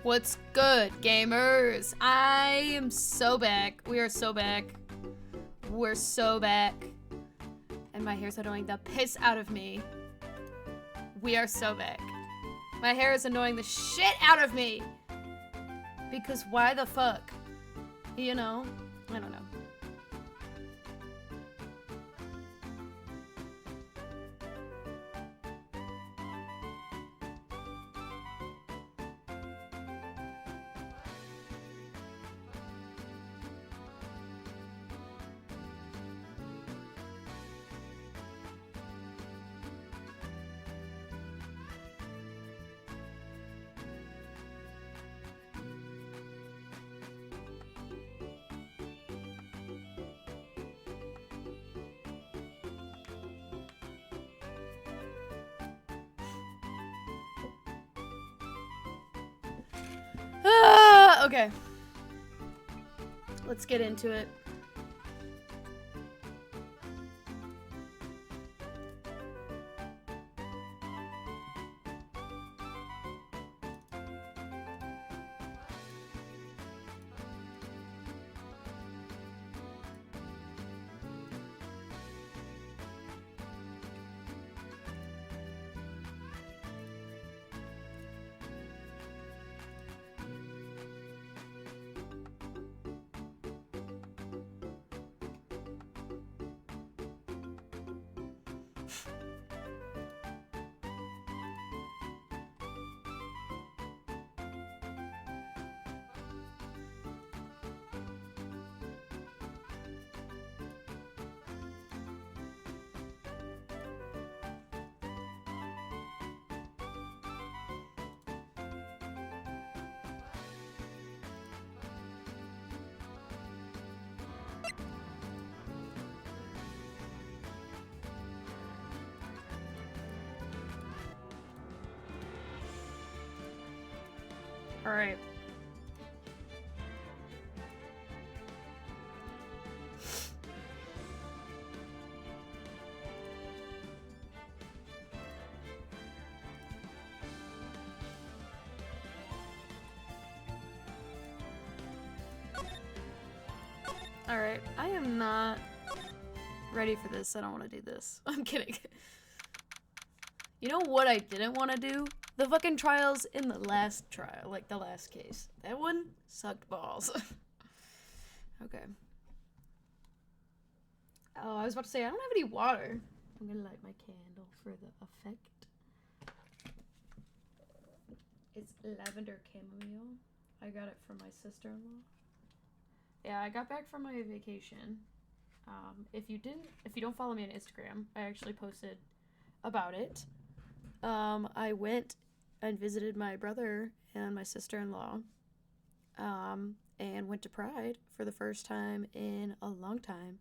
What's good, gamers? I am so back. We are so back. We're so back. And my hair's annoying the piss out of me. We are so back. My hair is annoying the shit out of me. Because why the fuck? You know? I don't know. Okay. Let's get into it. All right. All right. I am not ready for this. I don't want to do this. I'm kidding. You know what I didn't want to do? The fucking trials in the last trial, like the last case. That one sucked balls. Okay. Oh, I was about to say, I don't have any water. I'm gonna light my candle for the effect. It's lavender chamomile. I got it from my sister-in-law. Yeah, I got back from my vacation. If you don't follow me on Instagram, I actually posted about it. I went and visited my brother and my sister-in-law, and went to Pride for the first time in a long time.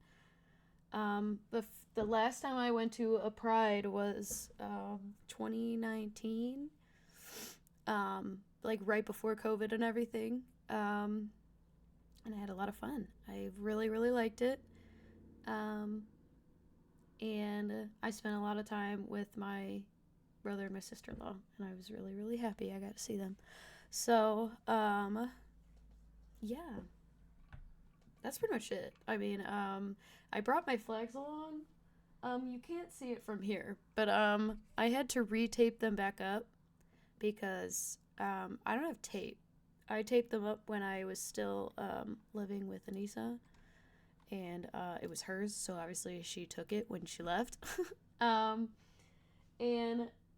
The last time I went to a Pride was 2019, like right before COVID and everything, and I had a lot of fun. I really, really liked it, and I spent a lot of time with my brother and my sister-in-law, and I was really, really happy I got to see them. So, yeah, that's pretty much it. I mean, I brought my flags along. You can't see it from here, but I had to retape them back up because I don't have tape. I taped them up when I was still living with Anissa, and it was hers, so obviously she took it when she left. And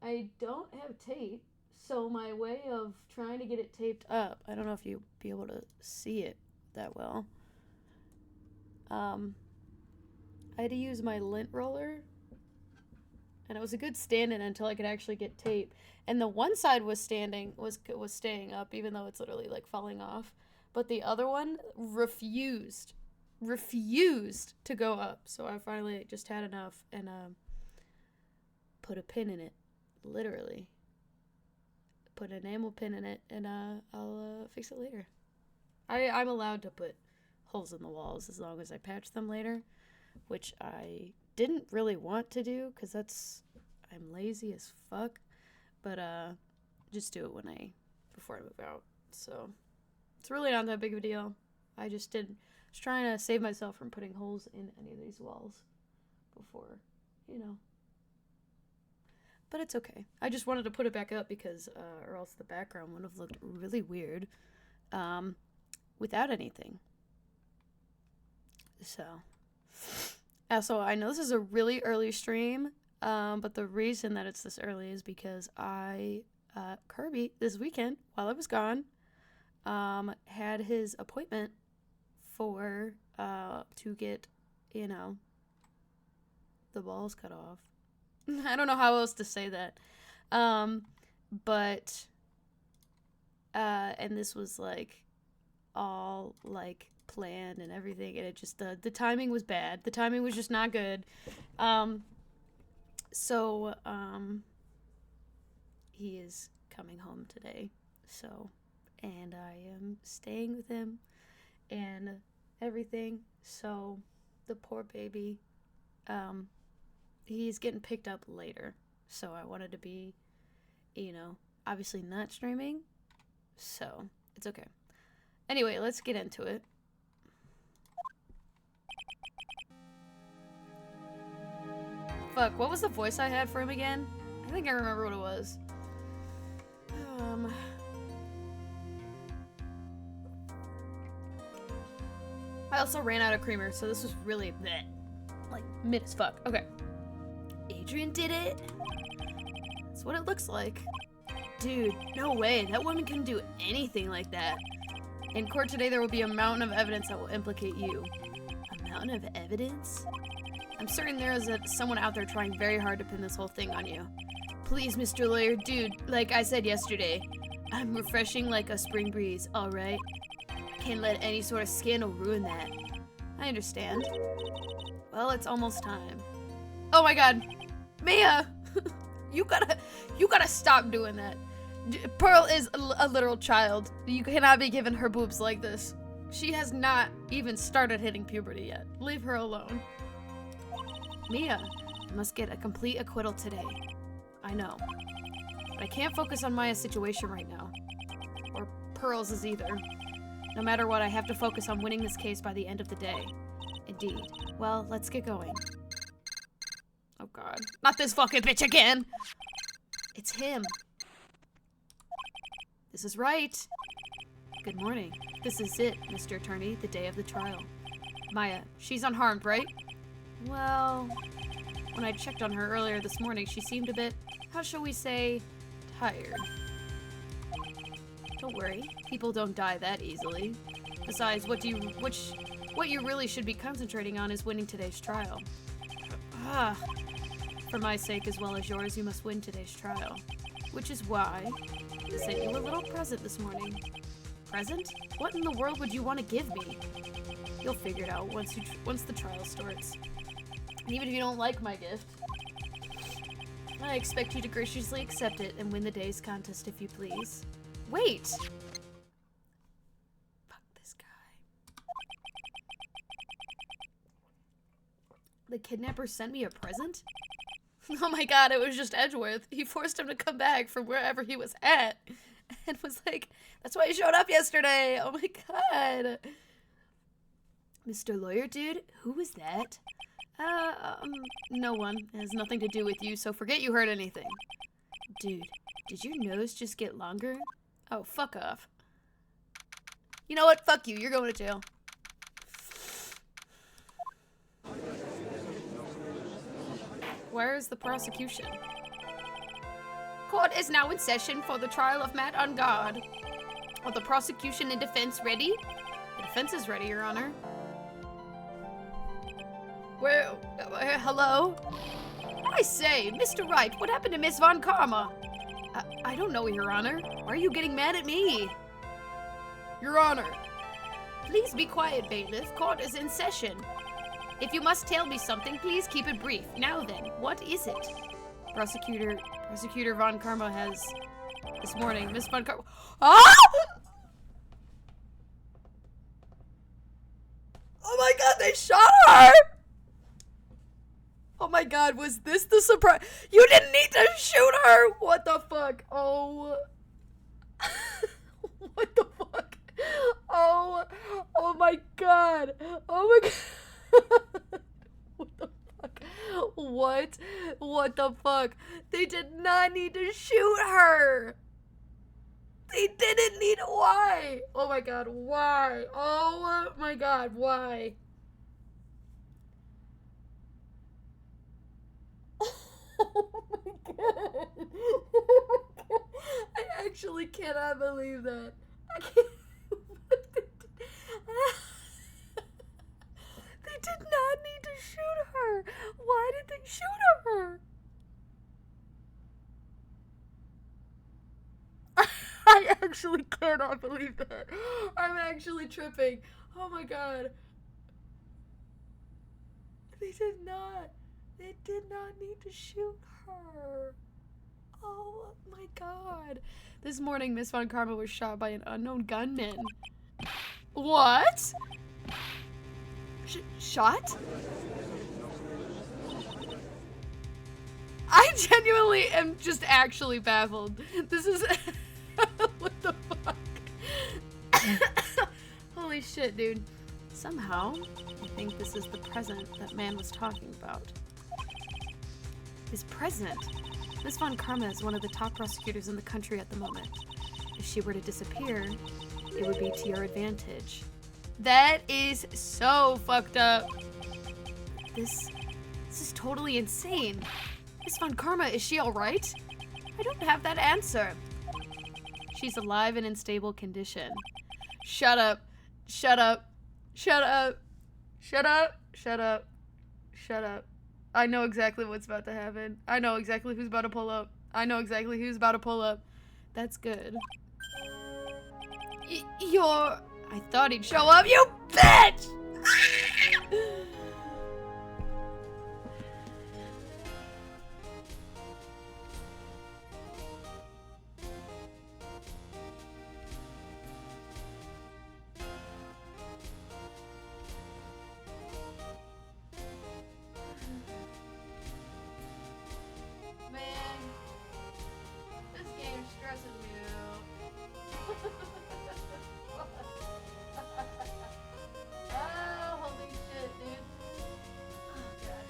I don't have tape, so my way of trying to get it taped up, I don't know if you'll be able to see it that well. I had to use my lint roller, and it was a good stand-in until I could actually get tape. And the one side was staying up, even though it's literally like falling off. But the other one refused to go up. So I finally just had enough and put a pin in it, literally. Put an enamel pin in it, and I'll fix it later. I'm allowed to put holes in the walls as long as I patch them later, which I didn't really want to do because I'm lazy as fuck. But just do it before I move out. So, it's really not that big of a deal. I was trying to save myself from putting holes in any of these walls before, you know. But it's okay. I just wanted to put it back up because, or else the background would have looked really weird, without anything. So I know this is a really early stream, but the reason that it's this early is because Kirby, this weekend, while I was gone, had his appointment for, to get, you know, the balls cut off. I don't know how else to say that. But, and this was, like, all, like, planned and everything, and it just, the timing was bad. The timing was just not good. So, he is coming home today, so, and I am staying with him and everything, so the poor baby, he's getting picked up later, so I wanted to be, you know, obviously not streaming, so it's okay. Anyway, let's get into it. Fuck, what was the voice I had for him again? I think I remember what it was. I also ran out of creamer, so this was really bleh, like mid as fuck. Okay. Adrian did it? That's what it looks like. Dude, no way. That woman couldn't do anything like that. In court today, there will be a mountain of evidence that will implicate you. A mountain of evidence? I'm certain there is someone out there trying very hard to pin this whole thing on you. Please, Mr. Lawyer, dude, like I said yesterday, I'm refreshing like a spring breeze, alright? Can't let any sort of scandal ruin that. I understand. Well, it's almost time. Oh my god. Mia! You gotta stop doing that. Pearl is a literal child. You cannot be giving her boobs like this. She has not even started hitting puberty yet. Leave her alone. Mia, I must get a complete acquittal today. I know. But I can't focus on Maya's situation right now. Or Pearl's is either. No matter what, I have to focus on winning this case by the end of the day. Indeed. Well, let's get going. Oh god. Not this fucking bitch again! It's him. This is right. Good morning. This is it, Mr. Attorney, the day of the trial. Maya, she's unharmed, right? Well, when I checked on her earlier this morning, she seemed a bit, how shall we say, tired. Don't worry, people don't die that easily. Besides, what you really should be concentrating on is winning today's trial. For my sake as well as yours, you must win today's trial. Which is why I sent you a little present this morning. Present? What in the world would you want to give me? You'll figure it out once the trial starts. And even if you don't like my gift, I expect you to graciously accept it and win the day's contest if you please. Wait! Fuck this guy. The kidnapper sent me a present? Oh my god, it was just Edgeworth. He forced him to come back from wherever he was at. And was like, that's why he showed up yesterday. Oh my god. Mr. Lawyer dude, who was that? No one. It has nothing to do with you, so forget you heard anything. Dude, did your nose just get longer? Oh, fuck off. You know what? Fuck you. You're going to jail. Where is the prosecution? Court is now in session for the trial of Matt on guard. Are the prosecution and defense ready? The defense is ready, Your Honor. Where hello? I say, Mr. Wright, what happened to Miss Von Karma? I don't know, Your Honor. Why are you getting mad at me? Your Honor. Please be quiet, bailiff. Court is in session. If you must tell me something, please keep it brief. Now then, what is it? Prosecutor Von Karma has this morning. Miss Von Karma. Ah! Oh my god, they shot her! Oh my god, was this the surprise? You didn't need to shoot her! What the fuck? Oh. What What the fuck? Oh my god. Oh my god. What the fuck? What the fuck? They did not need to shoot her. They didn't need. Why? Oh my god, why? Oh my god, why? Oh my god. Oh my god. I actually cannot believe that. I can't. They did not need to shoot her. Why did they shoot her? I actually cannot believe that. I'm actually tripping. Oh my god. They did not. They did not need to shoot her. Oh my god. This morning, Miss Von Karma was shot by an unknown gunman. What? Shot? I genuinely am just actually baffled. This is... What the fuck? Holy shit, dude. Somehow, I think this is the present that man was talking about. His present? Miss Von Karma is one of the top prosecutors in the country at the moment. If she were to disappear, it would be to your advantage. That is so fucked up. This is totally insane. Miss Von Karma, is she alright? I don't have that answer. She's alive and in stable condition. Shut up. Shut up. Shut up. Shut up. Shut up. Shut up. I know exactly what's about to happen. I know exactly who's about to pull up. I know exactly who's about to pull up. That's good. You're... I thought he'd show up, you bitch! Man, this game stresses me out. Oh, holy shit, dude. Oh, God.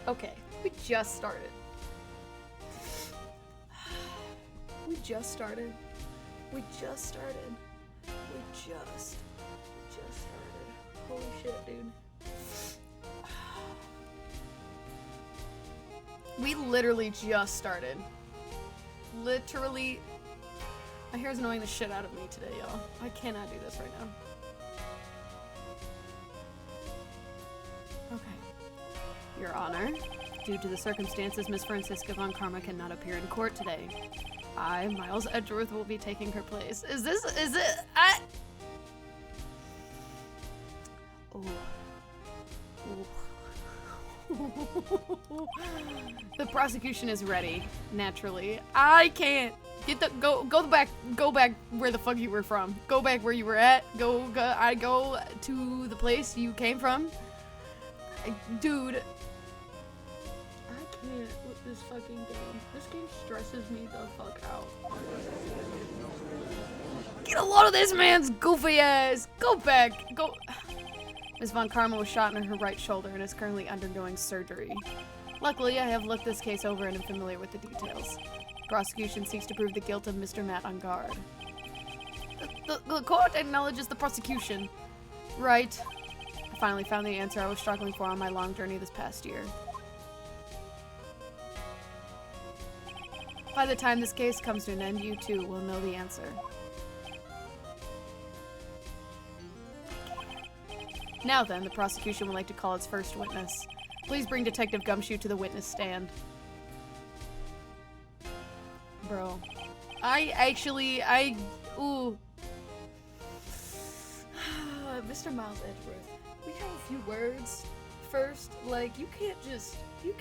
Okay, we just started. We just started. We just started. We just started. Holy shit, dude. We literally just started. Literally. My hair's annoying the shit out of me today, y'all. I cannot do this right now. Okay. Your Honor, due to the circumstances, Miss Francisca Von Karma cannot appear in court today. I, Miles Edgeworth, will be taking her place. Is it? Oh. The prosecution is ready, naturally. I can't go back where the fuck you were from. Go back where you were at. Go to the place you came from. Dude, I can't with this fucking game. This game stresses me the fuck out. Get a load of this man's goofy ass. Go back. Go. Ms. Von Karma was shot in her right shoulder and is currently undergoing surgery. Luckily, I have looked this case over and am familiar with the details. Prosecution seeks to prove the guilt of Mr. Matt on guard. The court acknowledges the prosecution. Right. I finally found the answer I was struggling for on my long journey this past year. By the time this case comes to an end, you too will know the answer. Now then, the prosecution would like to call its first witness. Please bring Detective Gumshoe to the witness stand. Bro. Ooh. Mr. Miles Edgeworth, we have a few words first. Like, you can't just. Ooh.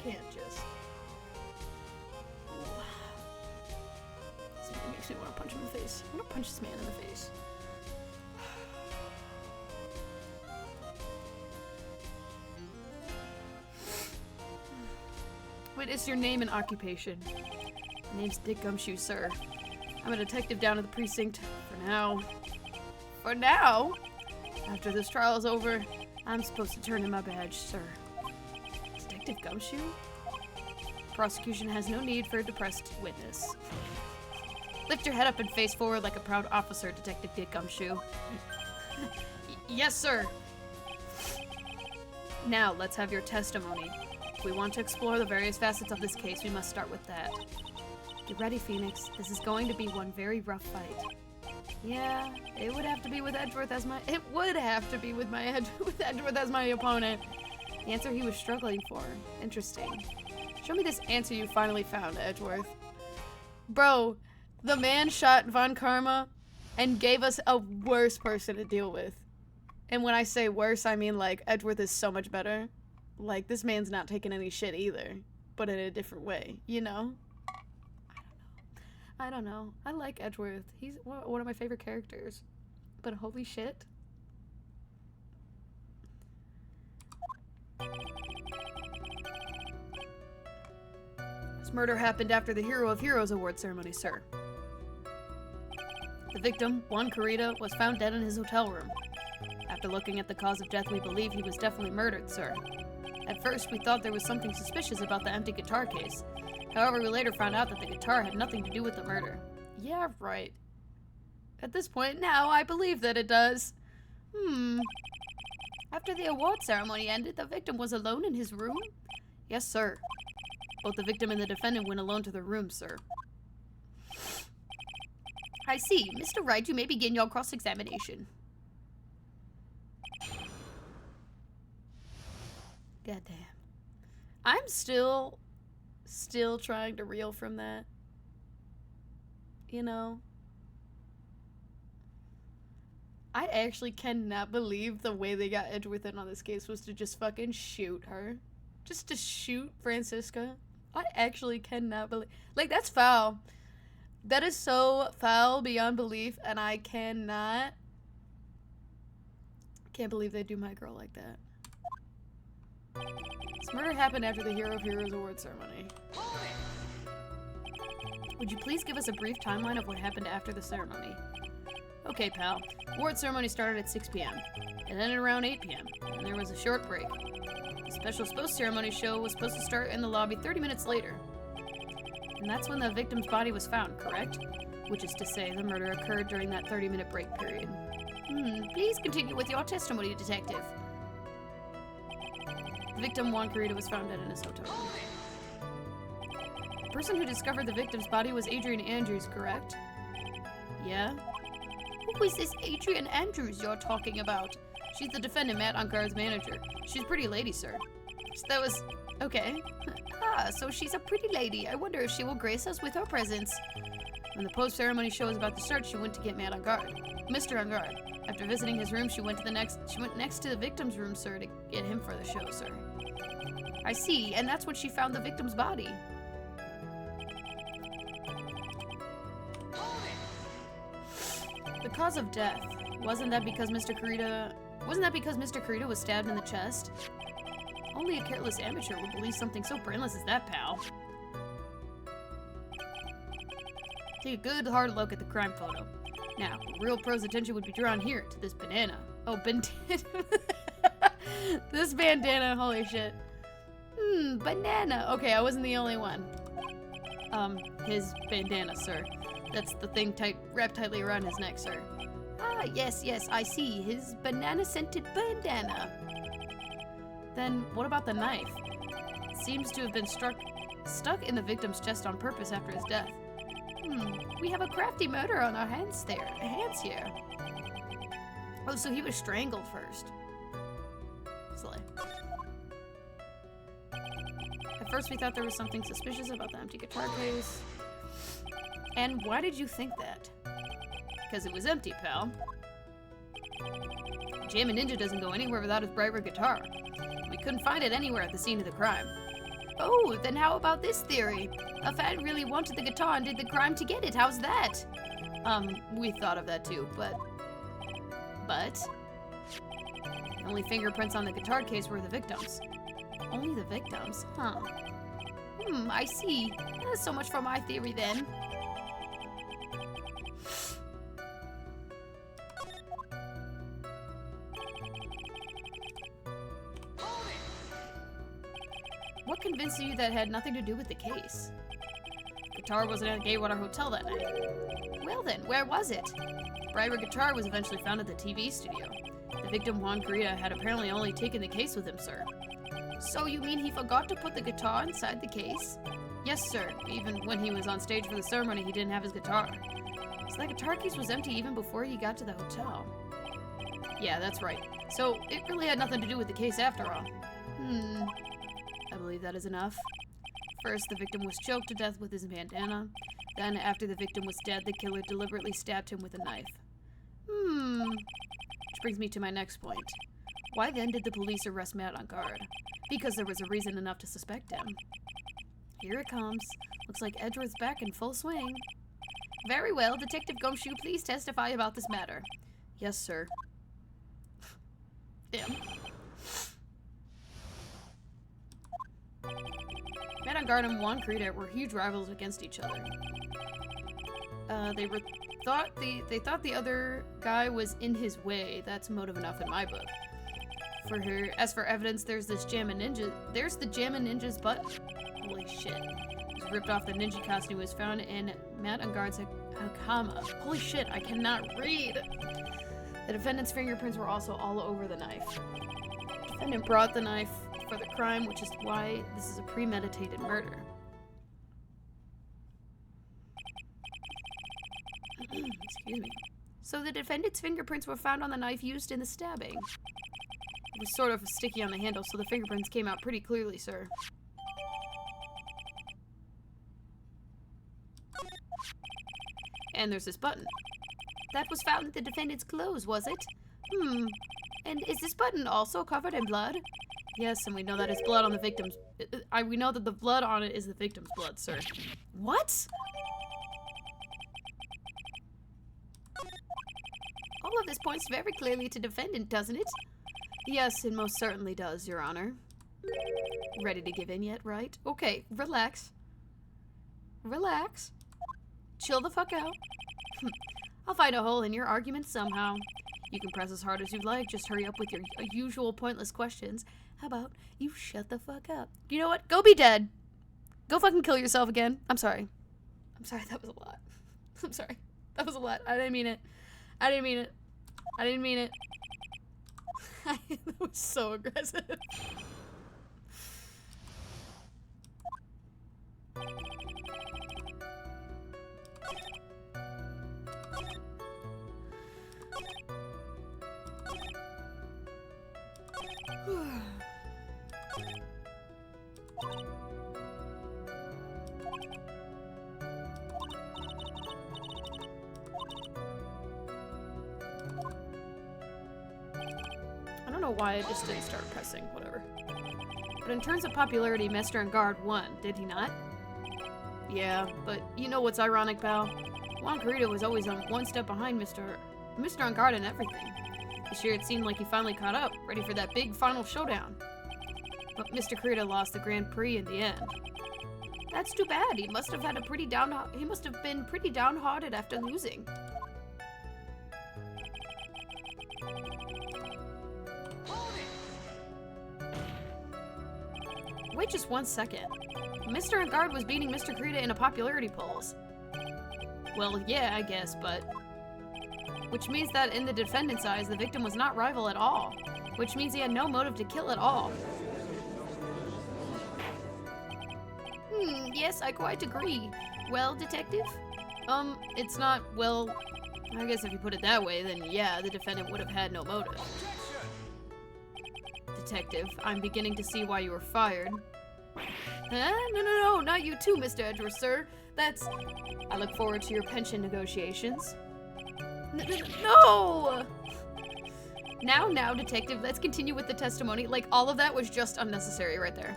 This man makes me want to punch him in the face. I'm gonna punch this man in the face. What is your name and occupation? My name's Dick Gumshoe, sir. I'm a detective down at the precinct for now. For now? After this trial is over, I'm supposed to turn in my badge, sir. Detective Gumshoe? Prosecution has no need for a depressed witness. Lift your head up and face forward like a proud officer, Detective Dick Gumshoe. Yes, sir. Now, let's have your testimony. If we want to explore the various facets of this case, we must start with that. Get ready, Phoenix. This is going to be one very rough fight. Yeah, it would have to be with Edgeworth as my- It would have to be with Edgeworth as my opponent. The answer he was struggling for. Interesting. Show me this answer you finally found, Edgeworth. Bro, the man shot Von Karma and gave us a worse person to deal with. And when I say worse, I mean like Edgeworth is so much better. Like this man's not taking any shit either, but in a different way, you know? I don't know. I like Edgeworth. He's one of my favorite characters. But holy shit. This murder happened after the Hero of Heroes award ceremony, sir. The victim, Juan Carita, was found dead in his hotel room. After looking at the cause of death, we believe he was definitely murdered, sir. At first, we thought there was something suspicious about the empty guitar case. However, we later found out that the guitar had nothing to do with the murder. Yeah, right. At this point, now I believe that it does. After the award ceremony ended, the victim was alone in his room? Yes, sir. Both the victim and the defendant went alone to their room, sir. I see. Mr. Wright, you may begin your cross-examination. Goddamn. I'm still trying to reel from that. You know? I actually cannot believe the way they got Edgeworth in on this case was to just fucking shoot her. Just to shoot Francisca. I actually cannot believe... Like, that's foul. That is so foul beyond belief, and I can't believe they do my girl like that. This murder happened after the Hero of Heroes award ceremony. Would you please give us a brief timeline of what happened after the ceremony? Okay, pal. Award ceremony started at 6 p.m. It ended around 8 p.m. and there was a short break. The special post-ceremony show was supposed to start in the lobby 30 minutes later. And that's when the victim's body was found, correct? Which is to say, the murder occurred during that 30-minute break period. Please continue with your testimony, detective. The victim, Juan Carita, was found dead in his hotel room. The person who discovered the victim's body was Adrian Andrews, correct? Yeah? Who is this Adrian Andrews you're talking about? She's the defendant, Matt Engarde's manager. She's a pretty lady, sir. So that was... okay. So she's a pretty lady. I wonder if she will grace us with her presence. When the post-ceremony show was about to start, she went to get Matt Engarde. Mr. Engarde. After visiting his room, she went next to the victim's room, sir, to get him for the show, sir. I see, and that's when she found the victim's body. The cause of death. Wasn't that because Mr. Carita was stabbed in the chest? Only a careless amateur would believe something so brainless as that, pal. Take a good hard look at the crime photo. Now, real pro's attention would be drawn here to this banana. Oh, bandana. This bandana, holy shit. Banana. Okay, I wasn't the only one. His bandana, sir. That's the thing wrapped tightly around his neck, sir. Ah, yes, I see. His banana-scented bandana. Then, what about the knife? It seems to have been stuck in the victim's chest on purpose after his death. We have a crafty murder on our hands here. Oh, so he was strangled first. Silly. At first we thought there was something suspicious about the empty guitar case. And why did you think that? Because it was empty, pal. Jammin' Ninja doesn't go anywhere without his bright red guitar. We couldn't find it anywhere at the scene of the crime. Oh, then how about this theory? A fan really wanted the guitar and did the crime to get it. How's that? We thought of that too, but... The only fingerprints on the guitar case were the victims. Only the victims? Huh. I see. So much for my theory then. What convinced you that it had nothing to do with the case? Guitar wasn't at the Gatewater Hotel that night. Well then, where was it? Bribery guitar was eventually found at the TV studio. The victim, Juan Carita, had apparently only taken the case with him, sir. So you mean he forgot to put the guitar inside the case? Yes, sir. Even when he was on stage for the ceremony, he didn't have his guitar. So that guitar case was empty even before he got to the hotel. Yeah, that's right. So it really had nothing to do with the case after all. I believe that is enough. First, the victim was choked to death with his bandana. Then, after the victim was dead, the killer deliberately stabbed him with a knife. Which brings me to my next point. Why then did the police arrest Matt on guard? Because there was a reason enough to suspect him. Here it comes. Looks like Edward's back in full swing. Very well, Detective Gumshoe, please testify about this matter. Yes, sir. Damn. Matt on guard and Juan Carita were huge rivals against each other. They thought the other guy was in his way. That's motive enough in my book. As for evidence, there's this Jammin' Ninja. There's the Jammin' Ninja's butt. Holy shit. It was ripped off the ninja costume. It was found in Matt on guard's hakama. Holy shit, I cannot read. The defendant's fingerprints were also all over the knife. The defendant brought the knife for the crime, which is why this is a premeditated murder. Excuse me. So the defendant's fingerprints were found on the knife used in the stabbing. It was sort of sticky on the handle, so the fingerprints came out pretty clearly, sir. And there's this button. That was found in the defendant's clothes, was it? And is this button also covered in blood? Yes, and we know that it's blood on the victim's... we know that the blood on it is the victim's blood, sir. What? All of this points very clearly to defendant, doesn't it? Yes, it most certainly does, Your Honor. Ready to give in yet, right? Okay, relax. Relax. Chill the fuck out. I'll find a hole in your argument somehow. You can press as hard as you like, just hurry up with your usual pointless questions. How about you shut the fuck up? You know what? Go be dead. Go fucking kill yourself again. I'm sorry. I'm sorry, that was a lot. I'm sorry. That was a lot. I didn't mean it. I didn't mean it. I didn't mean it. That was so aggressive. I don't know why I just didn't start pressing, whatever. But in terms of popularity, Mr. on Guard won, did he not? Yeah, but you know what's ironic, pal? Juan Carita was always on one step behind Mr. on Guard and everything. This year it seemed like he finally caught up, ready for that big final showdown. But Mr. Carita lost the Grand Prix in the end. That's too bad. He must have been pretty downhearted after losing. Wait just 1 second. Mr. on Guard was beating Mr. Carita in a popularity polls. Well, yeah, I guess, but... Which means that in the defendant's eyes, the victim was not rival at all. Which means he had no motive to kill at all. Yes, I quite agree. Well, detective? It's not, well... I guess if you put it that way, then yeah, the defendant would have had no motive. Detective, I'm beginning to see why you were fired. Huh? No, not you too, Mr. Edgeworth, sir. That's... I look forward to your pension negotiations. No! Now, detective, let's continue with the testimony. Like, all of that was just unnecessary right there.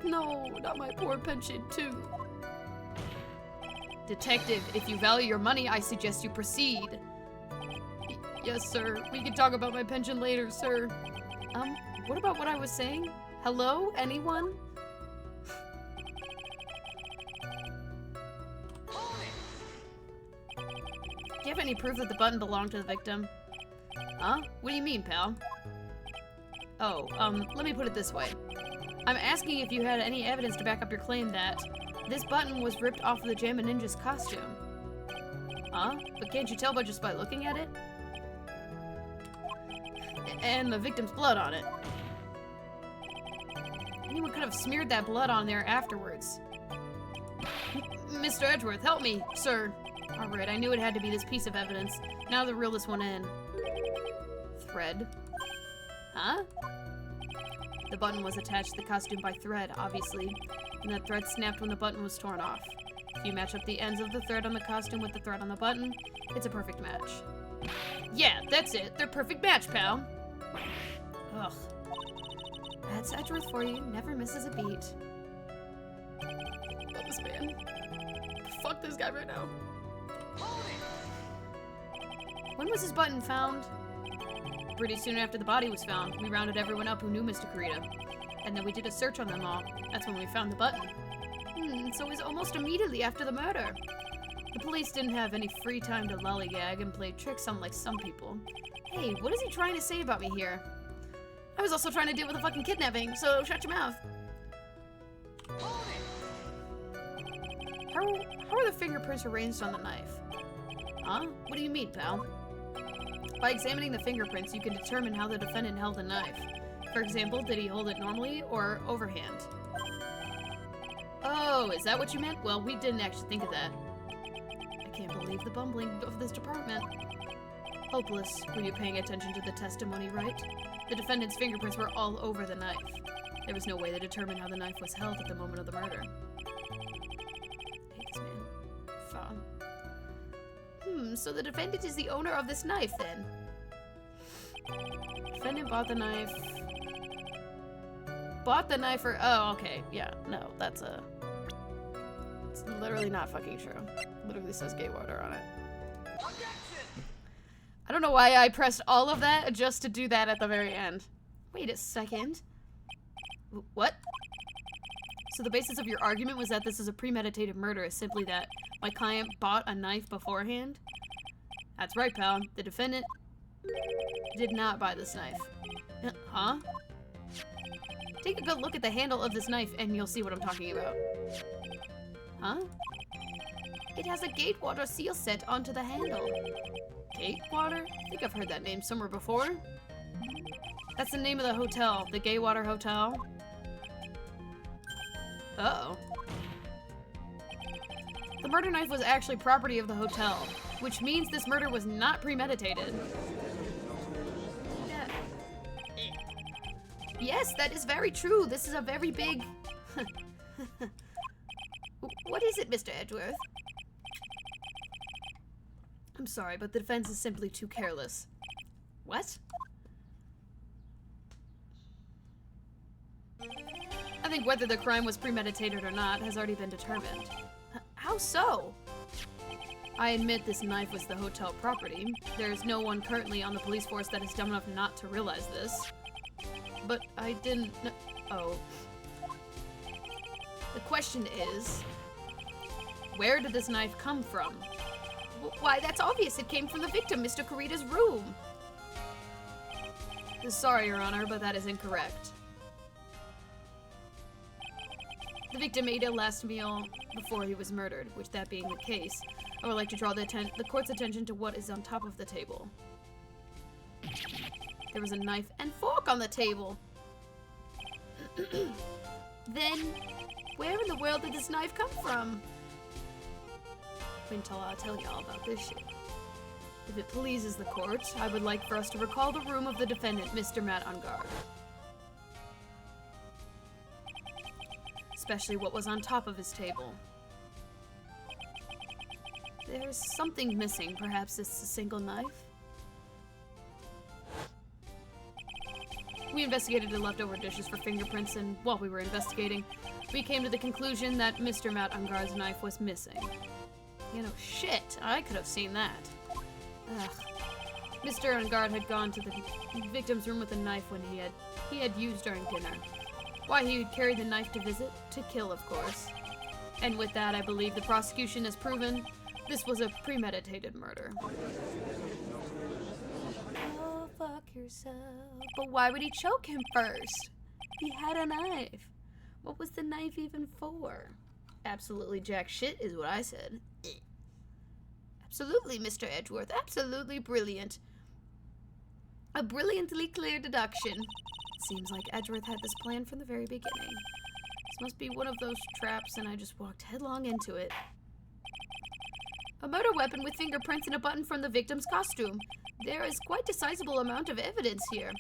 No, not my poor pension, too. Detective, if you value your money, I suggest you proceed. Yes, sir. We can talk about my pension later, sir. What about what I was saying? Hello? Anyone? Do you have any proof that the button belonged to the victim? Huh? What do you mean, pal? Oh, let me put it this way. I'm asking if you had any evidence to back up your claim that this button was ripped off of the Jammin' Ninja's costume. Huh? But can't you tell just by looking at it? And the victim's blood on it. Anyone could have smeared that blood on there afterwards. Mr. Edgeworth, help me, sir. Alright, I knew it had to be this piece of evidence. Now to reel this one in. Thread. Huh? The button was attached to the costume by thread, obviously, and that thread snapped when the button was torn off. If you match up the ends of the thread on the costume with the thread on the button, it's a perfect match. Yeah, that's it. They're perfect match, pal. Ugh. That's Edgeworth for you. Never misses a beat. Love this man. Fuck this guy right now. When was his button found? Pretty soon after the body was found. We rounded everyone up who knew Mr. Kurita. And then we did a search on them all. That's when we found the button. So it was almost immediately after the murder. The police didn't have any free time to lollygag and play tricks unlike some people. Hey, what is he trying to say about me here? I was also trying to deal with a fucking kidnapping, so shut your mouth. How are the fingerprints arranged on the knife? Huh? What do you mean, pal? By examining the fingerprints, you can determine how the defendant held the knife. For example, did he hold it normally or overhand? Oh, is that what you meant? Well, we didn't actually think of that. I can't believe the bumbling of this department. Hopeless. Were you paying attention to the testimony, right? The defendant's fingerprints were all over the knife. There was no way to determine how the knife was held at the moment of the murder. I hate this man. So the defendant is the owner of this knife, then? Defendant bought the knife. Bought the knife for... Oh, okay. Yeah, no, that's a... It's literally not fucking true. Literally says gay water on it. I don't know why I pressed all of that just to do that at the very end. Wait a second. What? So the basis of your argument was that this is a premeditated murder, is simply that my client bought a knife beforehand? That's right, pal. The defendant did not buy this knife. Huh? Take a good look at the handle of this knife and you'll see what I'm talking about. Huh? It has a Gatewater seal set onto the handle. Gatewater? I think I've heard that name somewhere before. That's the name of the hotel, the Gatewater Hotel. Uh-oh. The murder knife was actually property of the hotel, which means this murder was not premeditated. Yeah. Yes, that is very true. This is a very big... What is it, Mr. Edgeworth? I'm sorry, but the defense is simply too careless. What? I think whether the crime was premeditated or not has already been determined. How so? I admit this knife was the hotel property. There is no one currently on the police force that is dumb enough not to realize this. But I didn't know. Oh. The question is, where did this knife come from? Why, that's obvious. It came from the victim, Mr. Kurita's room. Sorry, Your Honor, but that is incorrect. The victim ate a last meal before he was murdered, which that being the case, I would like to draw the court's attention to what is on top of the table. There was a knife and fork on the table. Then, where in the world did this knife come from? Wait until I'll tell you all about this shit. If it pleases the court, I would like for us to recall the room of the defendant, Mr. Matt Ungard. Especially what was on top of his table. There's something missing. Perhaps it's a single knife? We investigated the leftover dishes for fingerprints, and while we were investigating, we came to the conclusion that Mr. Matt Ungard's knife was missing. You know, shit, I could have seen that. Ugh. Mr. Ungard had gone to the victim's room with a knife when he had used during dinner. Why he would carry the knife to visit? To kill, of course. And with that, I believe the prosecution has proven This was a premeditated murder. Oh, fuck yourself. But why would he choke him first? He had a knife. What was the knife even for? Absolutely jack shit is what I said. Absolutely, Mr. Edgeworth. Absolutely brilliant. A brilliantly clear deduction. Seems like Edgeworth had this plan from the very beginning. This must be one of those traps, and I just walked headlong into it. A murder weapon with fingerprints and a button from the victim's costume. There is quite a sizable amount of evidence here.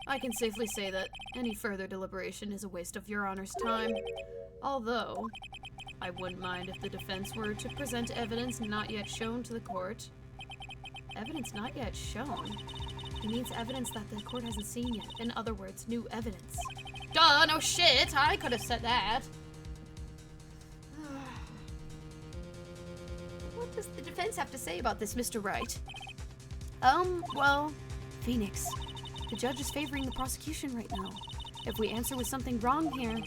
I can safely say that any further deliberation is a waste of Your Honor's time. Although, I wouldn't mind if the defense were to present evidence not yet shown to the court. Evidence not yet shown? It means evidence that the court hasn't seen yet. In other words, new evidence. Duh, no shit! I could have said that. What does the defense have to say about this, Mr. Wright? Well, Phoenix. The judge is favoring the prosecution right now. If we answer with something wrong here,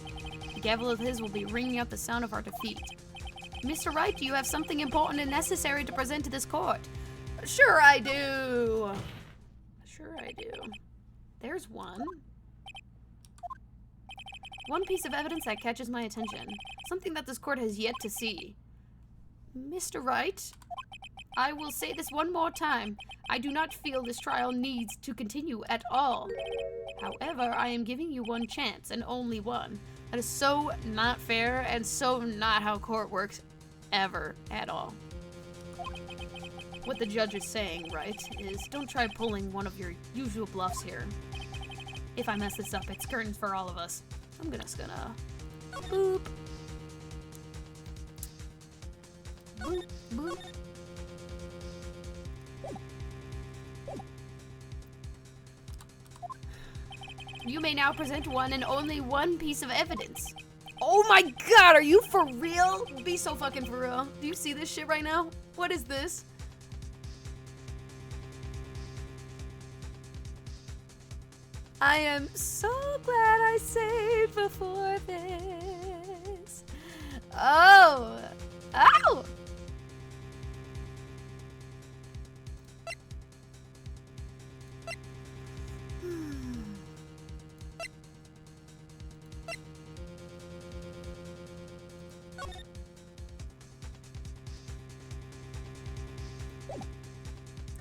the gavel of his will be ringing out the sound of our defeat. Mr. Wright, do you have something important and necessary to present to this court? Sure I do. Sure I do. There's one. One piece of evidence that catches my attention. Something that this court has yet to see. Mr. Wright, I will say this one more time. I do not feel this trial needs to continue at all. However, I am giving you one chance, and only one. That is so not fair, and so not how court works, ever, at all. What the judge is saying, right, is don't try pulling one of your usual bluffs here. If I mess this up, it's curtains for all of us. I'm just gonna boop. Boop, boop. You may now present one and only one piece of evidence. Oh my god, are you for real? Be so fucking for real. Do you see this shit right now? What is this? I am so glad I saved before this. Oh! Ow!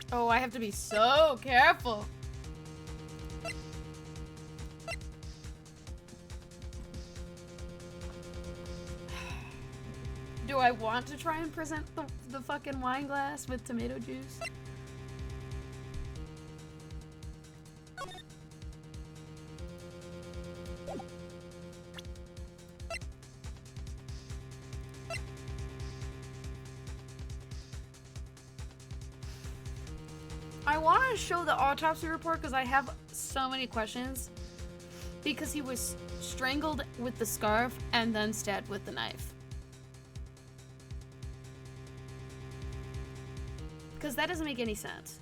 Oh, I have to be so careful. Do I want to try and present the fucking wine glass with tomato juice? I want to show the autopsy report because I have so many questions. Because he was strangled with the scarf and then stabbed with the knife. Because that doesn't make any sense.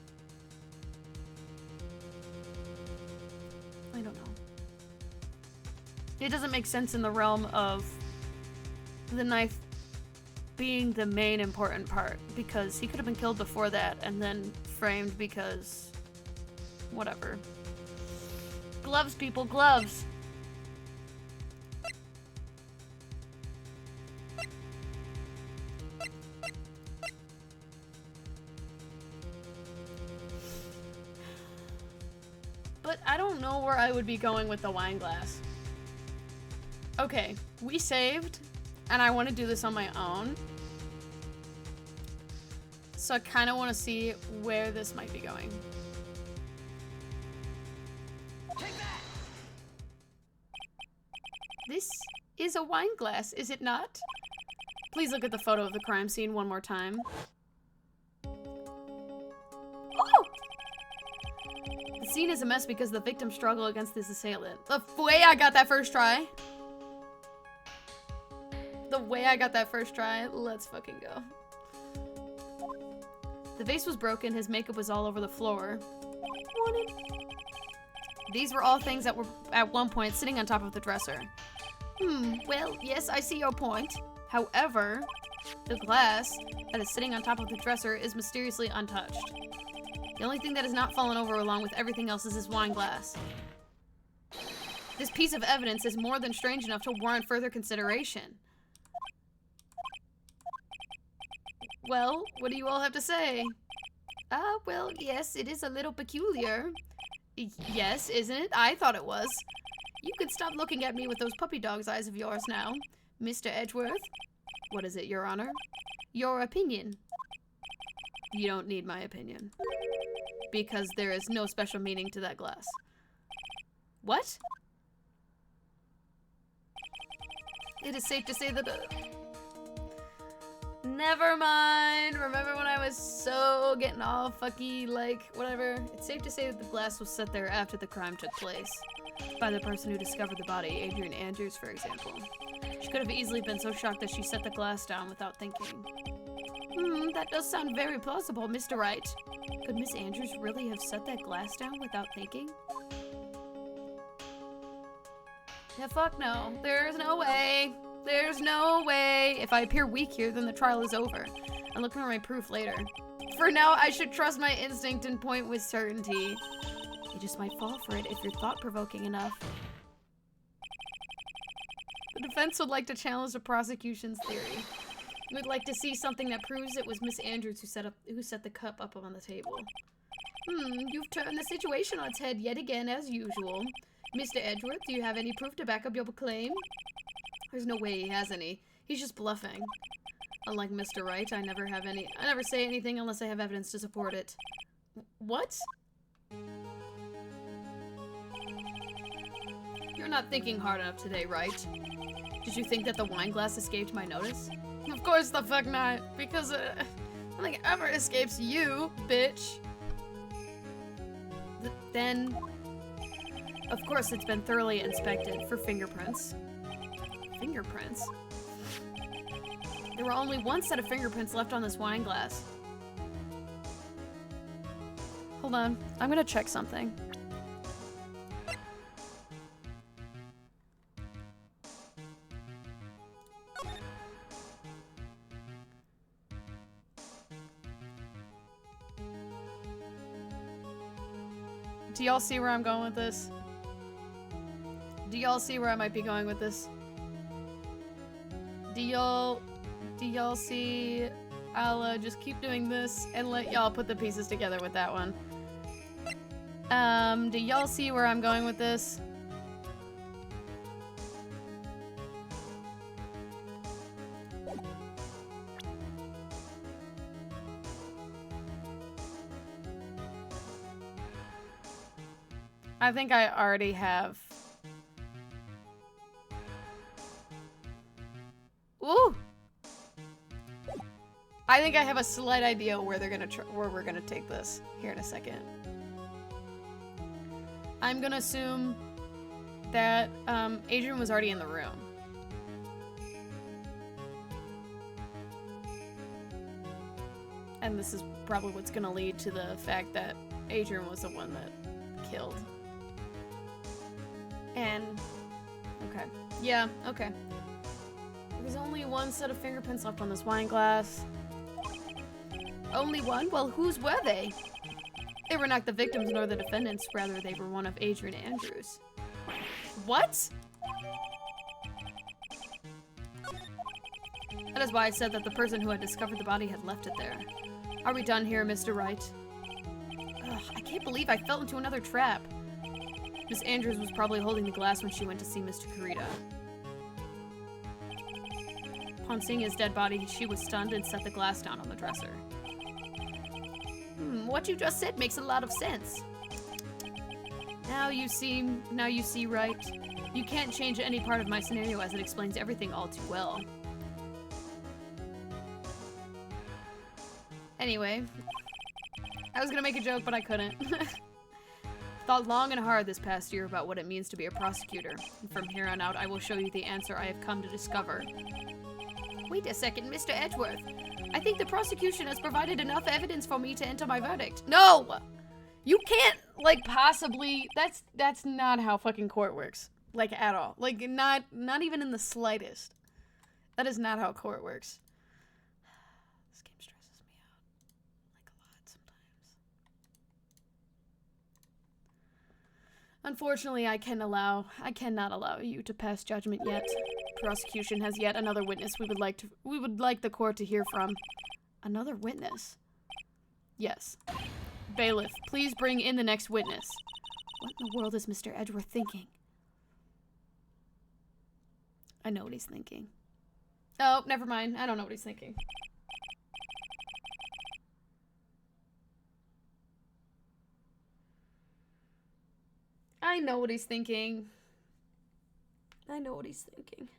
I don't know. It doesn't make sense in the realm of the knife being the main important part, because he could have been killed before that and then framed because whatever. Gloves, people, gloves. But I don't know where I would be going with the wine glass. Okay, we saved, and I want to do this on my own. So I kind of want to see where this might be going. Take that! This is a wine glass, is it not? Please look at the photo of the crime scene one more time. Oh! The scene is a mess because the victim struggled against his assailant. The way I got that first try. The way I got that first try. Let's fucking go. The vase was broken, his makeup was all over the floor. These were all things that were at one point sitting on top of the dresser. Well, yes, I see your point. However, The glass that is sitting on top of the dresser is mysteriously untouched. The only thing that has not fallen over along with everything else is his wine glass. This piece of evidence is more than strange enough to warrant further consideration. Well, what do you all have to say? Well, yes, it is a little peculiar. Yes, isn't it? I thought it was. You could stop looking at me with those puppy dog's eyes of yours now. Mr. Edgeworth? What is it, Your Honor? Your opinion. You don't need my opinion. Because there is no special meaning to that glass. What? It is safe to say that... Never mind. Remember when I was so getting all fucky, like, whatever? It's safe to say that the glass was set there after the crime took place. By the person who discovered the body, Adrian Andrews, for example. She could have easily been so shocked that she set the glass down without thinking. That does sound very plausible, Mr. Wright. Could Miss Andrews really have set that glass down without thinking? Yeah, fuck no. There's no way. There's no way. If I appear weak here, then the trial is over. I'm looking for my proof later. For now, I should trust my instinct and point with certainty. You just might fall for it if you're thought-provoking enough. The defense would like to challenge the prosecution's theory. We'd like to see something that proves it was Miss Andrews who set the cup up on the table. You've turned the situation on its head yet again, as usual. Mr. Edgeworth, do you have any proof to back up your claim? There's no way he has any. He's just bluffing. Unlike Mr. Wright, I never say anything unless I have evidence to support it. What? You're not thinking hard enough today, right? Did you think that the wine glass escaped my notice? Of course the fuck not, because nothing ever escapes you, bitch. Then, of course it's been thoroughly inspected for fingerprints. Fingerprints? There were only one set of fingerprints left on this wine glass. Hold on, I'm gonna check something. Do y'all see where I'm going with this? Do y'all see where I might be going with this? Do y'all see? I'll just keep doing this and let y'all put the pieces together with that one. Do y'all see where I'm going with this? I think I already have. Ooh! I think I have a slight idea where we're gonna take this here in a second. I'm gonna assume that Adrian was already in the room. And this is probably what's gonna lead to the fact that Adrian was the one that killed. And, okay. Yeah, okay. There's only one set of fingerprints left on this wine glass. Only one? Well, whose were they? They were not the victims nor the defendants, rather they were one of Adrian Andrews. What? That is why I said that the person who had discovered the body had left it there. Are we done here, Mr. Wright? Ugh, I can't believe I fell into another trap. Miss Andrews was probably holding the glass when she went to see Mr. Kurita. Upon seeing his dead body, she was stunned and set the glass down on the dresser. What you just said makes a lot of sense. Now you see, right? You can't change any part of my scenario as it explains everything all too well. Anyway, I was gonna make a joke, but I couldn't. Thought long and hard this past year about what it means to be a prosecutor, and from here on out I will show you the answer I have come to discover. Wait a second, Mr. Edgeworth. I think the prosecution has provided enough evidence for me to enter my verdict. No! You can't, like, possibly... That's not how fucking court works. Like, at all. Like, not even in the slightest. That is not how court works. Unfortunately, I cannot allow you to pass judgment yet. Prosecution has yet another witness we would like the court to hear from. Another witness? Yes. Bailiff, please bring in the next witness. What in the world is Mr. Edgeworth thinking? I know what he's thinking. Oh, never mind. I don't know what he's thinking. I know what he's thinking. I know what he's thinking.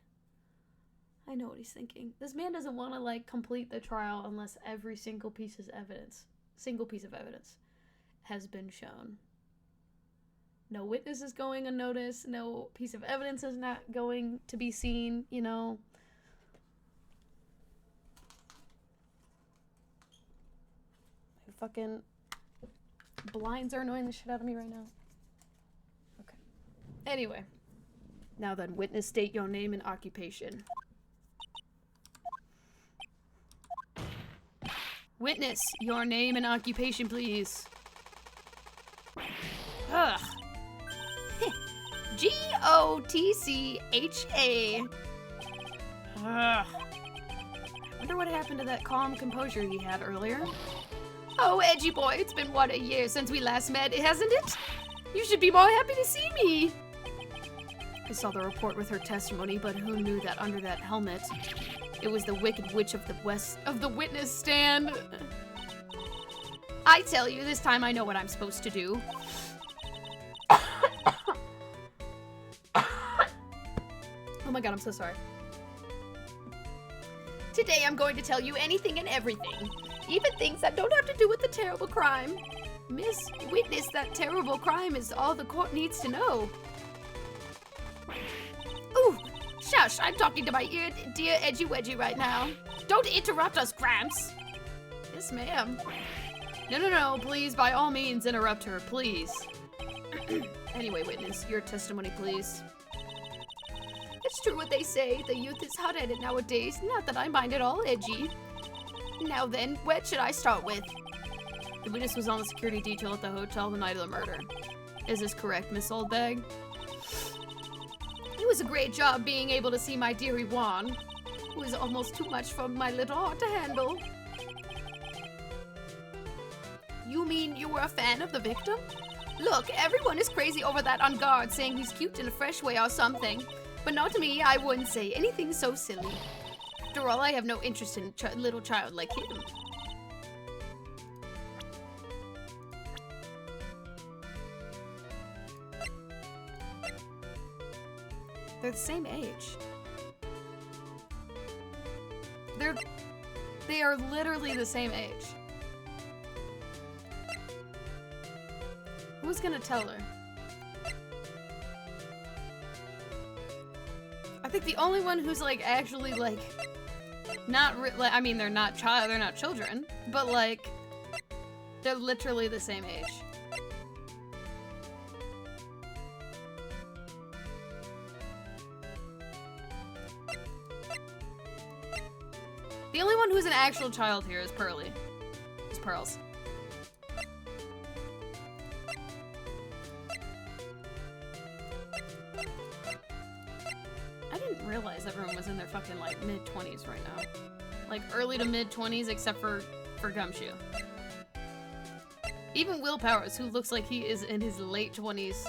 I know what he's thinking. This man doesn't want to, like, complete the trial unless every single piece of evidence has been shown. No witness is going unnoticed. No piece of evidence is not going to be seen, you know. My fucking blinds are annoying the shit out of me right now. Okay. Anyway. Now then, witness, state your name and occupation. Witness, your name and occupation, please. Ugh. G-O-T-C-H-A. Ugh. I wonder what happened to that calm composure he had earlier. Oh, edgy boy, it's been, what, a year since we last met, hasn't it? You should be more happy to see me. I saw the report with her testimony, but who knew that under that helmet, it was the Wicked Witch of the witness stand. I tell you, this time I know what I'm supposed to do. Oh my god, I'm so sorry. Today I'm going to tell you anything and everything, even things that don't have to do with the terrible crime. Miss Witness, that terrible crime is all the court needs to know. Ooh, shush, I'm talking to my dear Edgy Wedgie right now. Don't interrupt us, Gramps. Yes, ma'am. No, please, by all means, interrupt her, please. Anyway, witness, your testimony, please. It's true what they say, the youth is hot-headed nowadays, not that I mind at all, Edgy. Now then, what should I start with? The witness was on the security detail at the hotel the night of the murder. Is this correct, Miss Oldbag? It was a great job being able to see my dearie Juan. It was almost too much for my little heart to handle. You mean you were a fan of the victim? Look, everyone is crazy over that on guard, saying he's cute in a fresh way or something. But not me, I wouldn't say anything so silly. After all, I have no interest in a little child like him. They're the same age. They are literally the same age. Who's gonna tell her? I think the only one who's like actually like not I mean they're not children, but like they're literally the same age. The only one who's an actual child here is Pearly. Is Pearls. I didn't realize everyone was in their fucking like mid-20s right now. Like early to mid-20s except for Gumshoe. Even Will Powers, who looks like he is in his late 20s,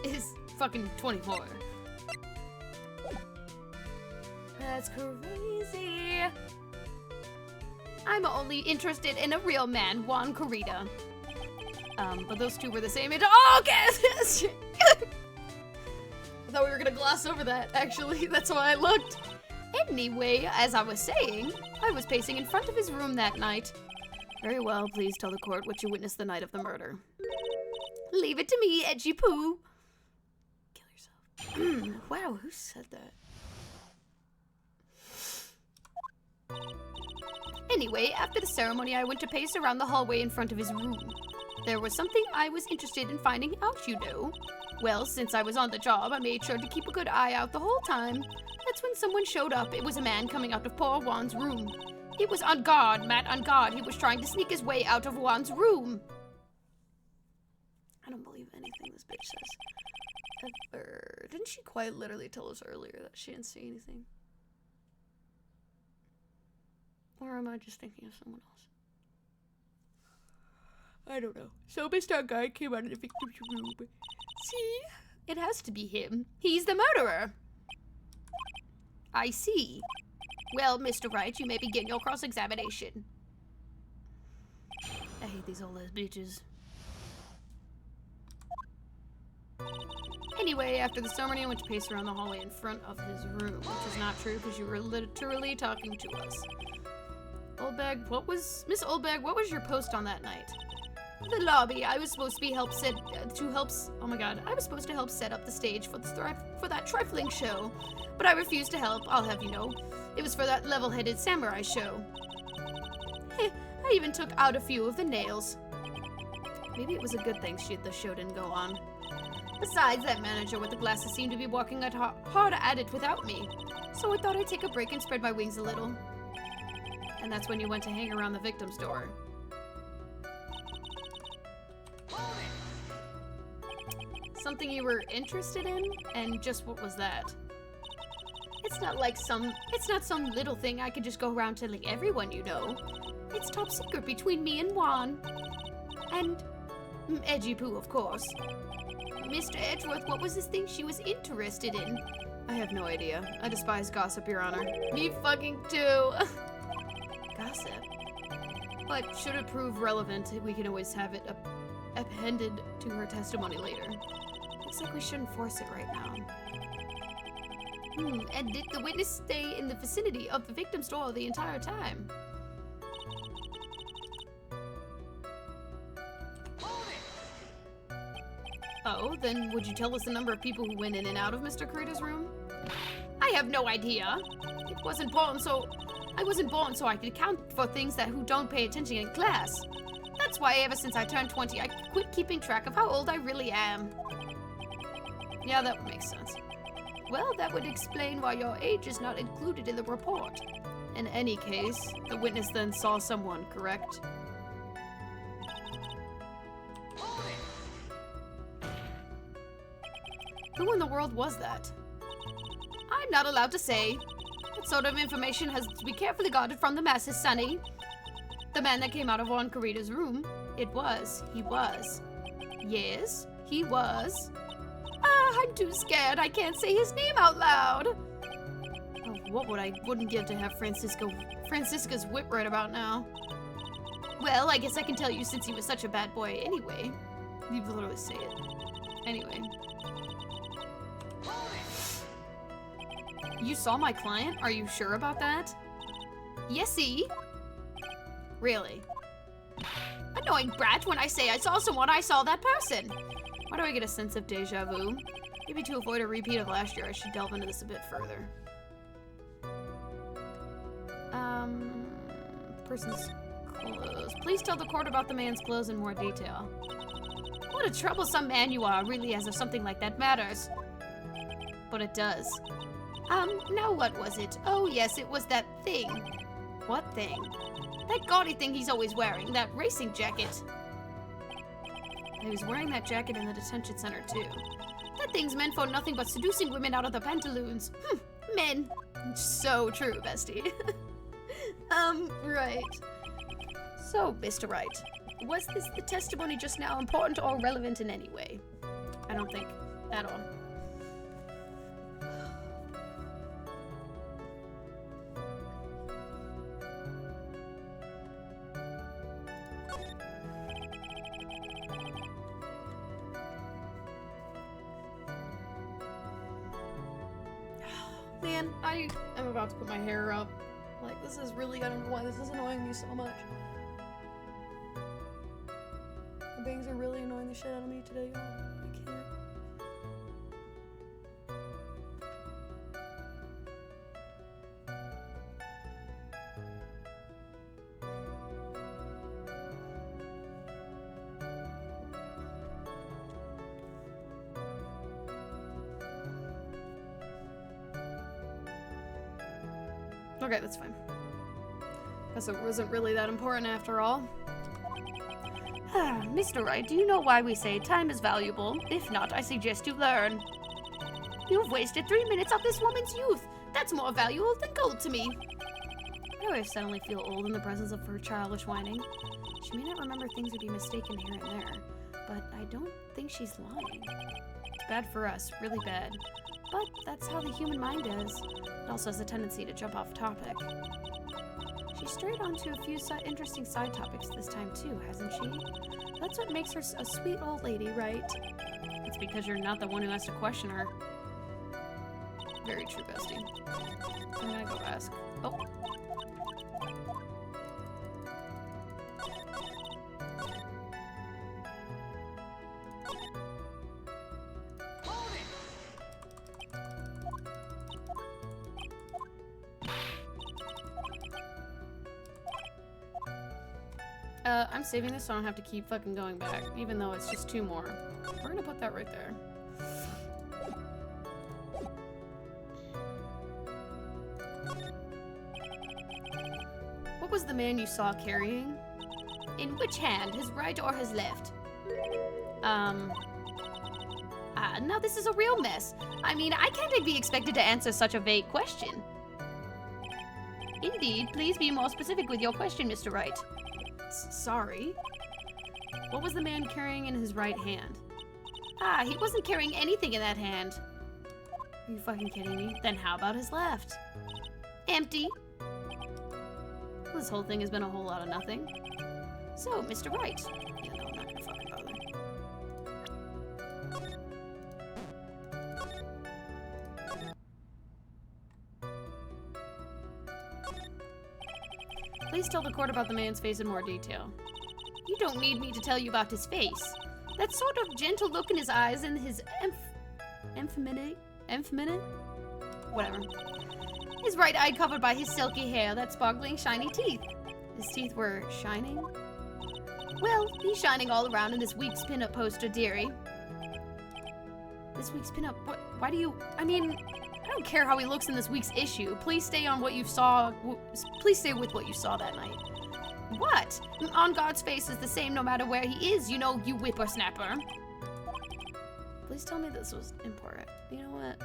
is fucking 24. That's crazy. I'm only interested in a real man, Juan Corrida. But those two were the same age. Oh, okay! I thought we were gonna gloss over that, actually. That's why I looked. Anyway, as I was saying, I was pacing in front of his room that night. Very well, please tell the court what you witnessed the night of the murder. Leave it to me, Edgy Poo. Kill yourself. Wow, who said that? Anyway, after the ceremony, I went to pace around the hallway in front of his room. There was something I was interested in finding out, you know. Well, since I was on the job, I made sure to keep a good eye out the whole time. That's when someone showed up. It was a man coming out of poor Juan's room. He was on guard, Matt, on guard. He was trying to sneak his way out of Juan's room. I don't believe anything this bitch says. Ever. Didn't she quite literally tell us earlier that she didn't see anything? Or am I just thinking of someone else? I don't know. So Mr. Guy came out of the victim's room. See? It has to be him. He's the murderer. I see. Well, Mr. Wright, you may begin your cross-examination. I hate these old ass bitches. Anyway, after the ceremony, I went to pace around the hallway in front of his room, which is not true because you were literally talking to us. Oldbag, Miss Oldbag, what was your post on that night? The lobby. I was supposed to be I was supposed to help set up the stage for that trifling show, but I refused to help. I'll have you know, it was for that level-headed samurai show. Heh, I even took out a few of the nails. Maybe it was a good thing the show didn't go on. Besides, that manager with the glasses seemed to be working hard at it without me, so I thought I'd take a break and spread my wings a little. And that's when you went to hang around the victim's door. Something you were interested in? And just what was that? It's not some little thing I could just go around telling everyone you know. It's top secret between me and Juan. And Edgy Poo, of course. Mr. Edgeworth, what was this thing she was interested in? I have no idea. I despise gossip, Your Honor. Me fucking too. Gossip? But should it prove relevant, we can always have it appended to her testimony later. Looks like we shouldn't force it right now. And did the witness stay in the vicinity of the victim's door the entire time? Oh, then would you tell us the number of people who went in and out of Mr. Kurita's room? I have no idea. I wasn't born so I could account for things who don't pay attention in class. That's why ever since I turned 20, I quit keeping track of how old I really am. Yeah, that would make sense. Well, that would explain why your age is not included in the report. In any case, the witness then saw someone, correct? Who in the world was that? I'm not allowed to say. That sort of information has to be carefully guarded from the masses, Sonny. The man that came out of Juan Carita's room, he was. Yes, he was. Ah, I'm too scared. I can't say his name out loud. Oh, what wouldn't give to have Francisca's whip right about now. Well, I guess I can tell you since he was such a bad boy anyway. You literally say it. Anyway. You saw my client? Are you sure about that? Yesy. Really? Annoying brat, when I say I saw someone, I saw that person. Why do I get a sense of deja vu? Maybe to avoid a repeat of last year, I should delve into this a bit further. Person's clothes. Please tell the court about the man's clothes in more detail. What a troublesome man you are, really, as if something like that matters. But it does. Now what was it? Oh yes, it was that thing. What thing? That gaudy thing he's always wearing, that racing jacket. He was wearing that jacket in the detention center too. That thing's meant for nothing but seducing women out of their pantaloons. Men. So true, bestie. Right. So, Mr. Wright, was the testimony just now important or relevant in any way? I don't think at all. Man, I am about to put my hair up. Like, this is really, I don't know why this is annoying me so much. The bangs are really annoying the shit out of me today, y'all. I can't. Okay, that's fine. Guess it wasn't really that important after all. Mr. Wright, do you know why we say time is valuable? If not, I suggest you learn. You've wasted 3 minutes of this woman's youth. That's more valuable than gold to me. Why do I suddenly feel old in the presence of her childish whining? She may not remember things or be mistaken here and there, but I don't think she's lying. It's bad for us, really bad. But that's how the human mind is. It also has a tendency to jump off topic. She strayed onto a few interesting side topics this time too, hasn't she? That's what makes her a sweet old lady, right? It's because you're not the one who has to question her. Very true, bestie. I'm gonna go ask. Oh. I'm saving this so I don't have to keep fucking going back, even though it's just 2 more. We're gonna put that right there. What was the man you saw carrying? In which hand, his right or his left? Now this is a real mess. I mean, I can't be expected to answer such a vague question. Indeed, please be more specific with your question, Mr. Wright. Sorry. What was the man carrying in his right hand? He wasn't carrying anything in that hand. Are you fucking kidding me? Then how about his left? Empty. This whole thing has been a whole lot of nothing. So, Mr. Wright. Yeah, no, I'm not gonna fucking bother. Please tell the court about the man's face in more detail. You don't need me to tell you about his face. That sort of gentle look in his eyes and his effeminate? Whatever. His right eye covered by his silky hair, that sparkling, shiny teeth. His teeth were shining? Well, he's shining all around in this week's pinup poster, dearie. This week's pinup? What? Why do you? I mean, I don't care how he looks in this week's issue. Please stay on what you saw. Please stay with what you saw that night. What? On God's face is the same no matter where he is, you know, you whippersnapper. Please tell me this was important. You know what?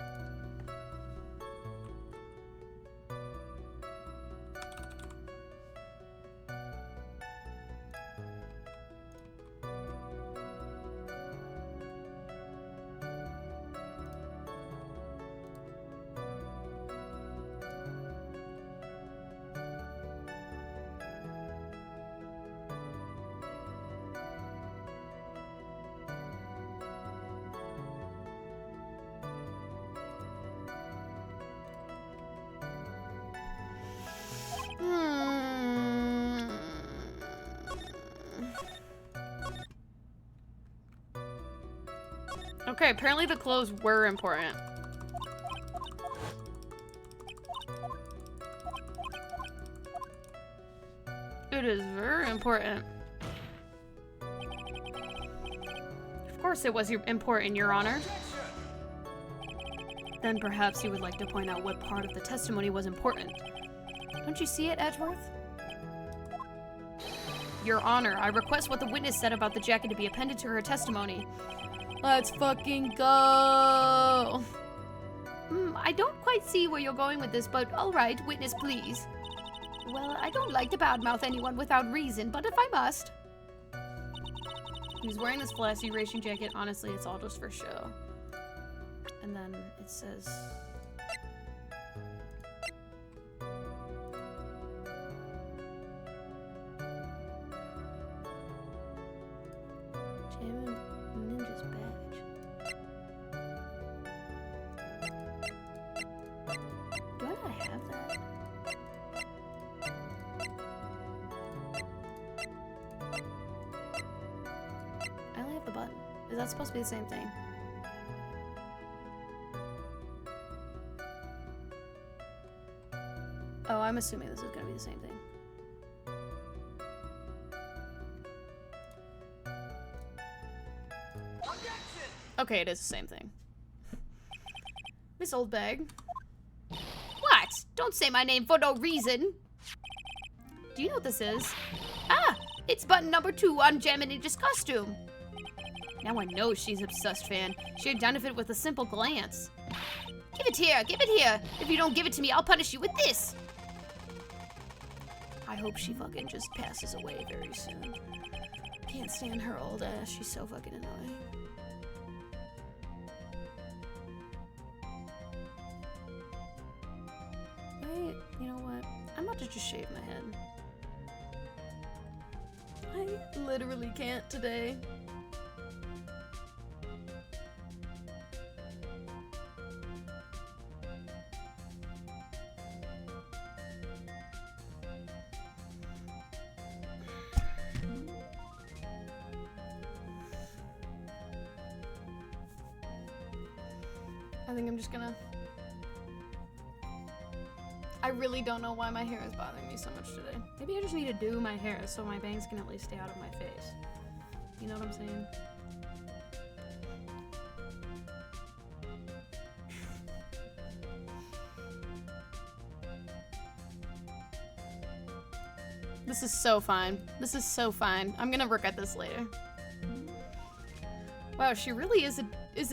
Okay, apparently the clothes were important. It is very important. Of course it was important, Your Honor. Then perhaps you would like to point out what part of the testimony was important. Don't you see it, Edgeworth? Your Honor, I request what the witness said about the jacket to be appended to her testimony. Let's fucking go! I don't quite see where you're going with this, but alright, witness please. Well, I don't like to badmouth anyone without reason, but if I must. He was wearing this flashy racing jacket. Honestly, it's all just for show. And then it says... Ninja's badge. Do I not have that? I only have the button. Is that supposed to be the same thing? Oh, I'm assuming this is gonna be the same thing. Okay, it is the same thing. Miss Oldbag. What? Don't say my name for no reason. Do you know what this is? Ah! It's button number 2 on Gem and Ninja's costume. Now I know she's obsessed fan. She identified it with a simple glance. Give it here, give it here. If you don't give it to me, I'll punish you with this. I hope she fucking just passes away very soon. Can't stand her old ass. She's so fucking annoying. Wait, you know what? I'm about to just shave my head. I literally can't today. I think I'm just gonna... I really don't know why my hair is bothering me so much today. Maybe I just need to do my hair so my bangs can at least stay out of my face. You know what I'm saying? This is so fine. This is so fine. I'm gonna regret this later. Wow, she really is a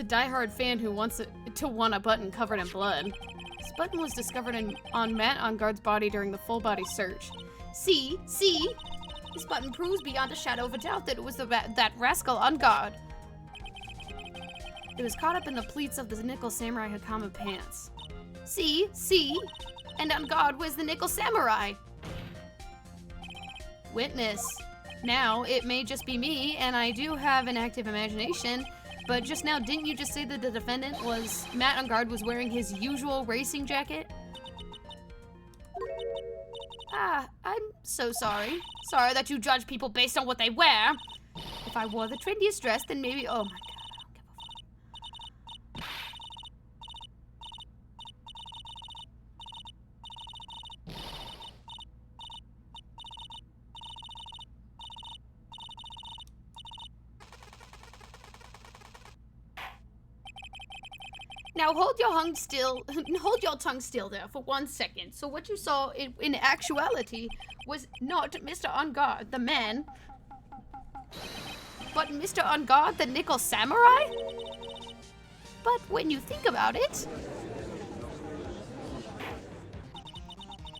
diehard fan who wants to want a button covered in blood. This button was discovered on Matt On Guard's body during the full body search. See? This button proves beyond a shadow of a doubt that it was that rascal On Guard. It was caught up in the pleats of the Nickel Samurai Hakama pants. See? And On Guard was the Nickel Samurai. Witness. Now, it may just be me, and I do have an active imagination, but just now, didn't you just say that the defendant was... Matt On Guard was wearing his usual racing jacket? Ah, I'm so sorry. Sorry that you judge people based on what they wear. If I wore the trendiest dress, then maybe... Oh my god, I don't give a fuck. Now hold your tongue still there for 1 second. So what you saw in actuality was not Mr. On Guard, the man, but Mr. On Guard, the Nickel Samurai? But when you think about it,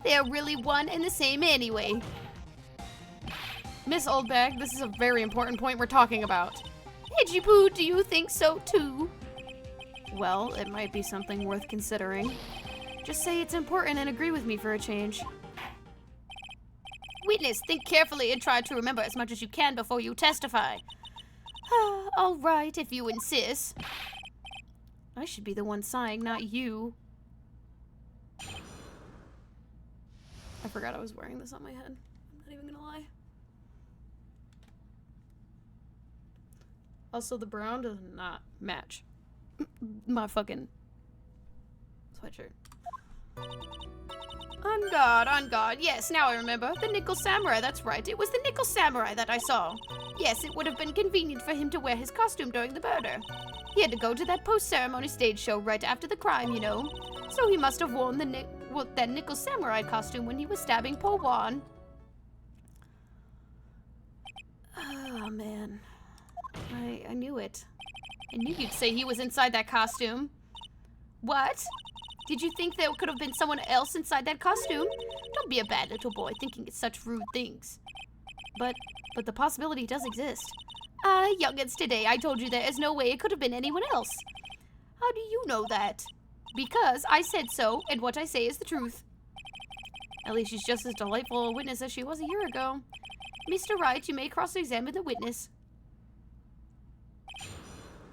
they're really one and the same anyway. Miss Oldbag, this is a very important point we're talking about. Edgy Poo, do you think so too? Well, it might be something worth considering. Just say it's important and agree with me for a change. Witness, think carefully and try to remember as much as you can before you testify. All right, if you insist. I should be the one sighing, not you. I forgot I was wearing this on my head. I'm not even gonna lie. Also, the brown does not match my fucking sweatshirt. On guard. Yes, now I remember. The Nickel Samurai, that's right. It was the Nickel Samurai that I saw. Yes, it would have been convenient for him to wear his costume during the murder. He had to go to that post-ceremony stage show right after the crime, you know. So he must have worn that Nickel Samurai costume when he was stabbing poor Juan. Oh, man. I knew it. I knew you'd say he was inside that costume. What? Did you think there could have been someone else inside that costume? Don't be a bad little boy thinking it's such rude things. But the possibility does exist. Youngins today, I told you there is no way it could have been anyone else. How do you know that? Because I said so, and what I say is the truth. At least she's just as delightful a witness as she was a year ago. Mr. Wright, you may cross-examine the witness.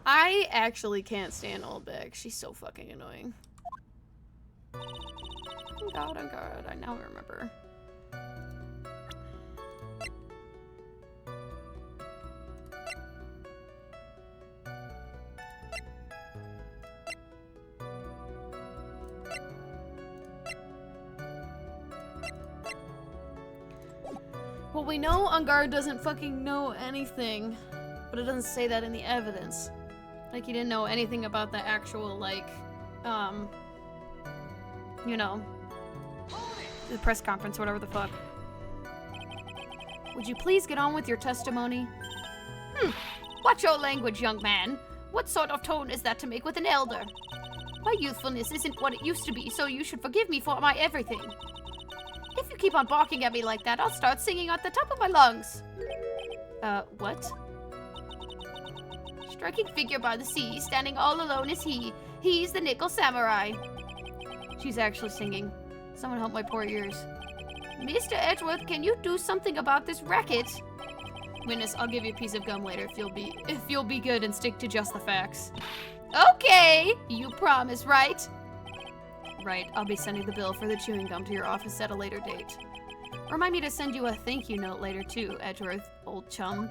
I actually can't stand Oldbeck. She's so fucking annoying. Oh god, I now remember. Well, we know On Guard doesn't fucking know anything, but it doesn't say that in the evidence. Like, he didn't know anything about the actual, like, you know, the press conference or whatever the fuck. Would you please get on with your testimony? Watch your language, young man. What sort of tone is that to make with an elder? My youthfulness isn't what it used to be, so you should forgive me for my everything. If you keep on barking at me like that, I'll start singing at the top of my lungs. What? Striking figure by the sea, standing all alone is he. He's the Nickel Samurai. She's actually singing. Someone help my poor ears. Mr. Edgeworth, can you do something about this racket? Witness, I'll give you a piece of gum later if you'll be good and stick to just the facts. Okay, you promise, right? Right, I'll be sending the bill for the chewing gum to your office at a later date. Remind me to send you a thank you note later too, Edgeworth, old chum.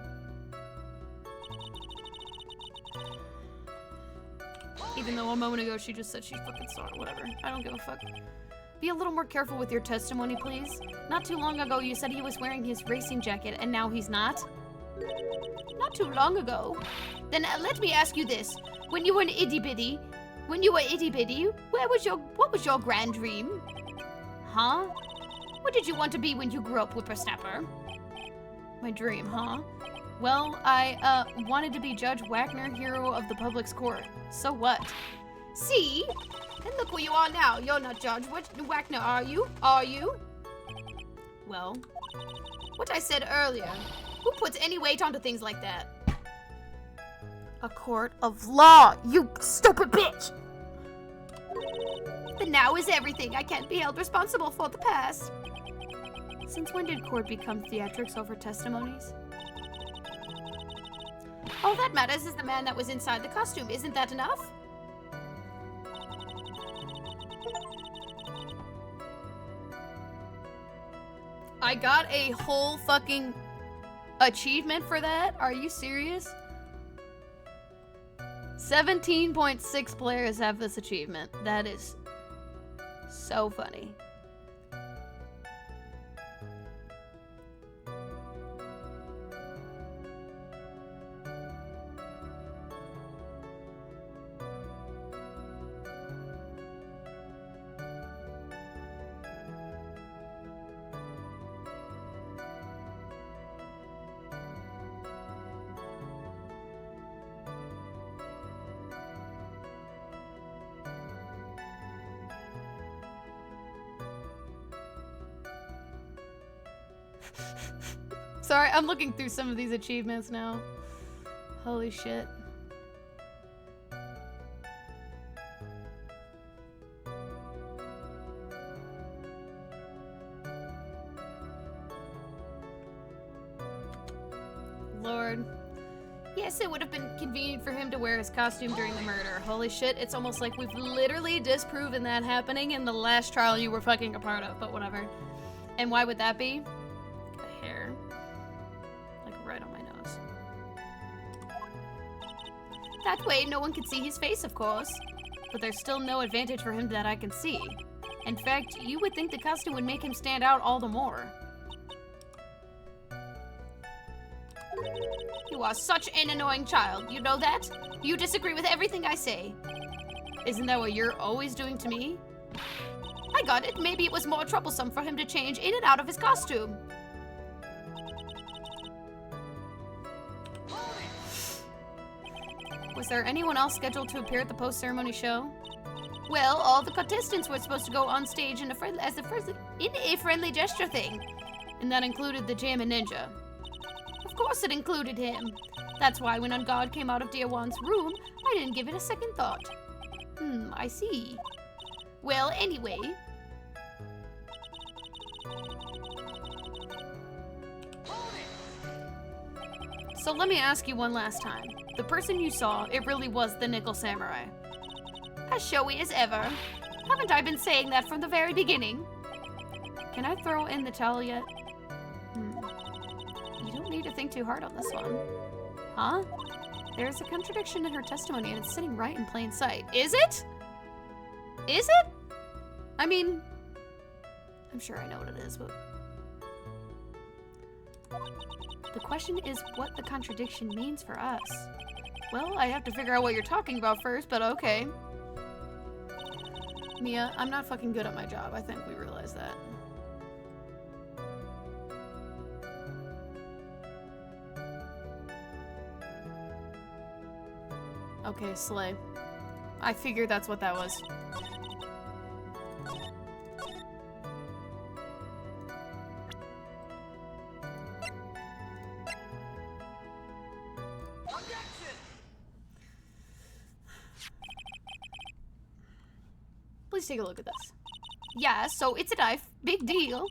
Even though a moment ago she just said she fucking saw it, whatever. I don't give a fuck. Be a little more careful with your testimony, please. Not too long ago you said he was wearing his racing jacket and now he's not? Not too long ago. Then let me ask you this. When you were itty-bitty, what was your grand dream? Huh? What did you want to be when you grew up, whippersnapper? My dream, huh? Well, I, wanted to be Judge Wagner, hero of the public's court. So what? See? And look where you are now. You're not Judge Wagner, are you? Are you? Well, what I said earlier. Who puts any weight onto things like that? A court of law, you stupid bitch! The now is everything. I can't be held responsible for the past. Since when did court become theatrics over testimonies? All that matters is the man that was inside the costume. Isn't that enough? I got a whole fucking achievement for that? Are you serious? 17.6 players have this achievement. That is so funny. Sorry, I'm looking through some of these achievements now. Holy shit. Lord. Yes, it would have been convenient for him to wear his costume during the murder. Holy shit, it's almost like we've literally disproven that happening in the last trial you were fucking a part of, but whatever. And why would that be? A hair. Like right on my nose. That way, no one can see his face, of course. But there's still no advantage for him that I can see. In fact, you would think the costume would make him stand out all the more. You are such an annoying child, you know that? You disagree with everything I say. Isn't that what you're always doing to me? I got it. Maybe it was more troublesome for him to change in and out of his costume. Was there anyone else scheduled to appear at the post-ceremony show? Well, all the contestants were supposed to go on stage in a friendly gesture thing. And that included the Jammin' Ninja. Of course it included him. That's why when On Guard came out of Dear Wan's room, I didn't give it a second thought. I see. Well, anyway. So let me ask you one last time. The person you saw, it really was the Nickel Samurai. As showy as ever. Haven't I been saying that from the very beginning? Can I throw in the towel yet? You don't need to think too hard on this one. Huh? There's a contradiction in her testimony and it's sitting right in plain sight. Is it? Is it? I mean, I'm sure I know what it is, but... The question is what the contradiction means for us. Well, I have to figure out what you're talking about first, but okay. Mia, I'm not fucking good at my job. I think we realize that. Okay, slay. I figured that's what that was. Please take a look at this. Yeah, so it's a knife. Big deal.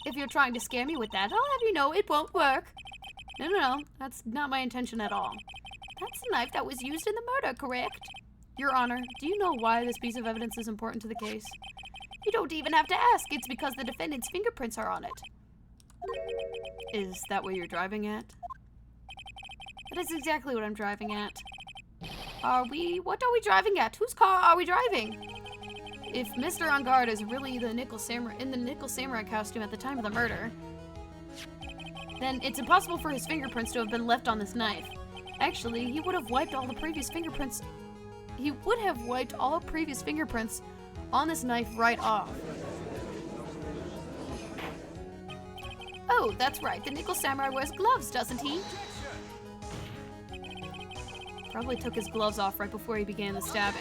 If you're trying to scare me with that, I'll have you know it won't work. No. That's not my intention at all. That's the knife that was used in the murder, correct? Your Honor, do you know why this piece of evidence is important to the case? You don't even have to ask. It's because the defendant's fingerprints are on it. Is that what you're driving at? That is exactly what I'm driving at. What are we driving at? Whose car are we driving? If Mr. On Guard is really in the Nickel Samurai costume at the time of the murder, then it's impossible for his fingerprints to have been left on this knife. Actually, he would have wiped all the previous fingerprints. He would have wiped all previous fingerprints on this knife right off. Oh, that's right. The Nickel Samurai wears gloves, doesn't he? Probably took his gloves off right before he began the stabbing.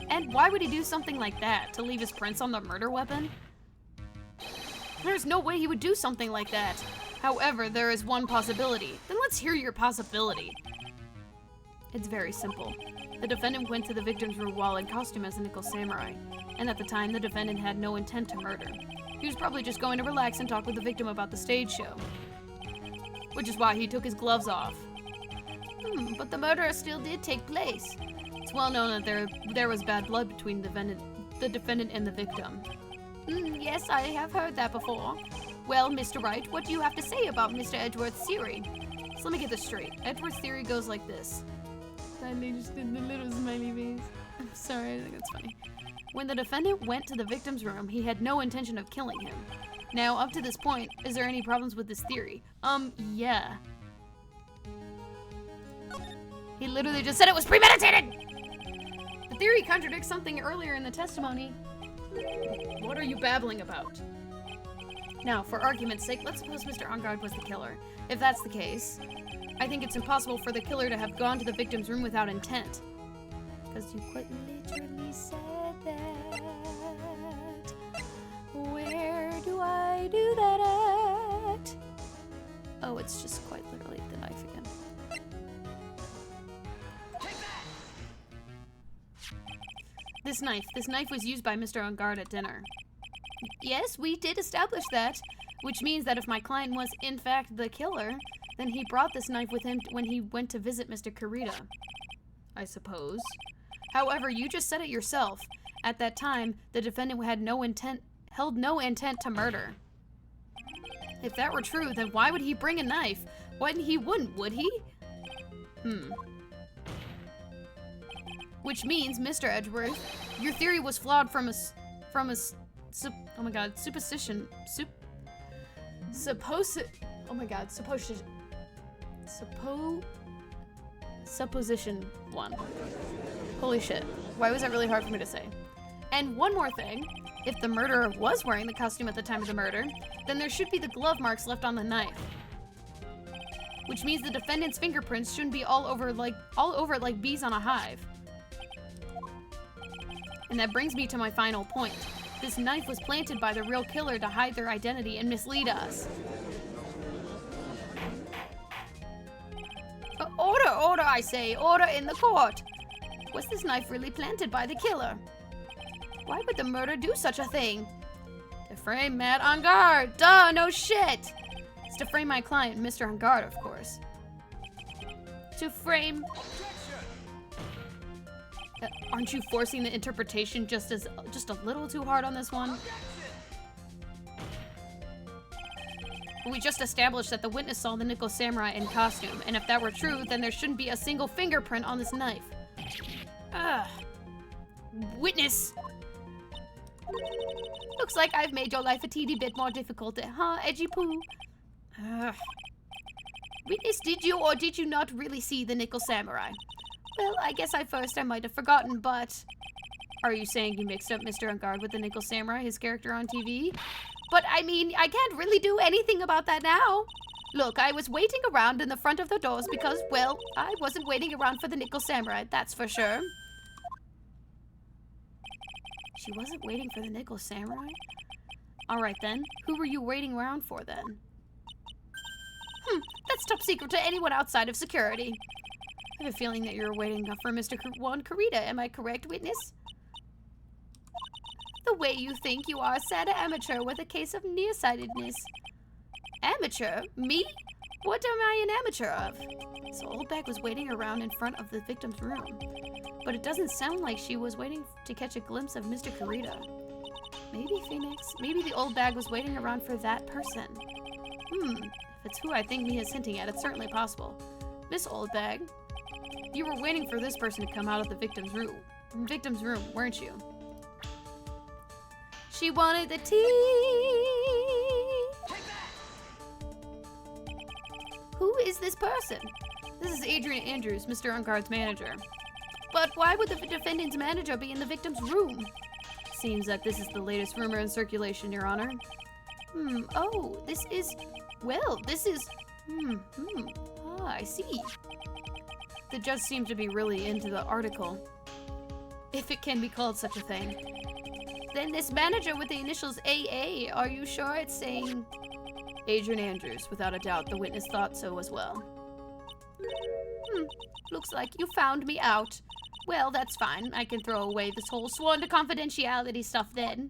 And why would he do something like that? To leave his prints on the murder weapon? There's no way he would do something like that. However, there is one possibility. Then let's hear your possibility. It's very simple. The defendant went to the victim's room while in costume as a Nickel Samurai, and at the time the defendant had no intent to murder. He was probably just going to relax and talk with the victim about the stage show, which is why he took his gloves off. But the murder still did take place. It's well known that there was bad blood between the defendant and the victim. Yes, I have heard that before. Well, Mr. Wright, what do you have to say about Mr. Edgeworth's theory? So let me get this straight. Edgeworth's theory goes like this. I just did the little smiley face. I'm sorry, I think that's funny. When the defendant went to the victim's room, he had no intention of killing him. Now, up to this point, is there any problems with this theory? Yeah. He literally just said it was premeditated! The theory contradicts something earlier in the testimony. What are you babbling about? Now, for argument's sake, let's suppose Mr. On Guard was the killer. If that's the case, I think it's impossible for the killer to have gone to the victim's room without intent. Because you quite literally said that. Where do I do that at? Oh, it's just quite literally the knife again. This knife was used by Mr. On Guard at dinner. Yes, we did establish that, which means that if my client was in fact the killer, then he brought this knife with him when he went to visit Mr. Kurita, I suppose. However, you just said it yourself. At that time, the defendant held no intent to murder. If that were true, then why would he bring a knife? When he wouldn't, would he? Which means, Mr. Edgeworth, your theory was flawed from a supposition. Supposition 1. Holy shit. Why was that really hard for me to say? And one more thing. If the murderer was wearing the costume at the time of the murder, then there should be the glove marks left on the knife. Which means the defendant's fingerprints shouldn't be all over it like bees on a hive. And that brings me to my final point. This knife was planted by the real killer to hide their identity and mislead us. Order, I say. Order in the court. Was this knife really planted by the killer? Why would the murderer do such a thing? To frame Matt On Guard. Duh, no shit. It's to frame my client, Mr. On Guard, of course. To frame... aren't you forcing the interpretation just a little too hard on this one? We just established that the witness saw the Nickel Samurai in costume, and if that were true, then there shouldn't be a single fingerprint on this knife. Witness! Looks like I've made your life a teeny bit more difficult, huh, Edgy Poo? Witness, did you or did you not really see the Nickel Samurai? Well, I guess I might have forgotten, but... Are you saying you mixed up Mr. On Guard with the Nickel Samurai, his character on TV? But, I mean, I can't really do anything about that now. Look, I was waiting around in the front of the doors because, well, I wasn't waiting around for the Nickel Samurai, that's for sure. She wasn't waiting for the Nickel Samurai? Alright then, who were you waiting around for then? That's top secret to anyone outside of security. I have a feeling that you're waiting for Mr. Juan Carita, am I correct, witness? The way you think you are a sad amateur with a case of nearsightedness. Amateur? Me? What am I an amateur of? So Old Bag was waiting around in front of the victim's room. But it doesn't sound like she was waiting to catch a glimpse of Mr. Carita. Maybe Phoenix? Maybe the Old Bag was waiting around for that person. If it's who I think Mia's hinting at, it's certainly possible. Miss Old Bag, you were waiting for this person to come out of the victim's room, weren't you? She wanted the tea. Who is this person? This is Adrian Andrews, Mr. Uncard's manager. But why would the defendant's manager be in the victim's room? Seems that this is the latest rumor in circulation, Your Honor. Oh, this is... Well, this is... Ah, I see. The judge seemed to be really into the article. If it can be called such a thing. Then this manager with the initials AA, are you sure it's saying... Adrian Andrews, without a doubt, the witness thought so as well. Looks like you found me out. Well, that's fine. I can throw away this whole sworn to confidentiality stuff then.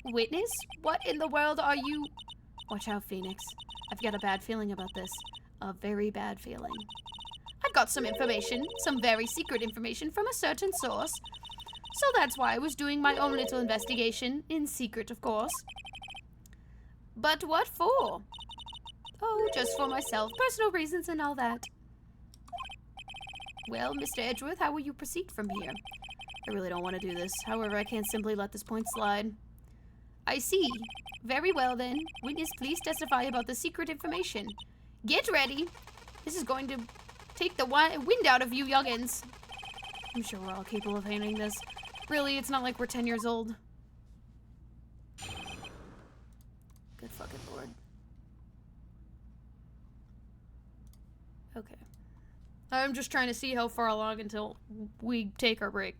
Witness? What in the world are you... Watch out, Phoenix. I've got a bad feeling about this. A very bad feeling. I got some information, some very secret information from a certain source. So that's why I was doing my own little investigation, in secret, of course. But what for? Oh, just for myself, personal reasons and all that. Well, Mr. Edgeworth, how will you proceed from here? I really don't want to do this. However, I can't simply let this point slide. I see. Very well then. Witness, please testify about the secret information. Get ready. This is going to take the wind out of you youngins. I'm sure we're all capable of handling this. Really, it's not like we're 10 years old. Good fucking lord. Okay. I'm just trying to see how far along until we take our break.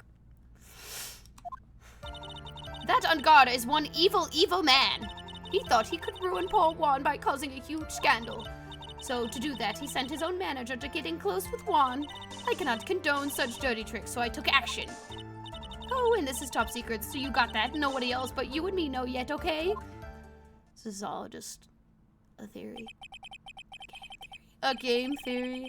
That Ungard is one evil, evil man. He thought he could ruin poor Juan by causing a huge scandal. So to do that, he sent his own manager to get in close with Juan. I cannot condone such dirty tricks, so I took action. Oh, and this is top secret, so you got that. Nobody else but you and me know yet, okay? This is all just a theory. A game theory.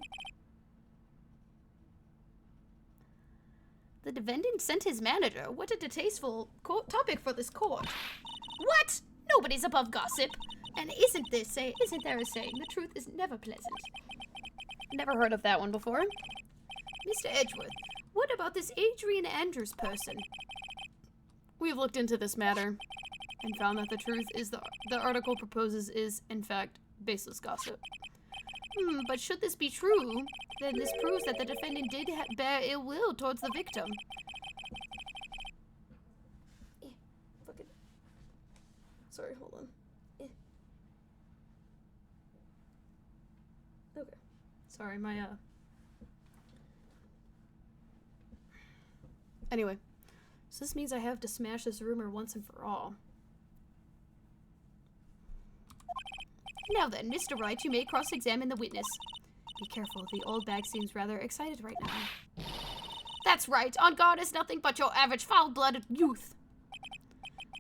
The defendant sent his manager. What a distasteful topic for this court. What? Nobody's above gossip. And isn't there a saying, the truth is never pleasant? Never heard of that one before. Mr. Edgeworth, what about this Adrian Andrews person? We've looked into this matter and found that the truth is the article proposes is, in fact, baseless gossip. But should this be true, then this proves that the defendant did bear ill will towards the victim. Fucking. Sorry, hold on. Okay. Sorry, my, Anyway. So this means I have to smash this rumor once and for all. Now then, Mr. Wright, you may cross-examine the witness. Be careful, the old bag seems rather excited right now. That's right, on guard is nothing but your average foul-blooded youth.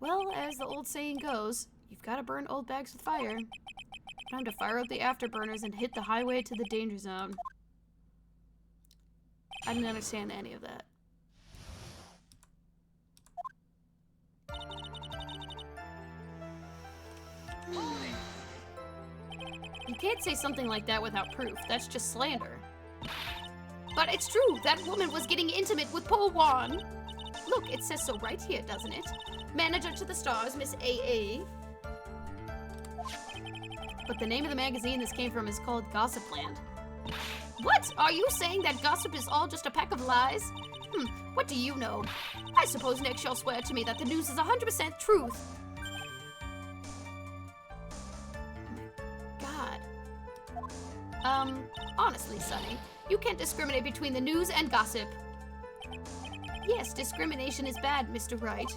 Well, as the old saying goes, you've got to burn old bags with fire. Time to fire up the afterburners and hit the highway to the danger zone. I didn't understand any of that. You can't say something like that without proof. That's just slander. But it's true. That woman was getting intimate with poor Juan. Look, it says so right here, doesn't it? Manager to the stars, Miss AA. But the name of the magazine this came from is called Gossipland. What? Are you saying that gossip is all just a pack of lies? What do you know? I suppose next you'll swear to me that the news is 100% truth. God. Honestly, Sonny, you can't discriminate between the news and gossip. Yes, discrimination is bad, Mr. Wright.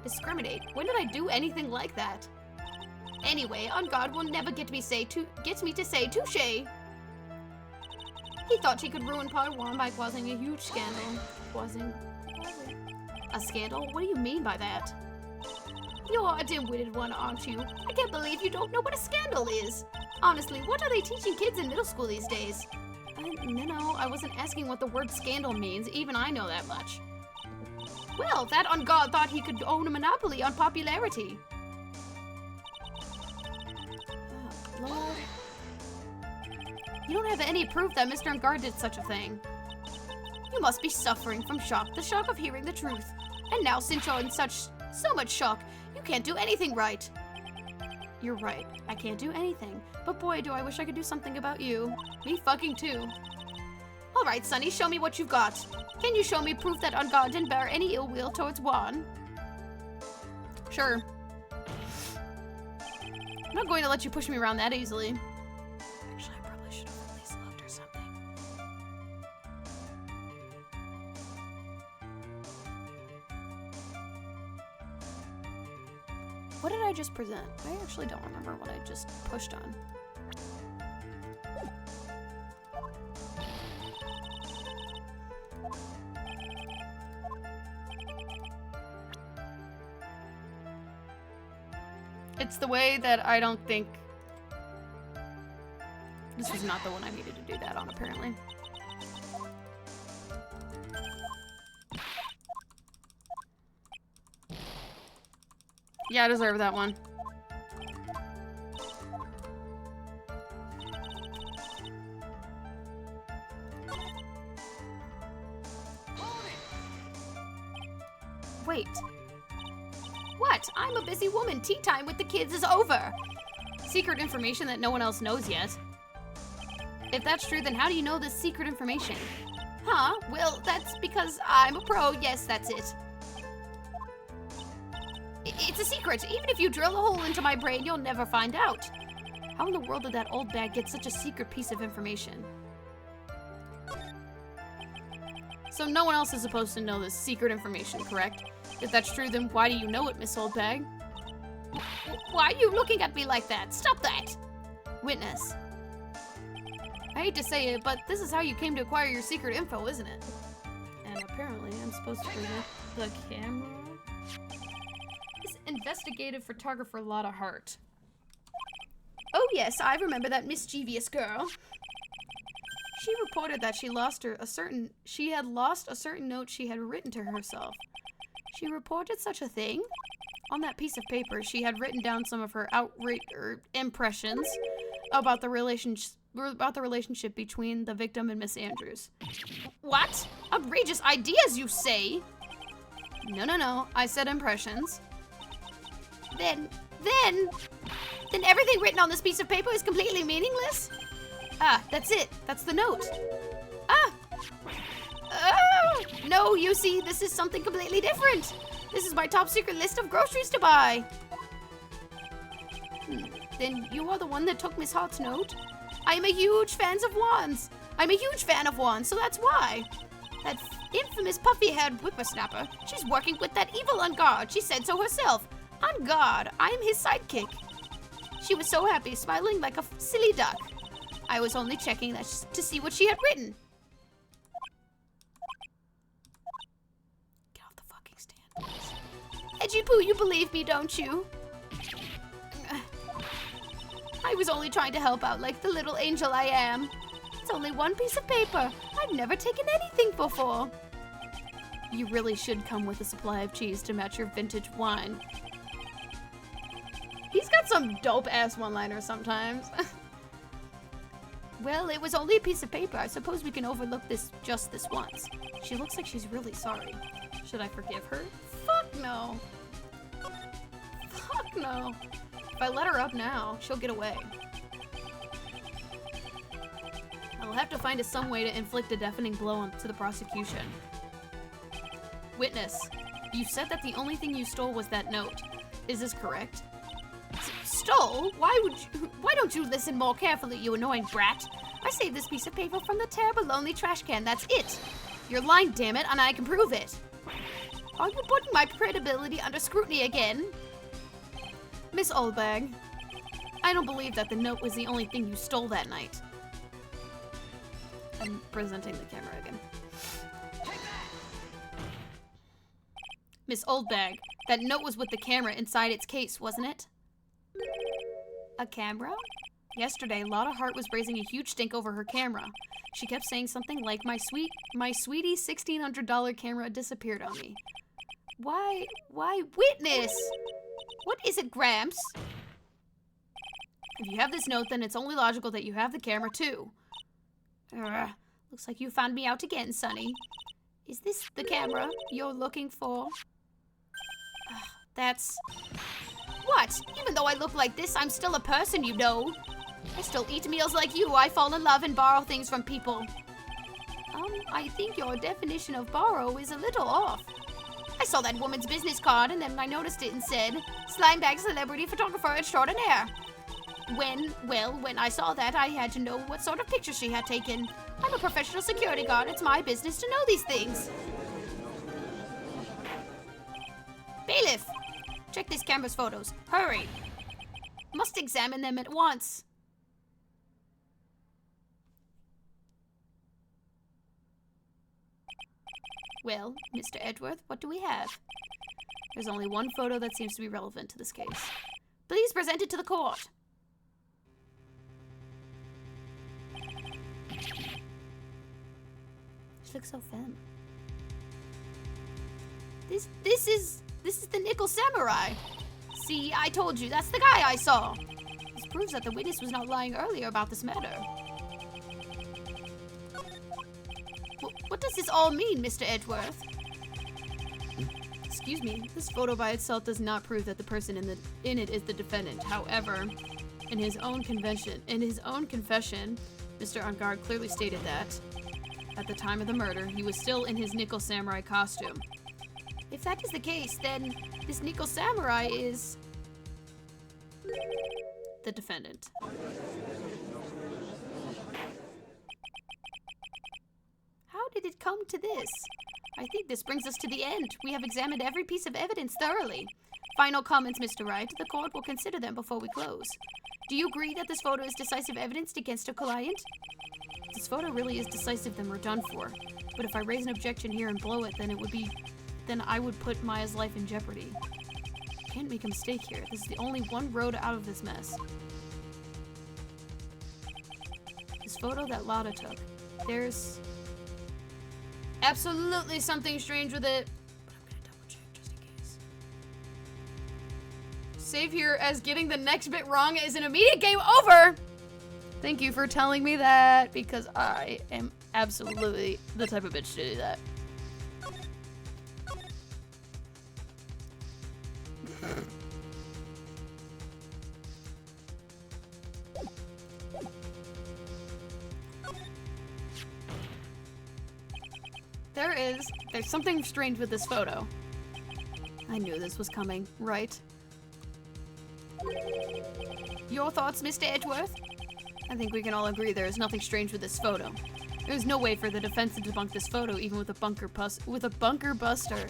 Discriminate? When did I do anything like that? Anyway, On Guard will never get me to say touche. He thought he could ruin part 1 by causing a huge scandal. A scandal? What do you mean by that? You're a dim-witted one, aren't you? I can't believe you don't know what a scandal is. Honestly, what are they teaching kids in middle school these days? No, I wasn't asking what the word scandal means. Even I know that much. Well, that On Guard thought he could own a monopoly on popularity. Oh, Lord. You don't have any proof that Mr. On Guard did such a thing. You must be suffering from shock, the shock of hearing the truth. And now, since you're in so much shock, you can't do anything right. You're right, I can't do anything. But boy, do I wish I could do something about you. Me fucking too. Alright, Sonny, show me what you've got. Can you show me proof that On Guard didn't bear any ill will towards Juan? Sure. I'm not going to let you push me around that easily. Actually, I probably should have at least looked or something. What did I just present? I actually don't remember what I just pushed on. It's the way that I don't think... This was not the one I needed to do that on, apparently. Yeah, I deserve that one. Wait. What? I'm a busy woman. Tea time with the kids is over. Secret information that no one else knows yet. If that's true, then how do you know this secret information? Huh? Well, that's because I'm a pro. Yes, that's it. It's a secret. Even if you drill a hole into my brain, you'll never find out. How in the world did that old bag get such a secret piece of information? So no one else is supposed to know this secret information, correct? If that's true, then why do you know it, Miss Oldbag? Why are you looking at me like that? Stop that! Witness. I hate to say it, but this is how you came to acquire your secret info, isn't it? And apparently I'm supposed to present the camera. This investigative photographer Lotta Hart. Oh yes, I remember that mischievous girl. She reported that she had lost a certain note she had written to herself. She reported such a thing? On that piece of paper, she had written down some of her impressions about the relationship between the victim and Miss Andrews. What? Outrageous ideas, you say? No. I said impressions. Then everything written on this piece of paper is completely meaningless? Ah, that's it. That's the note. No, you see, this is something completely different. This is my top secret list of groceries to buy. Then you are the one that took Miss Hart's note? I am a huge fan of wands. So that's why. That infamous puffy-haired whippersnapper, she's working with that evil On Guard. She said so herself. On Guard, I am his sidekick. She was so happy, smiling like a silly duck. I was only checking that to see what she had written. Get off the fucking stand. Edgy Poo, you believe me, don't you? I was only trying to help out like the little angel I am. It's only one piece of paper. I've never taken anything before. You really should come with a supply of cheese to match your vintage wine. He's got some dope-ass one-liners sometimes. Well, it was only a piece of paper. I suppose we can overlook this just this once. She looks like she's really sorry. Should I forgive her? Fuck no. Fuck no. If I let her up now, she'll get away. I'll have to find some way to inflict a deafening blow to the prosecution. Witness, you said that the only thing you stole was that note. Is this correct? Stole? Why don't you listen more carefully, you annoying brat? saved this piece of paper from the terrible lonely trash can, that's it. You're lying, damn it, and I can prove it. Are you putting my credibility under scrutiny again? Miss Oldbag, I don't believe that the note was the only thing you stole that night. I'm presenting the camera again. Miss Oldbag, that note was with the camera inside its case, wasn't it? A camera? Yesterday, Lotta Hart was raising a huge stink over her camera. She kept saying something like, my sweetie $1,600 camera disappeared on me. Why, witness? What is it, Gramps? If you have this note, then it's only logical that you have the camera, too. Looks like you found me out again, Sonny. Is this the camera you're looking for? That's... What? Even though I look like this, I'm still a person, you know. I still eat meals like you. I fall in love and borrow things from people. I think your definition of borrow is a little off. I saw that woman's business card and then I noticed it and said, Slimebag celebrity photographer extraordinaire. When I saw that, I had to know what sort of picture she had taken. I'm a professional security guard. It's my business to know these things. Bailiff, check this camera's photos. Hurry. Must examine them at once. Well, Mr. Edgeworth, what do we have? There's only one photo that seems to be relevant to this case. Please present it to the court. She looks so femme. This is the Nickel Samurai. See, I told you, that's the guy I saw. This proves that the witness was not lying earlier about this matter. What does this all mean, Mr. Edgeworth? Excuse me, this photo by itself does not prove that the person in it is the defendant. However, in his own confession, Mr. Angard clearly stated that at the time of the murder, he was still in his Nickel Samurai costume. If that is the case, then this Nickel Samurai is the defendant. How did it come to this? I think this brings us to the end. We have examined every piece of evidence thoroughly. Final comments, Mr. Wright. The court will consider them before we close. Do you agree that this photo is decisive evidence against a client? If this photo really is decisive, then we're done for. But if I raise an objection here and blow it, then I would put Maya's life in jeopardy. Can't make a mistake here. This is the only one road out of this mess. This photo that Lotta took. There's absolutely something strange with it. But I'm gonna double check just in case. Save here as getting the next bit wrong is an immediate game over! Thank you for telling me that, because I am absolutely the type of bitch to do that. There's something strange with this photo. I knew this was coming, right? Your thoughts, Mr. Edgeworth? I think we can all agree there is nothing strange with this photo. There's no way for the defense to debunk this photo, even with a bunker buster.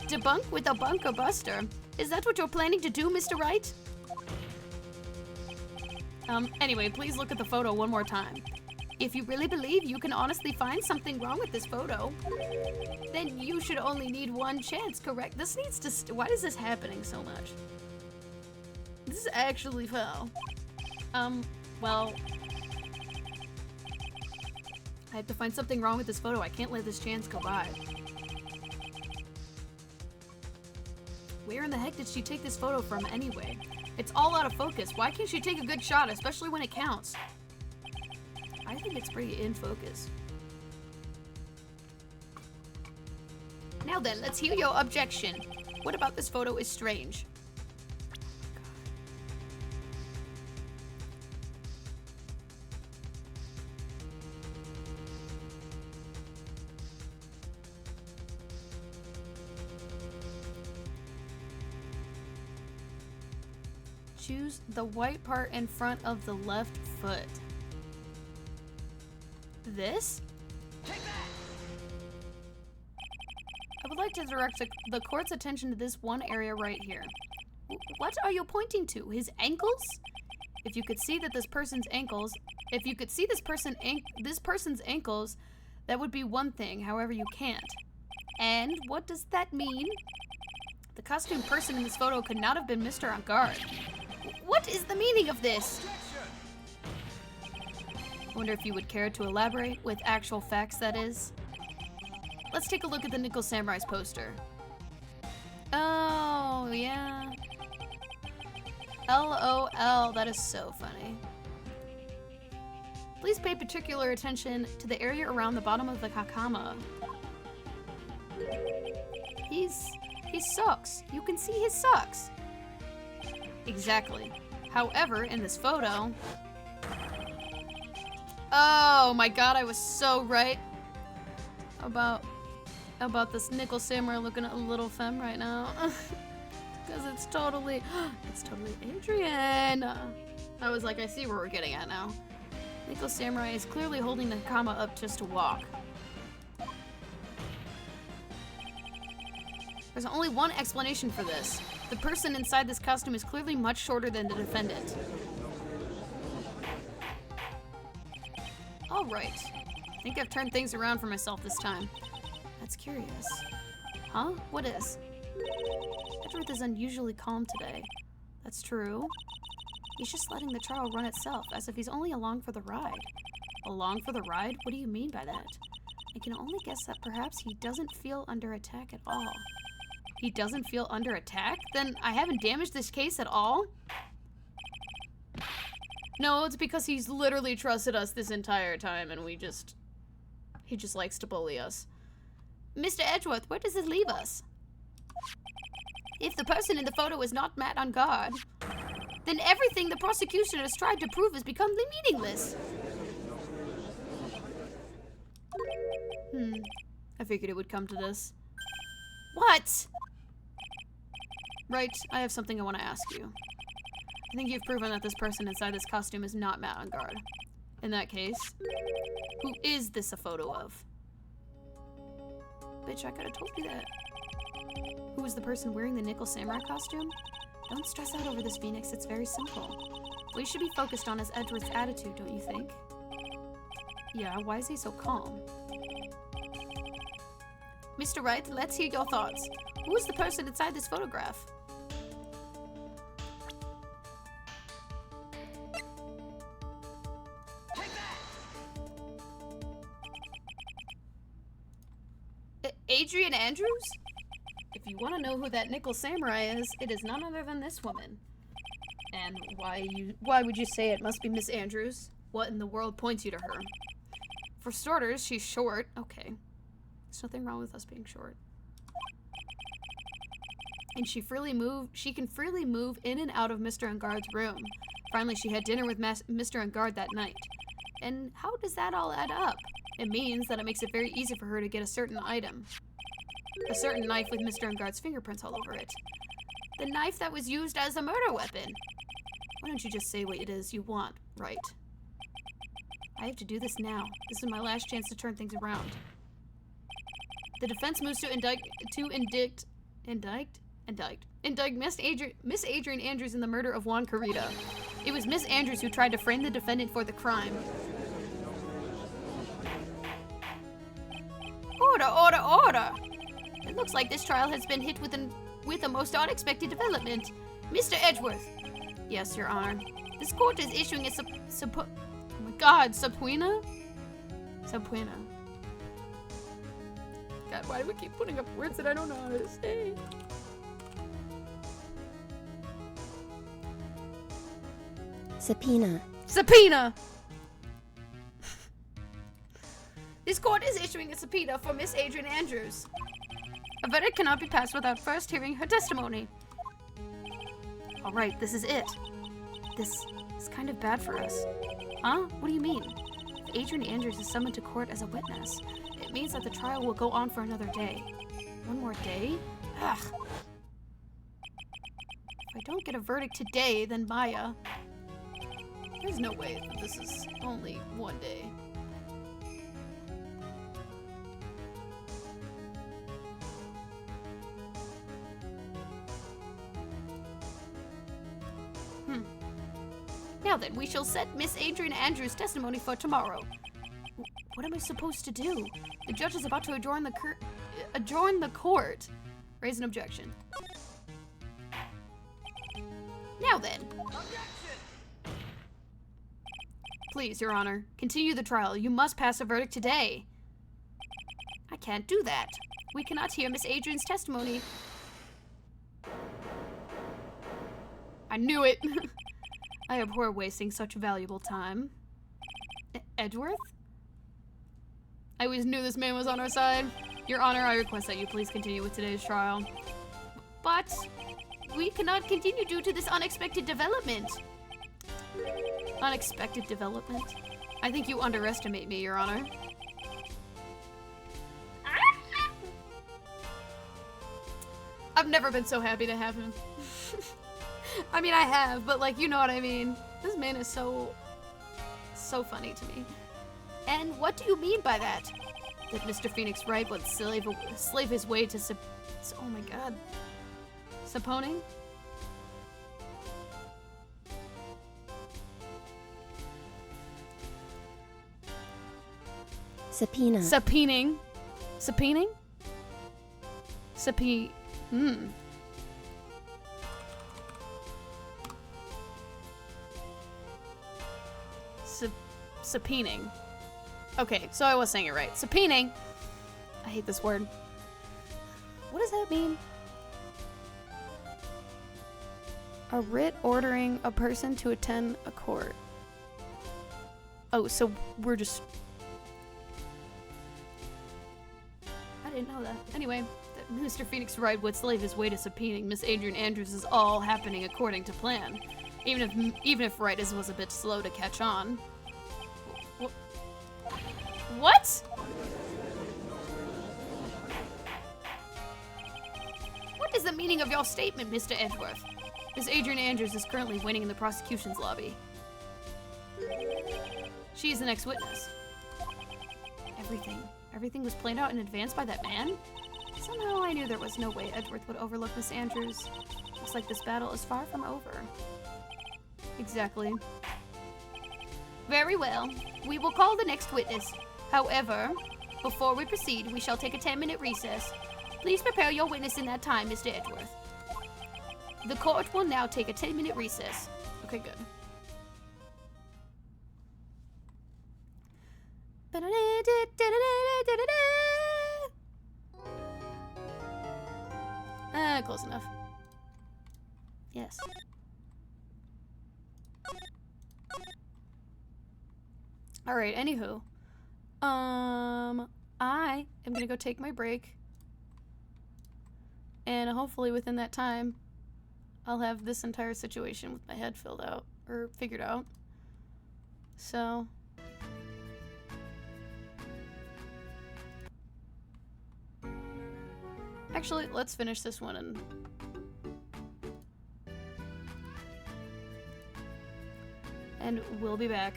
Debunk with a bunker buster? Is that what you're planning to do, Mr. Wright? Anyway, please look at the photo one more time. If you really believe you can honestly find something wrong with this photo, then you should only need one chance, correct? This needs to why is this happening so much? This is actually foul. Well, I have to find something wrong with this photo. I can't let this chance go by. Where in the heck did she take this photo from anyway? It's all out of focus. Why can't she take a good shot, especially when it counts? I think it's pretty in focus. Now then, let's hear your objection. What about this photo is strange? Choose the white part in front of the left foot. This? I would like to direct the court's attention to this one area right here. What are you pointing to? His ankles? If you could see that this person's ankles, this person's ankles, that would be one thing. However, you can't. And what does that mean? The costumed person in this photo could not have been Mr. On Guard. What is the meaning of this? I wonder if you would care to elaborate with actual facts, that is. Let's take a look at the Nickel Samurai's poster. Oh, yeah. LOL, that is so funny. Please pay particular attention to the area around the bottom of the Kakama. His socks. You can see his socks. Exactly. However, in this photo... Oh my god, I was so right about this Samurai looking at a little femme right now. Because it's totally Adrian. I was like, I see where we're getting at now. Samurai is clearly holding the Kakama up just to walk. There's only one explanation for this. The person inside this costume is clearly much shorter than the defendant. Alright. I think I've turned things around for myself this time. That's curious. Huh? What is? Edgeworth is unusually calm today. That's true. He's just letting the trial run itself, as if he's only along for the ride. Along for the ride? What do you mean by that? I can only guess that perhaps he doesn't feel under attack at all. He doesn't feel under attack? Then I haven't damaged this case at all? No, it's because he's literally trusted us this entire time and he just likes to bully us. Mr. Edgeworth, where does this leave us? If the person in the photo is not Matt on guard, then everything the prosecution has tried to prove has become meaningless. I figured it would come to this. What? Right, I have something I want to ask you. I think you've proven that this person inside this costume is not Matt on guard. In that case, who is this a photo of? Bitch, I could have told you that. Who is the person wearing the Nickel Samurai costume? Don't stress out over this, Phoenix. It's very simple. What we should be focused on is Edgeworth's attitude, don't you think? Yeah, why is he so calm? Mr. Wright, let's hear your thoughts. Who is the person inside this photograph? Adrian Andrews? If you want to know who that Nickel Samurai is, it is none other than this woman. And why would you say it must be Miss Andrews? What in the world points you to her? For starters, she's short. Okay. There's nothing wrong with us being short. And she can freely move in and out of Mr. Ungard's room. Finally, she had dinner with Mr. Ungard that night. And how does that all add up? It means that it makes it very easy for her to get a certain item. A certain knife with Mr. Ungard's fingerprints all over it. The knife that was used as a murder weapon. Why don't you just say what it is you want, right? I have to do this now. This is my last chance to turn things around. The defense moves to indict Miss Adrian Andrews in the murder of Juan Carita. It was Miss Andrews who tried to frame the defendant for the crime. Order, order, order! It looks like this trial has been hit with a most unexpected development. Mr. Edgeworth. Yes, Your Honor. This court is issuing a oh my god, subpoena? Subpoena. God, why do we keep putting up words that I don't know how to say? Subpoena. Subpoena! This court is issuing a subpoena for Miss Adrian Andrews. A verdict cannot be passed without first hearing her testimony. Alright, this is it. This is kind of bad for us. Huh? What do you mean? If Adrian Andrews is summoned to court as a witness, it means that the trial will go on for another day. One more day? Ugh. If I don't get a verdict today, then Maya... There's no way that this is only one day. then, we shall set Miss Adrian Andrews' testimony for tomorrow. What am I supposed to do? The judge is about to adjourn the court. Raise an objection. Now then. Please, Your Honor, continue the trial. You must pass a verdict today. I can't do that. We cannot hear Miss Adrian's testimony. I knew it. I abhor wasting such valuable time. Edgeworth? I always knew this man was on our side. Your Honor, I request that you please continue with today's trial. But we cannot continue due to this unexpected development. Unexpected development? I think you underestimate me, Your Honor. I've never been so happy to have him. I mean, I have, but like, you know what I mean. This man is so funny to me. And what do you mean by that? That Mr. Phoenix Wright would slave his way to oh my god. Saponing? Subpoena. Subpoening? Subpoening. Okay, so I was saying it right. Subpoening. I hate this word. What does that mean? A writ ordering a person to attend a court. Oh, so we're just... I didn't know that. Anyway, that Mr. Phoenix Wright would slave his way to subpoenaing Miss Adrian Andrews is all happening according to plan. Even if Wright was a bit slow to catch on. What? What is the meaning of your statement, Mr. Edgeworth? Miss Adrian Andrews is currently waiting in the prosecution's lobby. She is the next witness. Everything was planned out in advance by that man? Somehow I knew there was no way Edgeworth would overlook Miss Andrews. Looks like this battle is far from over. Exactly. Very well. We will call the next witness. However, before we proceed, we shall take a 10-minute recess. Please prepare your witness in that time, Mr. Edgeworth. The court will now take a 10-minute recess. Okay, good. Close enough. Yes. Alright, anywho. I am gonna go take my break. And hopefully within that time, I'll have this entire situation with my head filled out, or figured out. So... Actually, let's finish this one and we'll be back.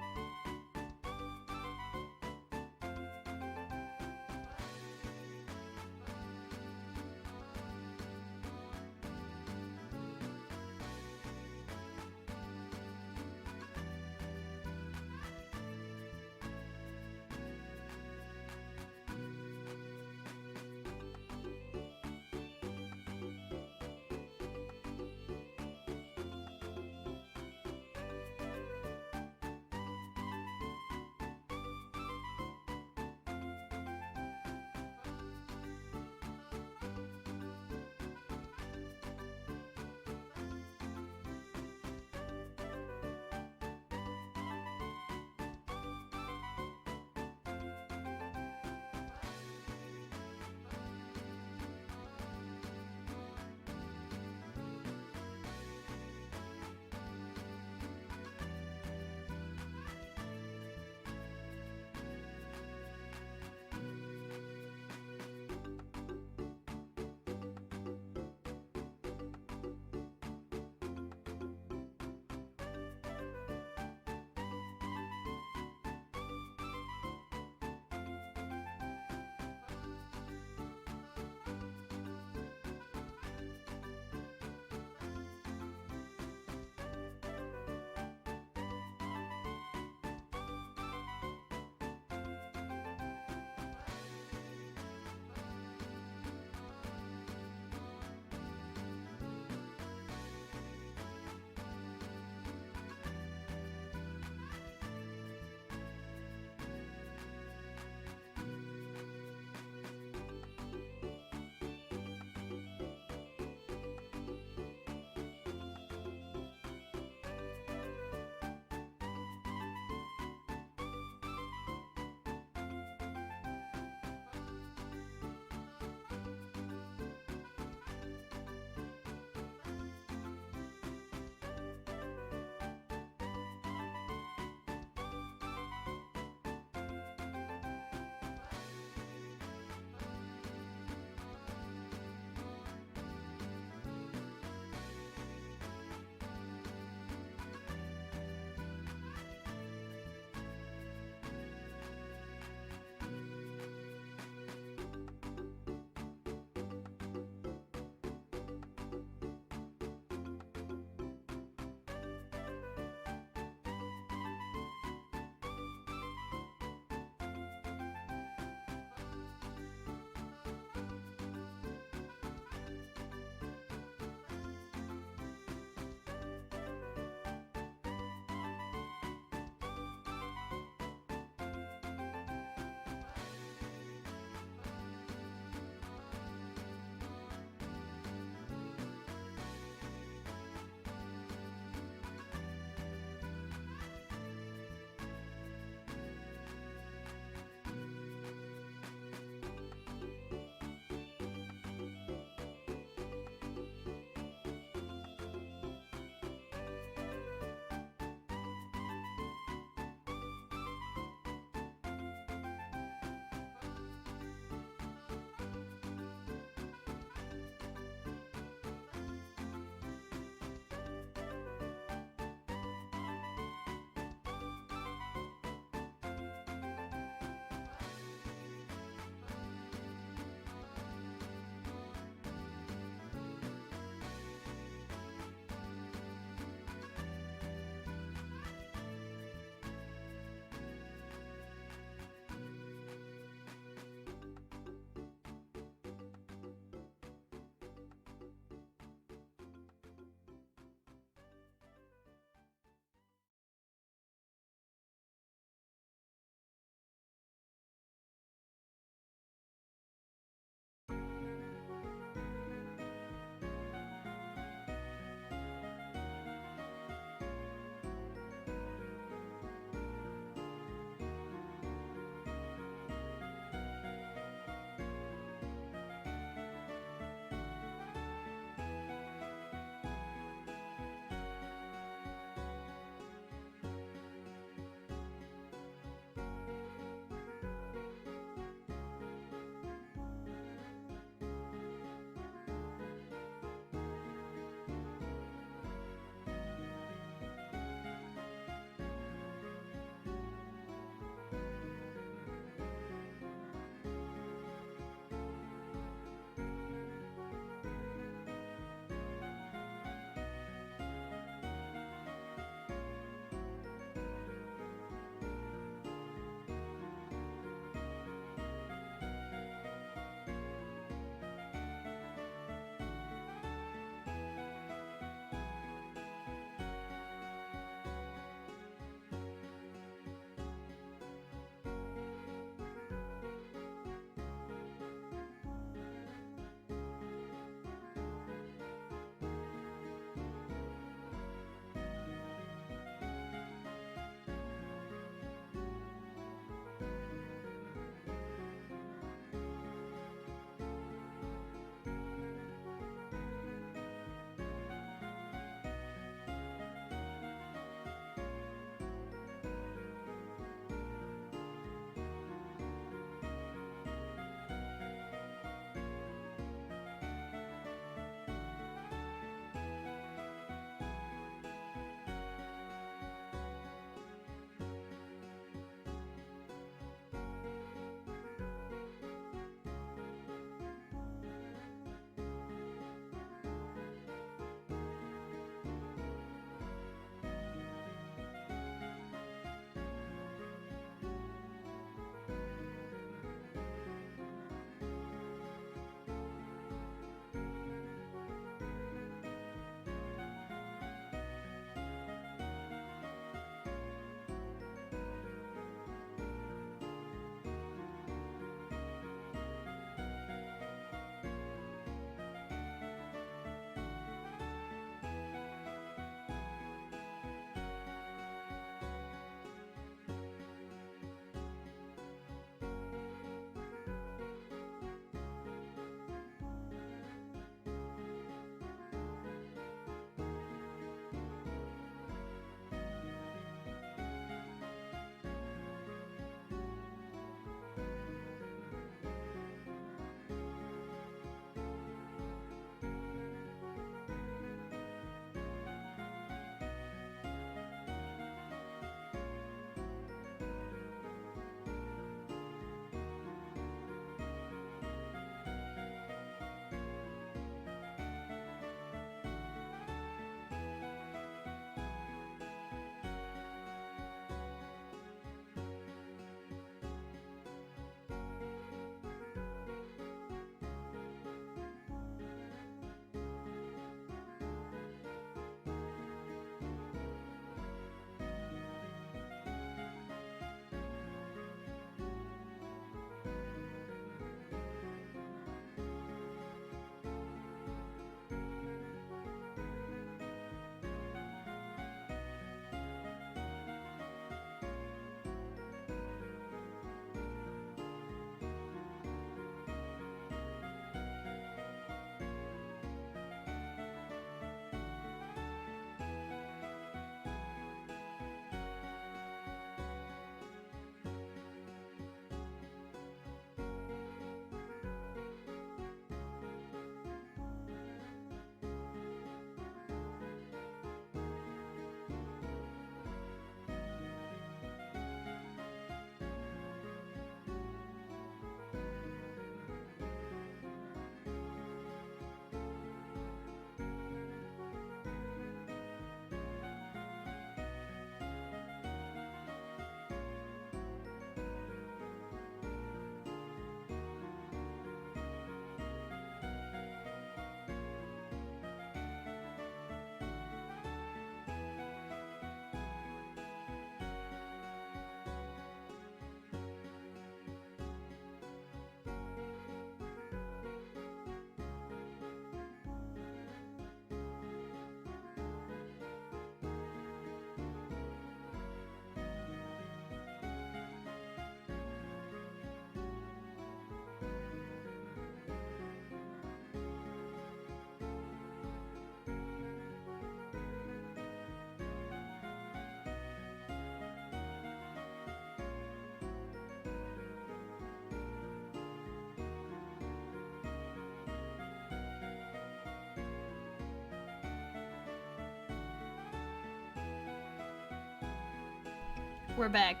We're back.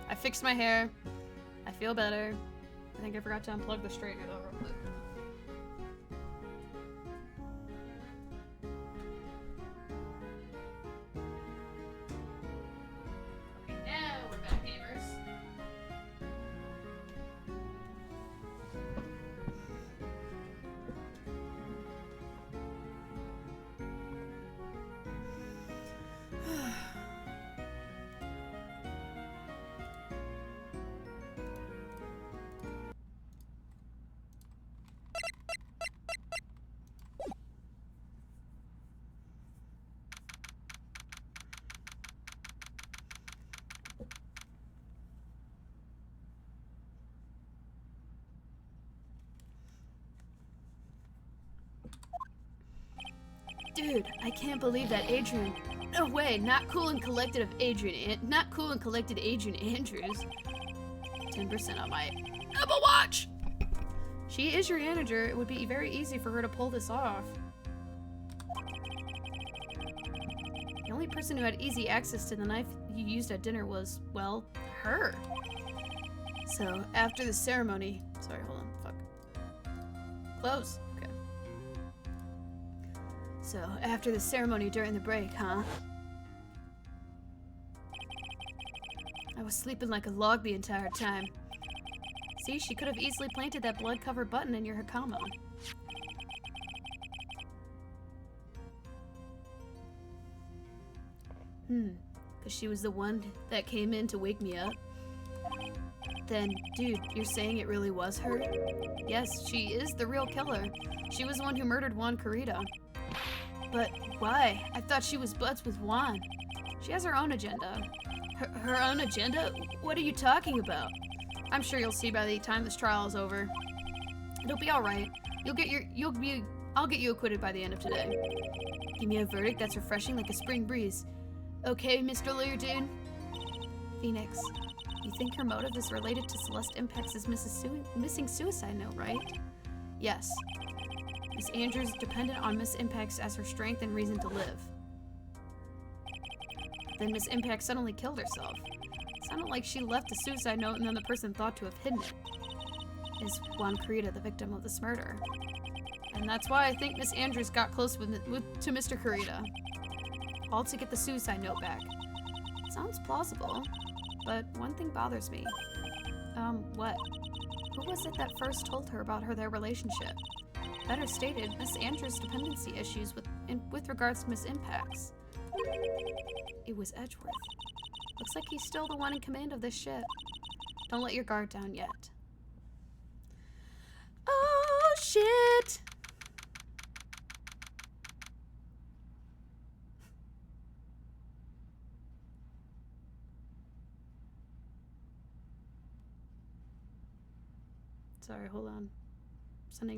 I fixed my hair. I feel better. I think I forgot to unplug the straightener though real quick. Okay, now we're back, gamers. Dude, I can't believe that Adrian. No way, not cool and collected of Adrian. Not cool and collected Adrian Andrews. 10% on my Apple Watch. She is your manager. It would be very easy for her to pull this off. The only person who had easy access to the knife you used at dinner was, well, her. So after the ceremony, sorry, hold on, fuck. Close. Okay. So, after the ceremony during the break, huh? I was sleeping like a log the entire time. See, she could have easily planted that blood-covered button in your Hakama. Because she was the one that came in to wake me up? Then, dude, you're saying it really was her? Yes, she is the real killer. She was the one who murdered Juan Corrida. But why? I thought she was buds with Juan. She has her own agenda. Her own agenda? What are you talking about? I'm sure you'll see by the time this trial is over. It'll be all right. I'll get you acquitted by the end of today. Give me a verdict that's refreshing like a spring breeze. Okay, Mr. Lawyer Dude? Phoenix, you think her motive is related to Celeste Impact's missing suicide note, right? Yes. Miss Andrews depended on Miss Impacts as her strength and reason to live. Then Miss Impact suddenly killed herself. It sounded like she left a suicide note and then the person thought to have hidden it. Is Juan Corrida the victim of this murder? And that's why I think Miss Andrews got close to Mr. Corrida. All to get the suicide note back. Sounds plausible, but one thing bothers me. What? Who was it that first told her about their relationship? Better stated, Miss Andrews' dependency issues with regards to Miss Impacts. It was Edgeworth. Looks like he's still the one in command of this ship. Don't let your guard down yet. Oh, shit! Sorry, hold on.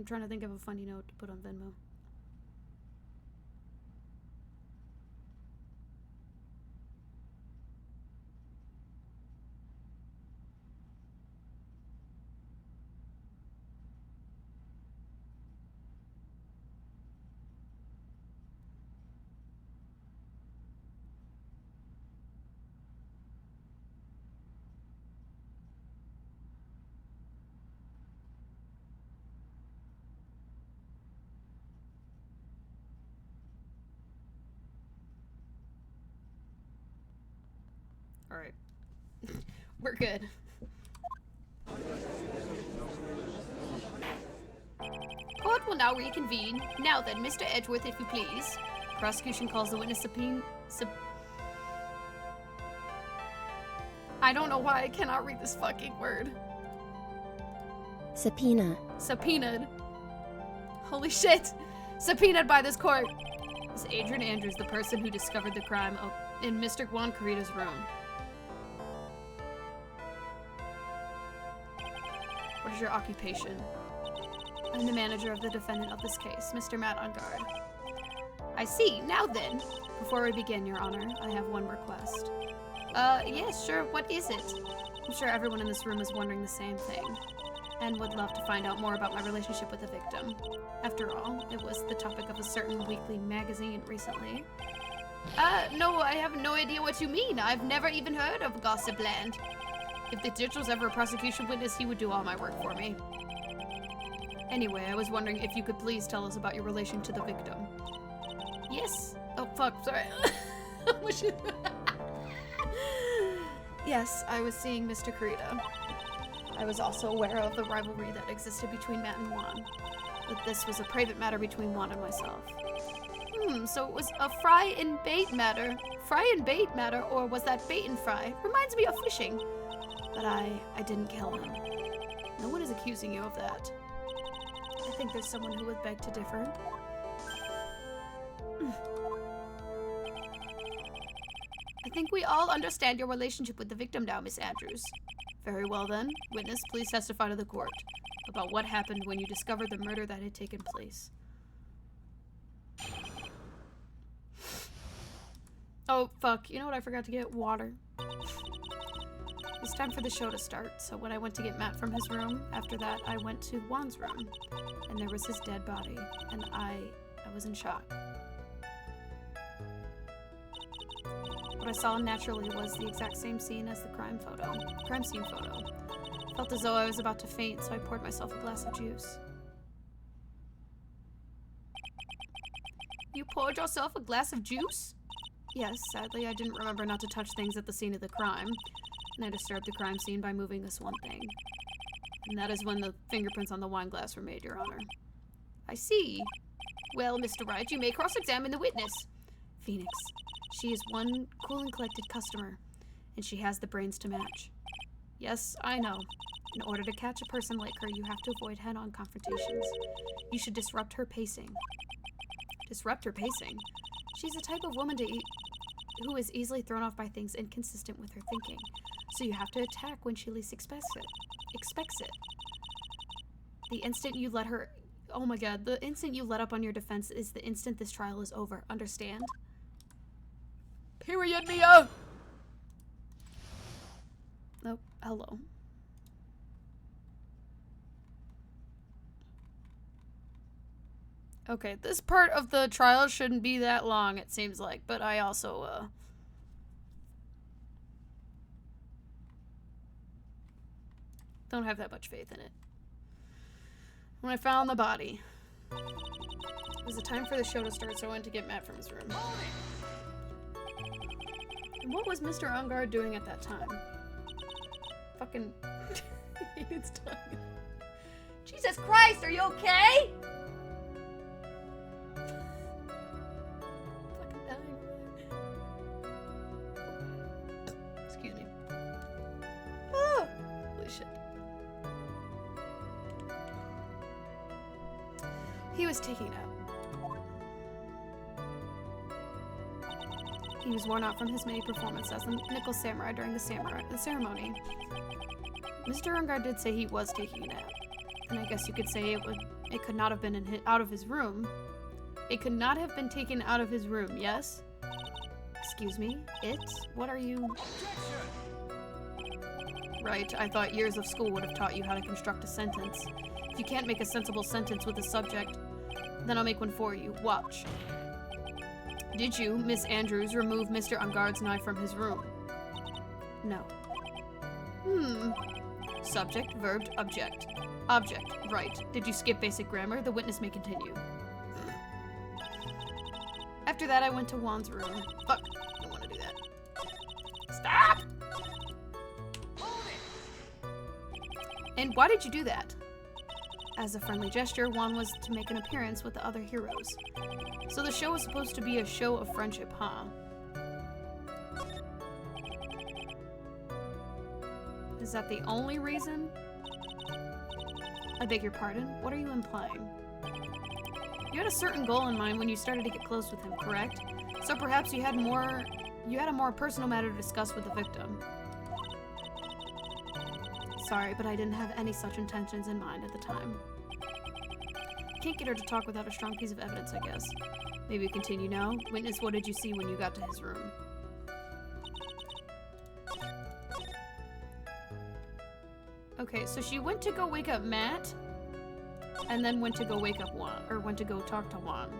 Trying to think of a funny note to put on Venmo. Alright. We're good. Court will now reconvene. Now then, Mr. Edgeworth, if you please. Prosecution calls the witness I don't know why I cannot read this fucking word. Subpoena. Subpoenaed. Holy shit! Subpoenaed by this court! Is Adrian Andrews the person who discovered the crime in Mr. Juan Corrida's room? What is your occupation? I'm the manager of the defendant of this case, Mr. Matt on guard. I see. Now then, before we begin, Your Honor, I have one request. Yes, sure. What is it? I'm sure everyone in this room is wondering the same thing, and would love to find out more about my relationship with the victim. After all, it was the topic of a certain weekly magazine recently. No, I have no idea what you mean. I've never even heard of Gossip Land. If the Ditch was ever a prosecution witness, he would do all my work for me. Anyway, I was wondering if you could please tell us about your relation to the victim. Yes. Oh, fuck, sorry. Yes, I was seeing Mr. Kurita. I was also aware of the rivalry that existed between Matt and Juan, but this was a private matter between Juan and myself. So it was a fry and bait matter. Fry and bait matter, or was that bait and fry? Reminds me of fishing. But I didn't kill him. No one is accusing you of that. I think there's someone who would beg to differ. I think we all understand your relationship with the victim now, Miss Andrews. Very well then. Witness, please testify to the court about what happened when you discovered the murder that had taken place. Oh, fuck. You know what? I forgot to get water. It's time for the show to start, so when I went to get Matt from his room, after that I went to Juan's room, and there was his dead body, and I was in shock. What I saw naturally was the exact same scene as the crime scene photo. Felt as though I was about to faint, so I poured myself a glass of juice. You poured yourself a glass of juice? Yes, sadly I didn't remember not to touch things at the scene of the crime, and I disturbed the crime scene by moving this one thing. And that is when the fingerprints on the wine glass were made, Your Honor. I see. Well, Mr. Wright, you may cross-examine the witness. Phoenix. She is one cool and collected customer, and she has the brains to match. Yes, I know. In order to catch a person like her, you have to avoid head-on confrontations. You should disrupt her pacing. Disrupt her pacing? She's the type of woman who is easily thrown off by things inconsistent with her thinking. So you have to attack when she least expects it. The instant you let her... Oh my god, the instant you let up on your defense is the instant this trial is over. Understand? Period, Mia! Nope. Hello. Okay, this part of the trial shouldn't be that long, it seems like, but I also, don't have that much faith in it. When I found the body, it was the time for the show to start, so I went to get Matt from his room. And what was Mr. Ungard doing at that time? Fucking... It's done. Jesus Christ, are you okay? Excuse me. Ah, holy shit. He was taking a nap. He was worn out from his many performances as the Nickel Samurai during the ceremony. Mr. Ungard did say he was taking a nap, and I guess you could say it could not have been out of his room. It could not have been taken out of his room, yes? Excuse me? What are you... Right, I thought years of school would have taught you how to construct a sentence. If you can't make a sensible sentence with a subject, then I'll make one for you. Watch. Did you, Miss Andrews, remove Mr. Ungard's knife from his room? No. Subject, verb, object. Object, right. Did you skip basic grammar? The witness may continue. After that, I went to Juan's room. Fuck, I don't want to do that. Stop! And why did you do that? As a friendly gesture, Juan was to make an appearance with the other heroes. So the show was supposed to be a show of friendship, huh? Is that the only reason? I beg your pardon? What are you implying? You had a certain goal in mind when you started to get close with him, correct? So perhaps you had a more personal matter to discuss with the victim. Sorry, but I didn't have any such intentions in mind at the time. Can't get her to talk without a strong piece of evidence, I guess. Maybe continue now. Witness, what did you see when you got to his room? Okay, so she went to go wake up Matt, and then went to go wake up Juan, or went to go talk to Juan.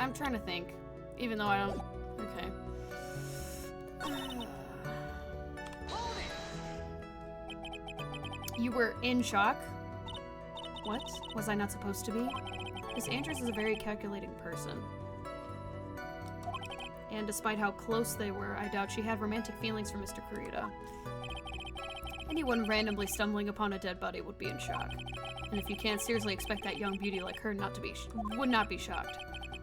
I'm trying to think. Even though I don't... Okay. You were in shock? What? Was I not supposed to be? Miss Andrews is a very calculating person. And despite how close they were, I doubt she had romantic feelings for Mr. Kurita. Anyone randomly stumbling upon a dead body would be in shock. And if you can't seriously expect that young beauty like her not to be would not be shocked.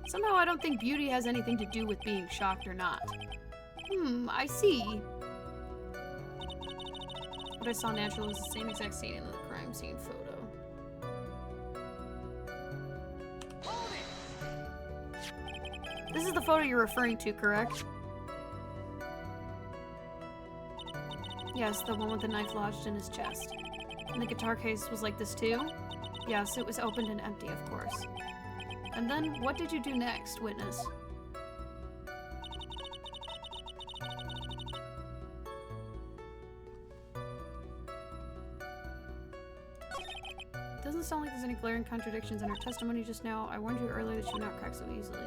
Somehow I don't think beauty has anything to do with being shocked or not. I see. What I saw naturally was the same exact scene in the crime scene photo. This is the photo you're referring to, correct? Yes, the one with the knife lodged in his chest. And the guitar case was like this too? Yes, it was opened and empty, of course. And then, what did you do next, witness? Doesn't sound like there's any glaring contradictions in her testimony just now. I warned you earlier that she would not crack so easily.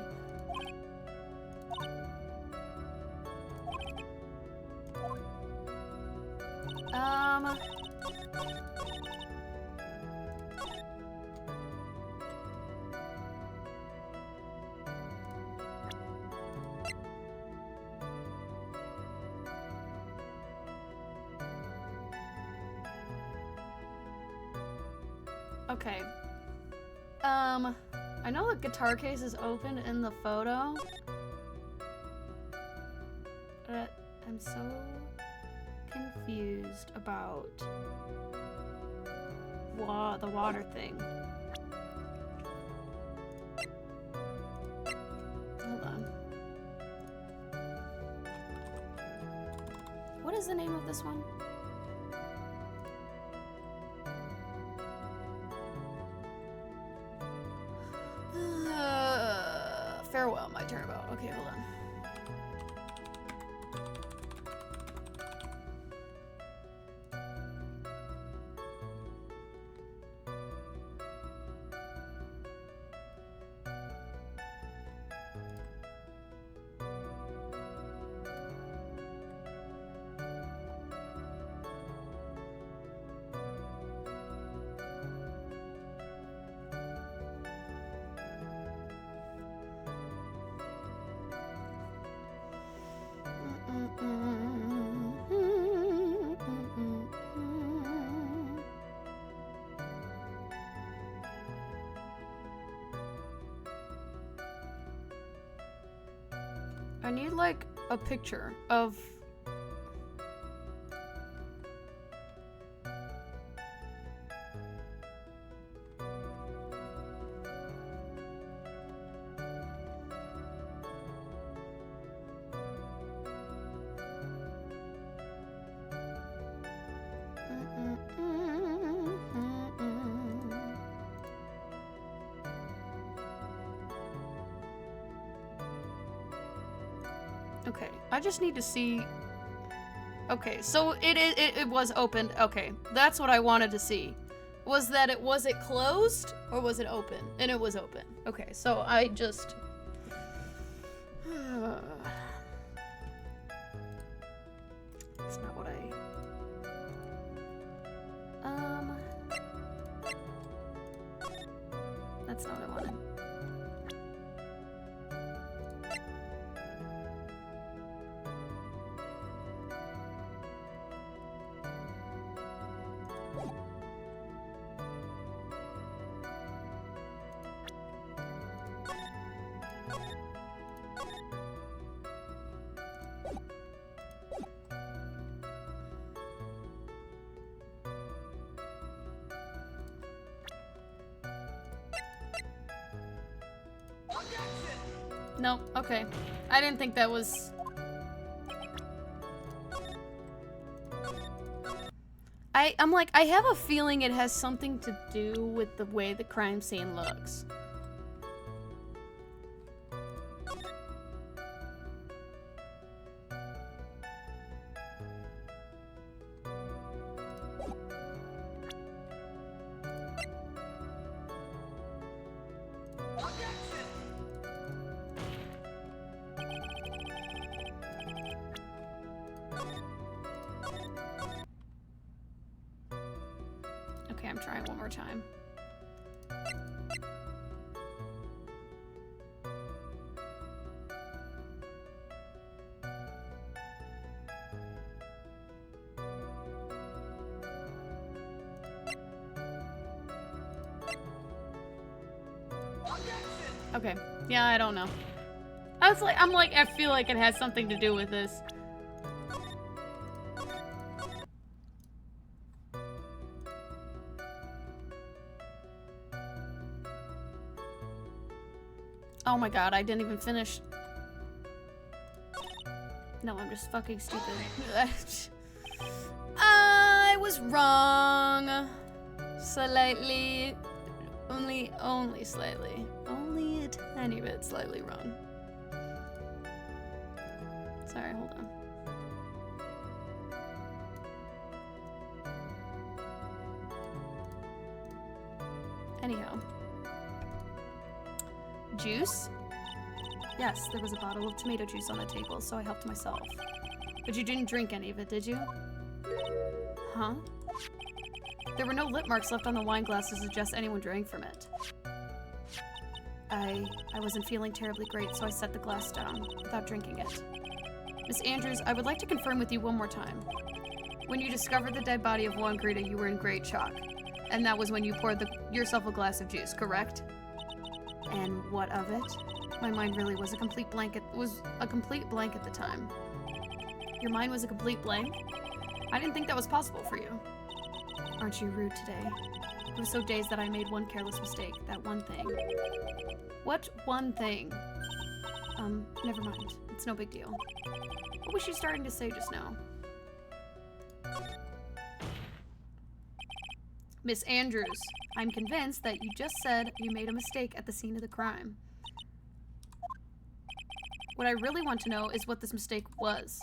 Okay. I know the guitar case is open in the photo. But I'm so confused about the water thing. Hold on. What is the name of this one? Farewell, my turnabout. Okay, hold on. I need like a picture of Okay, I just need to see. Okay, so it was opened. Okay, that's what I wanted to see. Was it closed or was it open? And it was open. Okay, so I just. That's not what I. That's not what I wanted. No, okay. I didn't think that was... I'm like, I have a feeling it has something to do with the way the crime scene looks. I'm trying one more time. Okay. Yeah, I don't know. I feel like it has something to do with this. Oh my god, I didn't even finish. No, I'm just fucking stupid. I was wrong. Slightly. Only slightly. Only a tiny bit slightly wrong. Sorry, hold on. Anyhow. Juice? Yes, there was a bottle of tomato juice on the table, so I helped myself. But you didn't drink any of it, did you? Huh? There were no lip marks left on the wine glass to suggest anyone drank from it. I wasn't feeling terribly great, so I set the glass down without drinking it. Miss Andrews, I would like to confirm with you one more time. When you discovered the dead body of Juan Greta, you were in great shock. And that was when you poured yourself a glass of juice, correct? And what of it? My mind really was a complete blank at the time. Your mind was a complete blank? I didn't think that was possible for you. Aren't you rude today? I was so dazed that I made one careless mistake. That one thing. What one thing? Never mind. It's no big deal. What was she starting to say just now? Miss Andrews, I'm convinced that you just said you made a mistake at the scene of the crime. What I really want to know is what this mistake was.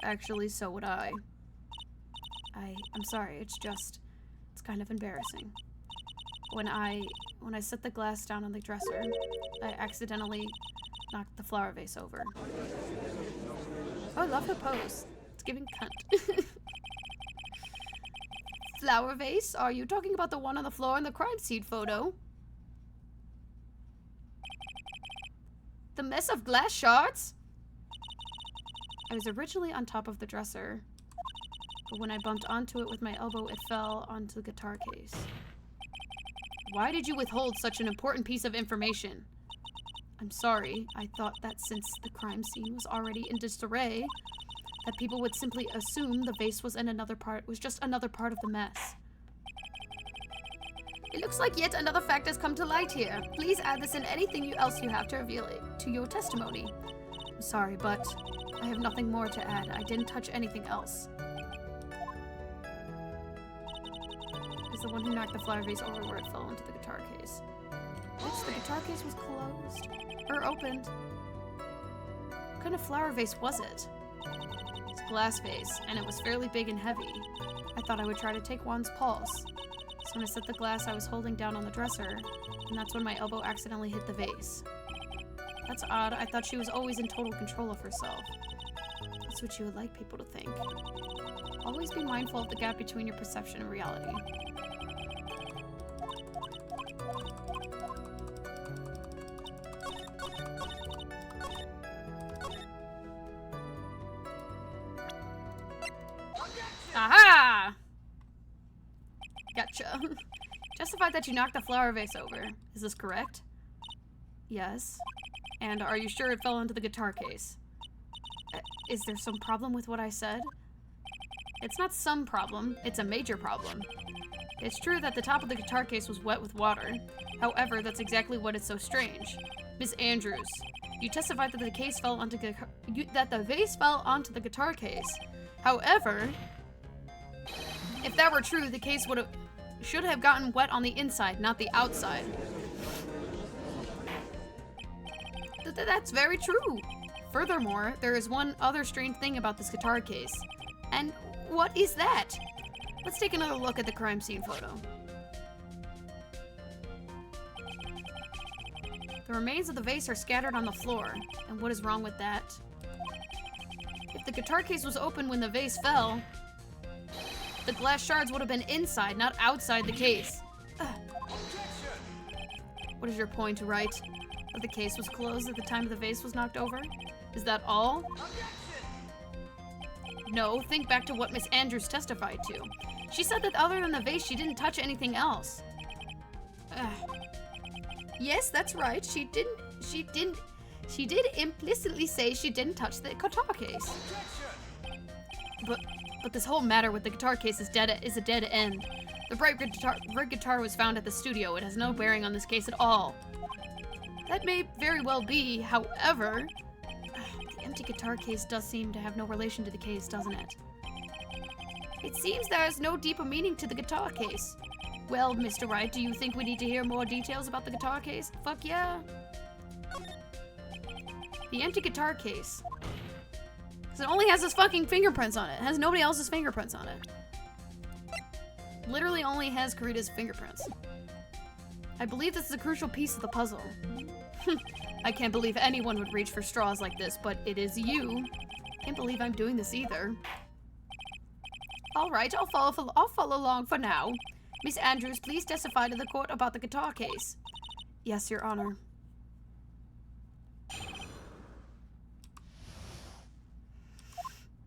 Actually, so would I. I'm sorry, it's kind of embarrassing. When I set the glass down on the dresser, I accidentally knocked the flower vase over. Oh, I love her pose. It's giving cunt. Flower vase? Are you talking about the one on the floor in the crime scene photo? The mess of glass shards? I was originally on top of the dresser, but when I bumped onto it with my elbow, it fell onto the guitar case. Why did you withhold such an important piece of information? I'm sorry. I thought that since the crime scene was already in disarray, that people would simply assume the vase was just another part of the mess. It looks like yet another fact has come to light here. Please add this in anything else you have to reveal it to your testimony. I'm sorry, but I have nothing more to add. I didn't touch anything else. Is the one who knocked the flower vase over where it fell into the guitar case. Which the guitar case was closed. Or opened. What kind of flower vase was it? It's a glass vase, and it was fairly big and heavy. I thought I would try to take Juan's pulse. So when I set the glass I was holding down on the dresser, and that's when my elbow accidentally hit the vase. That's odd. I thought she was always in total control of herself. That's what you would like people to think. Always be mindful of the gap between your perception and reality. Aha! Gotcha. Justified that you knocked the flower vase over. Is this correct? Yes. And are you sure it fell into the guitar case? Is there some problem with what I said? It's not some problem, it's a major problem. It's true that the top of the guitar case was wet with water. However, that's exactly what is so strange. Miss Andrews, you testified that the vase fell onto the guitar case. However, if that were true, the case should have gotten wet on the inside, not the outside. That's very true. Furthermore, there is one other strange thing about this guitar case. And what is that? Let's take another look at the crime scene photo. The remains of the vase are scattered on the floor. And what is wrong with that? If the guitar case was open when the vase fell, the glass shards would have been inside, not outside the case. What is your point, right? That the case was closed at the time the vase was knocked over? Is that all? No, think back to what Miss Andrews testified to. She said that other than the vase, she didn't touch anything else. Yes, that's right. She did implicitly say she didn't touch the guitar case. But this whole matter with the guitar case is a dead end. The bright guitar was found at the studio. It has no bearing on this case at all. That may very well be, however, the empty guitar case does seem to have no relation to the case, doesn't it? It seems there is no deeper meaning to the guitar case. Well, Mr. Wright, do you think we need to hear more details about the guitar case? Fuck yeah. The empty guitar case. Because it only has his fucking fingerprints on it. It has nobody else's fingerprints on it. Literally only has Karita's fingerprints. I believe this is a crucial piece of the puzzle. I can't believe anyone would reach for straws like this, but it is you. Can't believe I'm doing this either. Alright, I'll follow along for now. Miss Andrews, please testify to the court about the guitar case. Yes, Your Honor.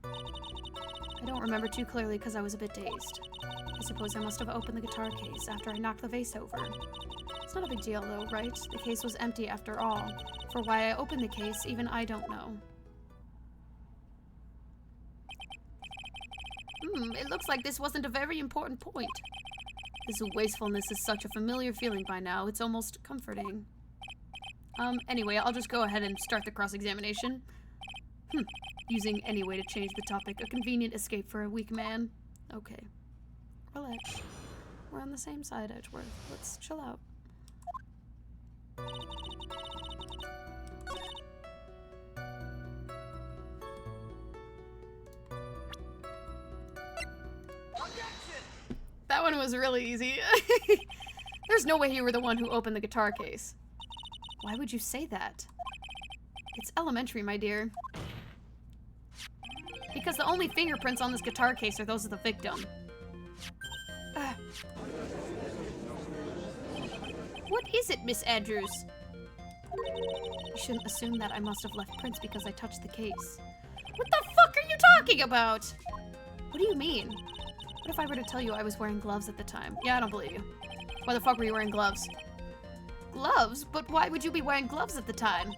I don't remember too clearly because I was a bit dazed. I suppose I must have opened the guitar case after I knocked the vase over. It's not a big deal though, right? The case was empty after all. For why I opened the case, even I don't know. It looks like this wasn't a very important point. This wastefulness is such a familiar feeling by now, it's almost comforting. Anyway, I'll just go ahead and start the cross-examination. Using any way to change the topic, a convenient escape for a weak man. Okay. Relax. We're on the same side, Edgeworth. Let's chill out. That one was really easy. There's no way you were the one who opened the guitar case. Why would you say that? It's elementary, my dear. Because the only fingerprints on this guitar case are those of the victim. What is it, Miss Andrews? You shouldn't assume that I must have left prints because I touched the case. What the fuck are you talking about? What do you mean? What if I were to tell you I was wearing gloves at the time? Yeah, I don't believe you. Why the fuck were you wearing gloves? Gloves? But why would you be wearing gloves at the time?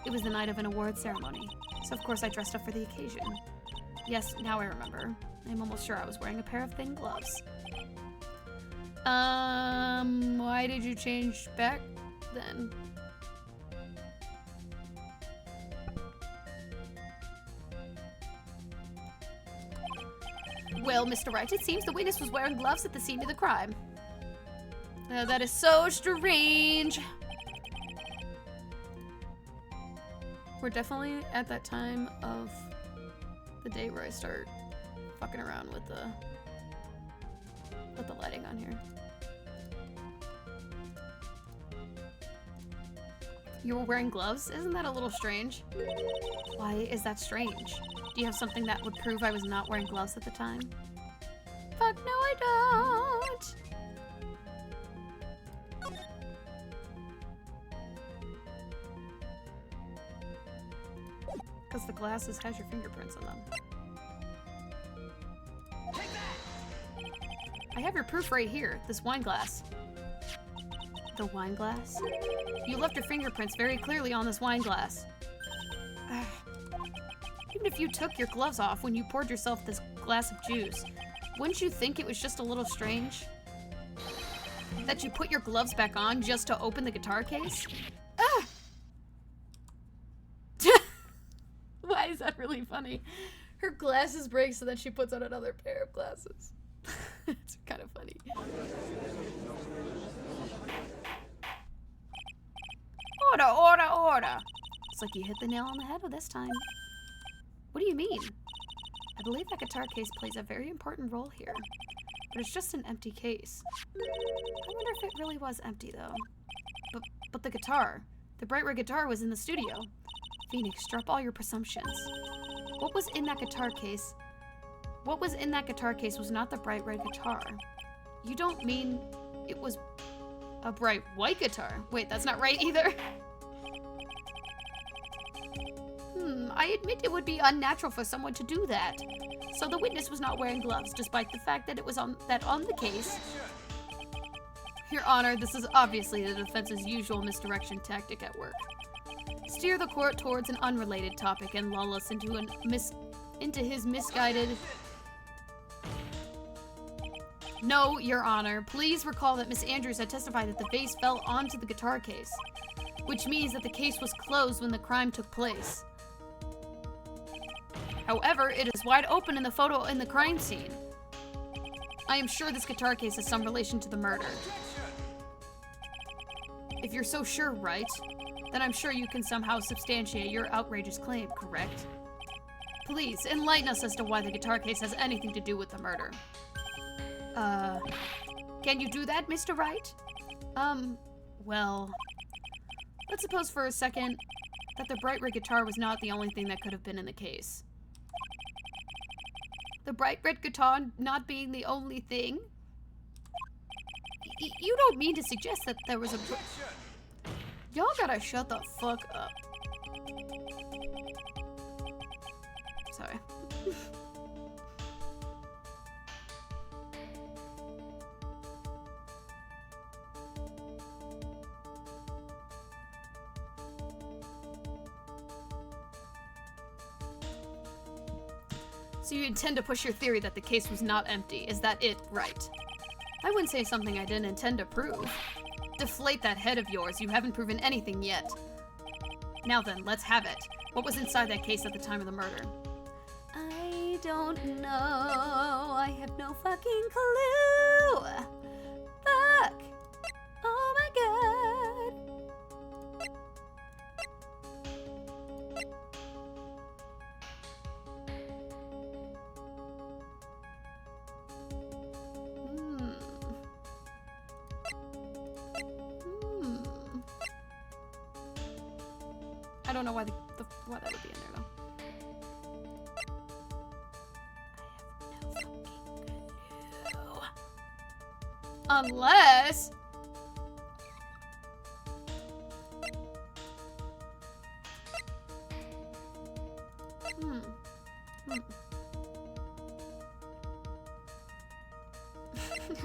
It was the night of an award ceremony, so of course I dressed up for the occasion. Yes, now I remember. I'm almost sure I was wearing a pair of thin gloves. Why did you change back then? Well, Mr. Wright, it seems the witness was wearing gloves at the scene of the crime. That is so strange. We're definitely at that time of the day where I start fucking around with the lighting on here. You were wearing gloves? Isn't that a little strange? Why is that strange? Do you have something that would prove I was not wearing gloves at the time? Fuck no, I don't! Because the glasses has your fingerprints on them. I have your proof right here, this wine glass. The wine glass? You left your fingerprints very clearly on this wine glass. Even if you took your gloves off when you poured yourself this glass of juice, wouldn't you think it was just a little strange? That you put your gloves back on just to open the guitar case? Why is that really funny? Her glasses break so then she puts on another pair of glasses. It's kind of funny. Order, order, order! It's like you hit the nail on the head with this time. What do you mean? I believe that guitar case plays a very important role here. But it's just an empty case. I wonder if it really was empty, though. But the guitar. The bright red guitar was in the studio. Phoenix, drop all your presumptions. What was in that guitar case? What was in that guitar case was not the bright red guitar. You don't mean it was a bright white guitar? Wait, that's not right either. I admit it would be unnatural for someone to do that. So the witness was not wearing gloves, despite the fact that it was on the case. Your Honor, this is obviously the defense's usual misdirection tactic at work. Steer the court towards an unrelated topic and lull us into his misguided... No, Your Honor. Please recall that Miss Andrews had testified that the vase fell onto the guitar case, which means that the case was closed when the crime took place. However, it is wide open in the photo in the crime scene. I am sure this guitar case has some relation to the murder. If you're so sure, right? Then I'm sure you can somehow substantiate your outrageous claim, correct? Please, enlighten us as to why the guitar case has anything to do with the murder. Can you do that, Mr. Wright? Well... Let's suppose for a second that the bright red guitar was not the only thing that could have been in the case. The bright red guitar not being the only thing? You don't mean to suggest that there was a... Y'all gotta shut the fuck up. Sorry. So you intend to push your theory that the case was not empty. Is that it, right? I wouldn't say something I didn't intend to prove. Deflate that head of yours. You haven't proven anything yet. Now then, let's have it. What was inside that case at the time of the murder? I don't know. I have no fucking clue. Fuck. Oh my god. I don't know why why that would be in there though. I have no fucking clue. Unless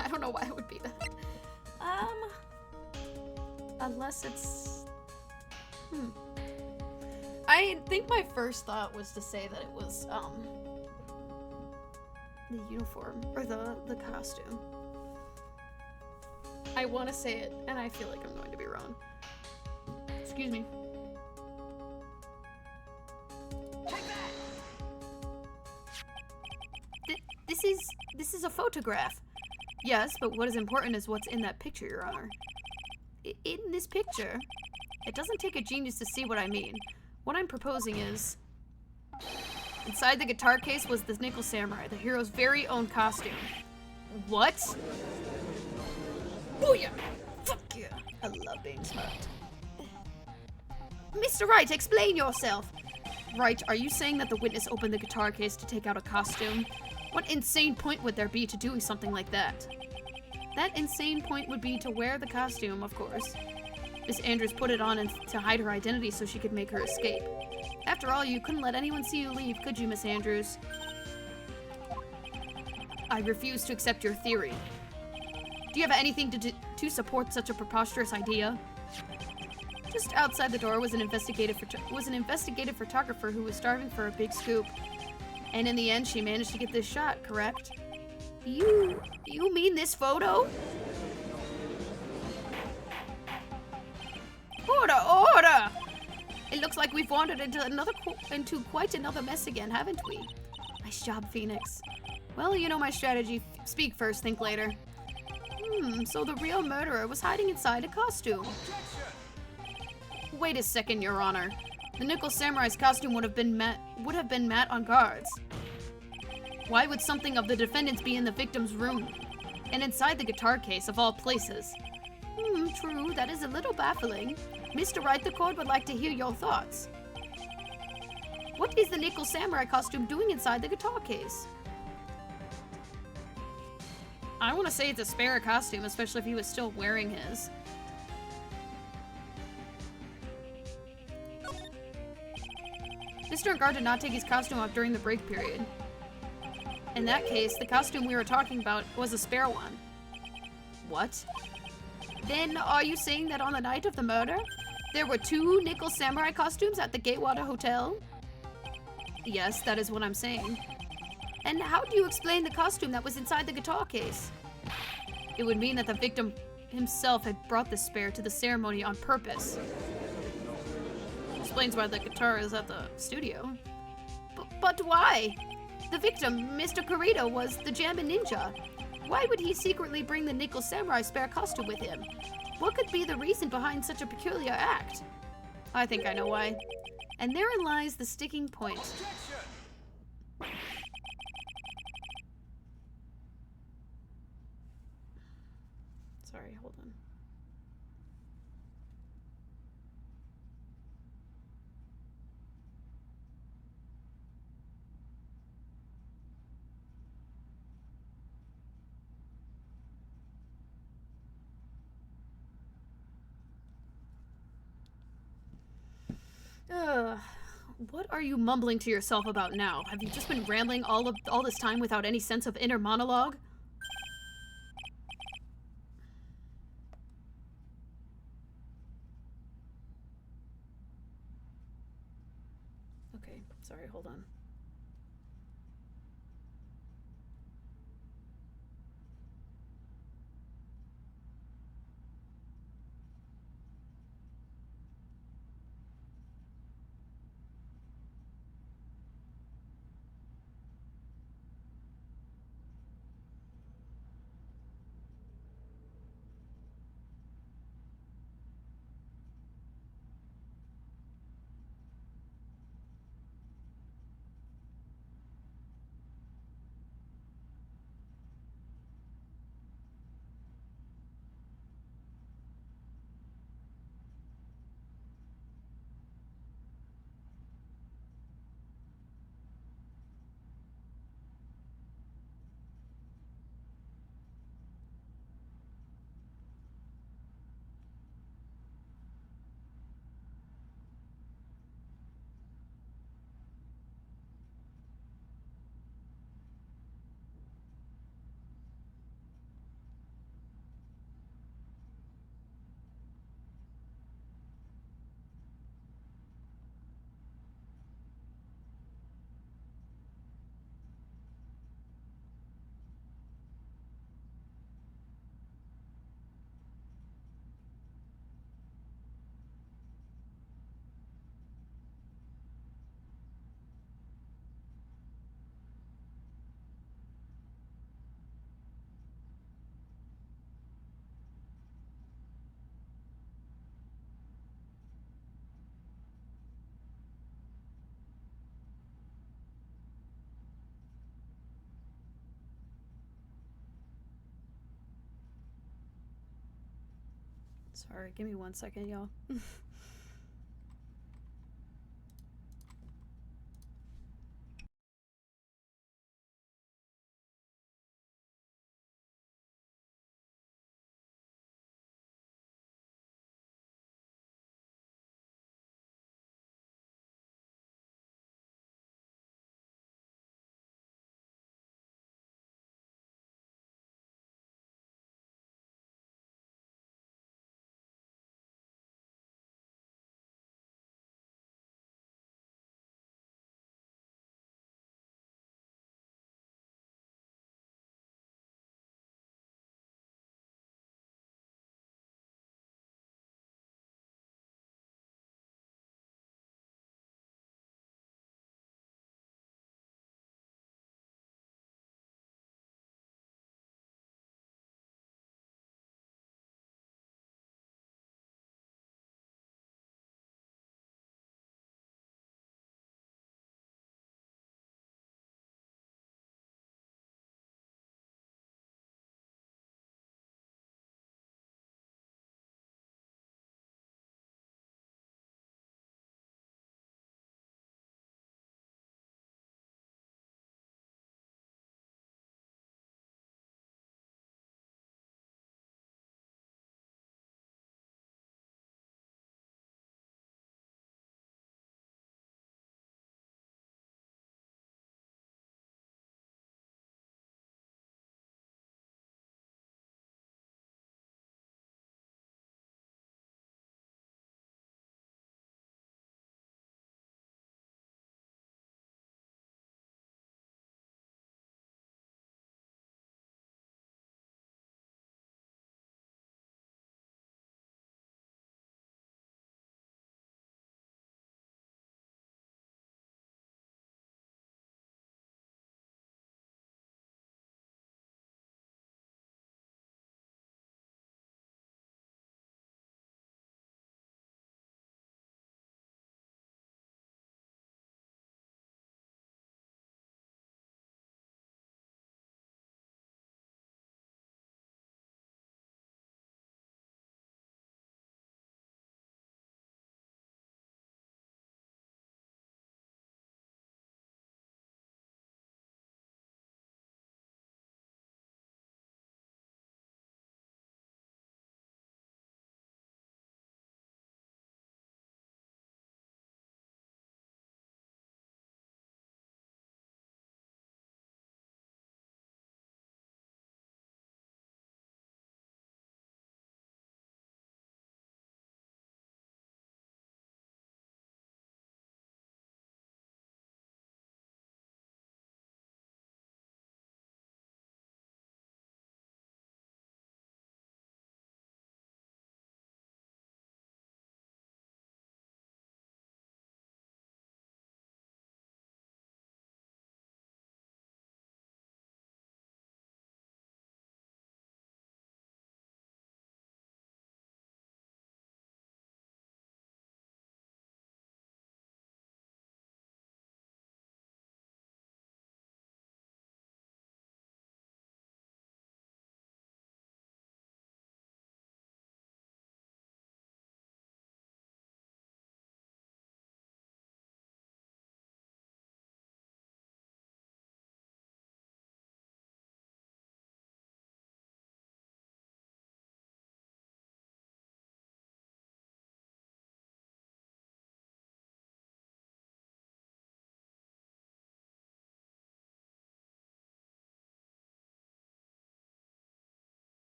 I don't know why it would be that. Unless it's I think my first thought was to say that it was the uniform or the costume. I want to say it and I feel like I'm going to be wrong. Excuse me. This is a photograph. Yes, but what is important is what's in that picture, Your Honor. In this picture, it doesn't take a genius to see what I mean. What I'm proposing is, inside the guitar case was this Nickel Samurai, the hero's very own costume. What? Booyah! Fuck yeah! I love being smart. Mr. Wright, explain yourself! Wright, are you saying that the witness opened the guitar case to take out a costume? What insane point would there be to doing something like that? That insane point would be to wear the costume, of course. Miss Andrews put it on to hide her identity so she could make her escape. After all, you couldn't let anyone see you leave, could you, Miss Andrews? I refuse to accept your theory. Do you have anything to support such a preposterous idea? Just outside the door was an investigative photographer who was starving for a big scoop. And in the end, she managed to get this shot, correct? You mean this photo? Order! It looks like we've wandered into quite another mess again, haven't we? Nice job, Phoenix. Well, you know my strategy. Speak first, think later. So the real murderer was hiding inside a costume. Wait a second, Your Honor. The Nickel Samurai's costume would have been Matt on guards. Why would something of the defendant's be in the victim's room? And inside the guitar case, of all places? True, that is a little baffling. Mr. Wright, the court would like to hear your thoughts. What is the Nickel Samurai costume doing inside the guitar case? I want to say it's a spare costume, especially if he was still wearing his. Mr. Gar did not take his costume off during the break period. In that case, the costume we were talking about was a spare one. What? Then are you saying that on the night of the murder, there were 2 nickel samurai costumes at the Gatewater Hotel? Yes, that is what I'm saying. And how do you explain the costume that was inside the guitar case? It would mean that the victim himself had brought the spare to the ceremony on purpose. Explains why the guitar is at the studio. But why? The victim, Mr. Kurita, was the Jammin Ninja. Why would he secretly bring the nickel samurai spare costume with him? What could be the reason behind such a peculiar act? I think I know why. And therein lies the sticking point. Sorry, hold on. What are you mumbling to yourself about now? Have you just been rambling all this time without any sense of inner monologue? Okay, sorry, hold on. Sorry, give me 1 second, y'all.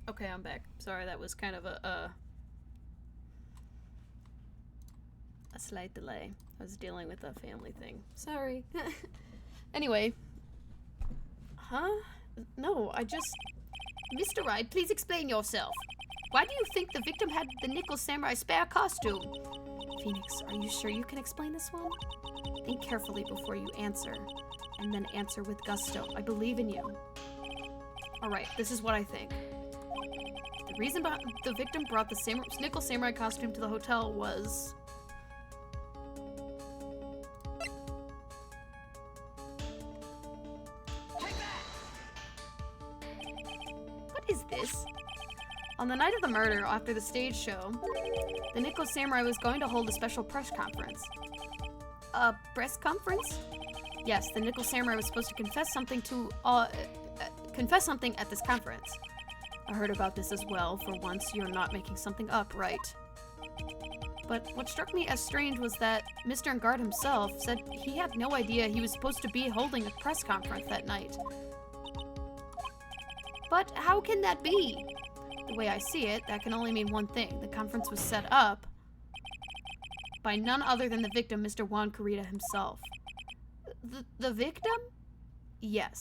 Okay, I'm back. Sorry, that was kind of a slight delay. I was dealing with a family thing. Sorry. Anyway. Huh? No, I just... Mr. Wright, please explain yourself. Why do you think the victim had the Nickel Samurai spare costume? Phoenix, are you sure you can explain this one? Think carefully before you answer. And then answer with gusto. I believe in you. Alright, this is what I think. The reason the victim brought the Nickel Samurai costume to the hotel was... What is this? On the night of the murder, after the stage show, the Nickel Samurai was going to hold a special press conference. A press conference? Yes, the Nickel Samurai was supposed to confess something at this conference. I heard about this as well. For once, you're not making something up, right? But what struck me as strange was that Mr. Ngard himself said he had no idea he was supposed to be holding a press conference that night. But how can that be? The way I see it, that can only mean one thing. The conference was set up by none other than the victim, Mr. Juan Kurita himself. The victim? Yes.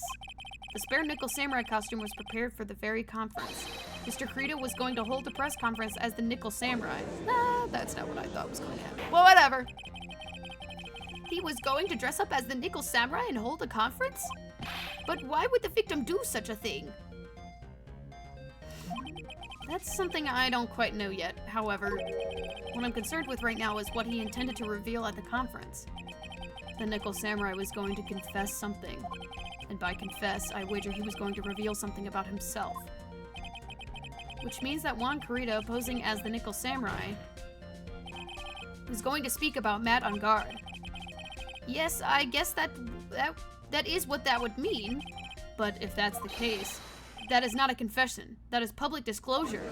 The spare Nickel Samurai costume was prepared for the very conference. Mr. Kurita was going to hold a press conference as the Nickel Samurai. Nah, that's not what I thought was going to happen. Well, whatever. He was going to dress up as the Nickel Samurai and hold a conference? But why would the victim do such a thing? That's something I don't quite know yet. However, what I'm concerned with right now is what he intended to reveal at the conference. The Nickel Samurai was going to confess something. And by confess, I wager he was going to reveal something about himself. Which means that Juan Kurita, posing as the Nickel Samurai, was going to speak about Matt on guard. Yes, I guess that is what that would mean. But if that's the case, that is not a confession. That is public disclosure.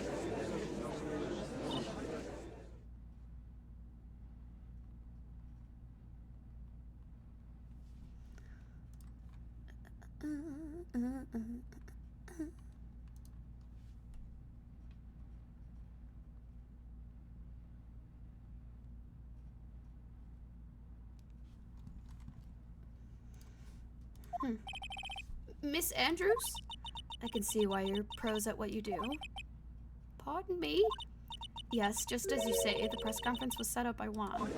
Miss Andrews? I can see why you're pros at what you do. Pardon me? Yes, just as you say, the press conference was set up by Juan.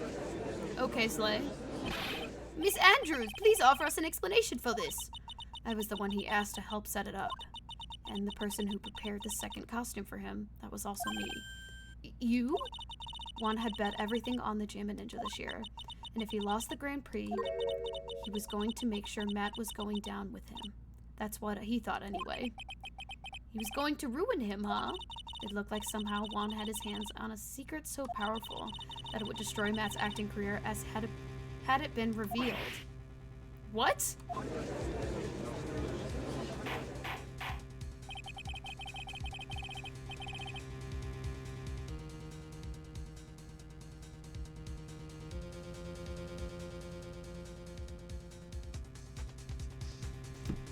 Okay, Slay. Miss Andrews, please offer us an explanation for this. I was the one he asked to help set it up. And the person who prepared the second costume for him, that was also me. You? Juan had bet everything on the Jammin' Ninja this year. And if he lost the Grand Prix, he was going to make sure Matt was going down with him. That's what he thought anyway. He was going to ruin him, huh? It looked like somehow Juan had his hands on a secret so powerful that it would destroy Matt's acting career as had it been revealed. What?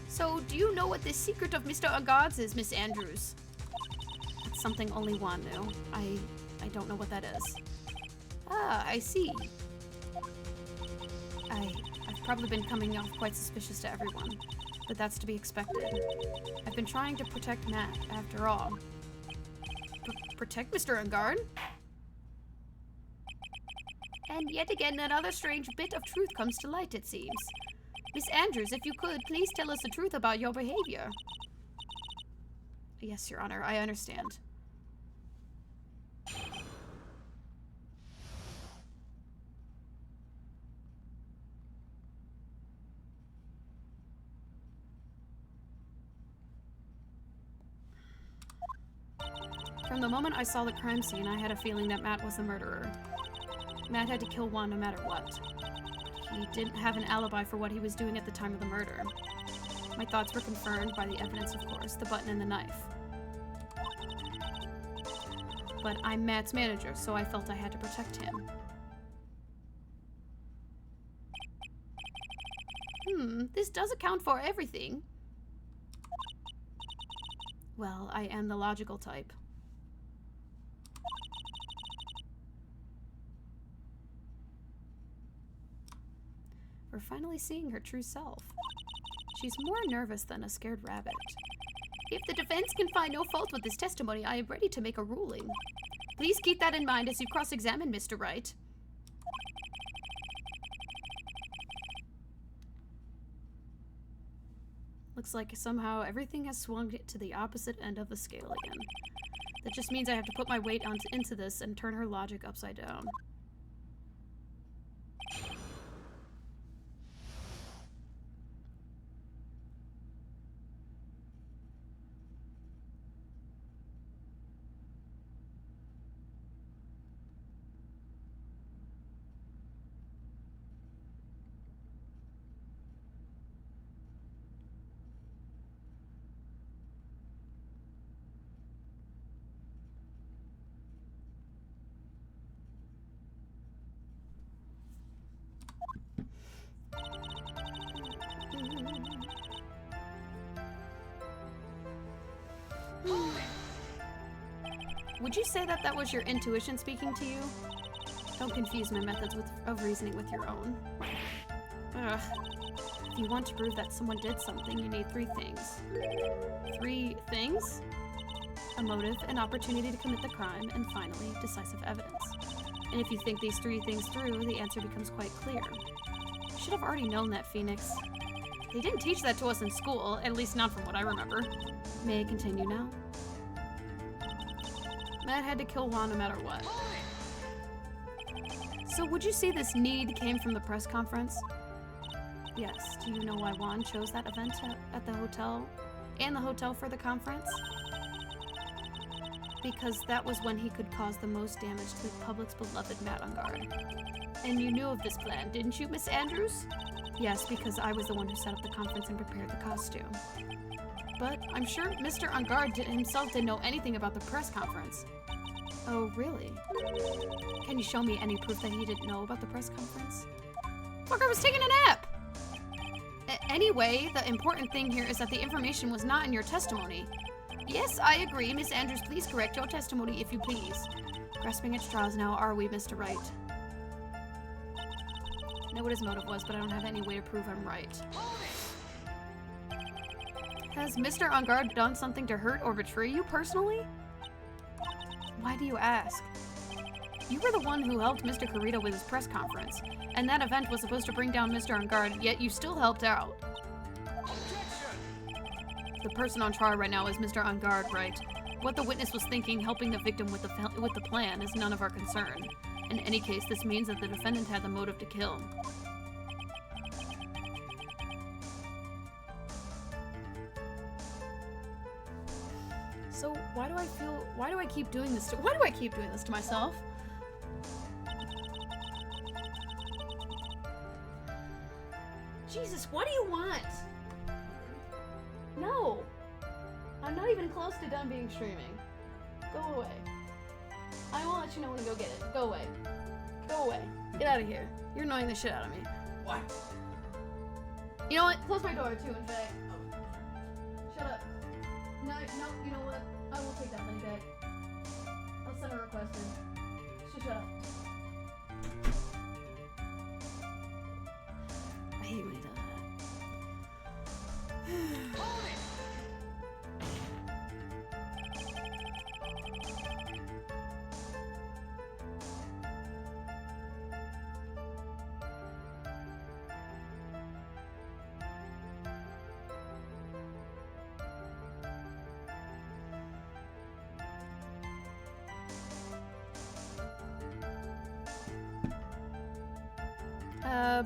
So, do you know what the secret of Mr. Agad's is, Miss Andrews? It's something only Juan knew. I don't know what that is. Ah, I see. I've probably been coming off quite suspicious to everyone, but that's to be expected. I've been trying to protect Matt, after all. Protect Mr. Angard? And yet again, another strange bit of truth comes to light, it seems. Miss Andrews, if you could, please tell us the truth about your behavior. Yes, Your Honor, I understand. From the moment I saw the crime scene, I had a feeling that Matt was the murderer. Matt had to kill Juan no matter what. He didn't have an alibi for what he was doing at the time of the murder. My thoughts were confirmed by the evidence, of course, the button and the knife. But I'm Matt's manager, so I felt I had to protect him. This does account for everything. Well, I am the logical type. We're finally seeing her true self. She's more nervous than a scared rabbit. If the defense can find no fault with this testimony, I am ready to make a ruling. Please keep that in mind as you cross-examine Mr. Wright. Looks like somehow everything has swung to the opposite end of the scale again. That just means I have to put my weight into this and turn her logic upside down. Would you say that was your intuition speaking to you? Don't confuse my methods of reasoning with your own. Ugh. If you want to prove that someone did something, you need 3 things. 3 things? A motive, an opportunity to commit the crime, and finally, decisive evidence. And if you think these 3 things through, the answer becomes quite clear. You should have already known that, Phoenix. They didn't teach that to us in school, at least not from what I remember. May I continue now? Matt had to kill Juan no matter what. So would you say this need came from the press conference? Yes. Do you know why Juan chose that event at the hotel? And the hotel for the conference? Because that was when he could cause the most damage to the public's beloved Matt on guard. And you knew of this plan, didn't you, Miss Andrews? Yes, because I was the one who set up the conference and prepared the costume. But I'm sure Mr. On Guard himself didn't know anything about the press conference. Oh, really? Can you show me any proof that he didn't know about the press conference? Fucker was taking a nap! Anyway, the important thing here is that the information was not in your testimony. Yes, I agree. Miss Andrews, please correct your testimony if you please. Grasping at straws now, are we, Mr. Wright? I know what his motive was, but I don't have any way to prove I'm right. Has Mr. On Guard done something to hurt or betray you personally? Why do you ask? You were the one who helped Mr. Carrito with his press conference, and that event was supposed to bring down Mr. On Guard, yet you still helped out. The person on trial right now is Mr. On Guard, right? What the witness was thinking helping the victim with the plan is none of our concern. In any case, this means that the defendant had the motive to kill. So why do I keep doing this to myself? Jesus, what do you want? No. I'm not even close to done being streaming. Go away. I won't let you know when to go get it. Go away. Go away. Get out of here. You're annoying the shit out of me. What? You know what? Close my door too, in fact. Shut up. No, you know what? I will take that money back. I'll send a request in. Shut up. I hate when he does that.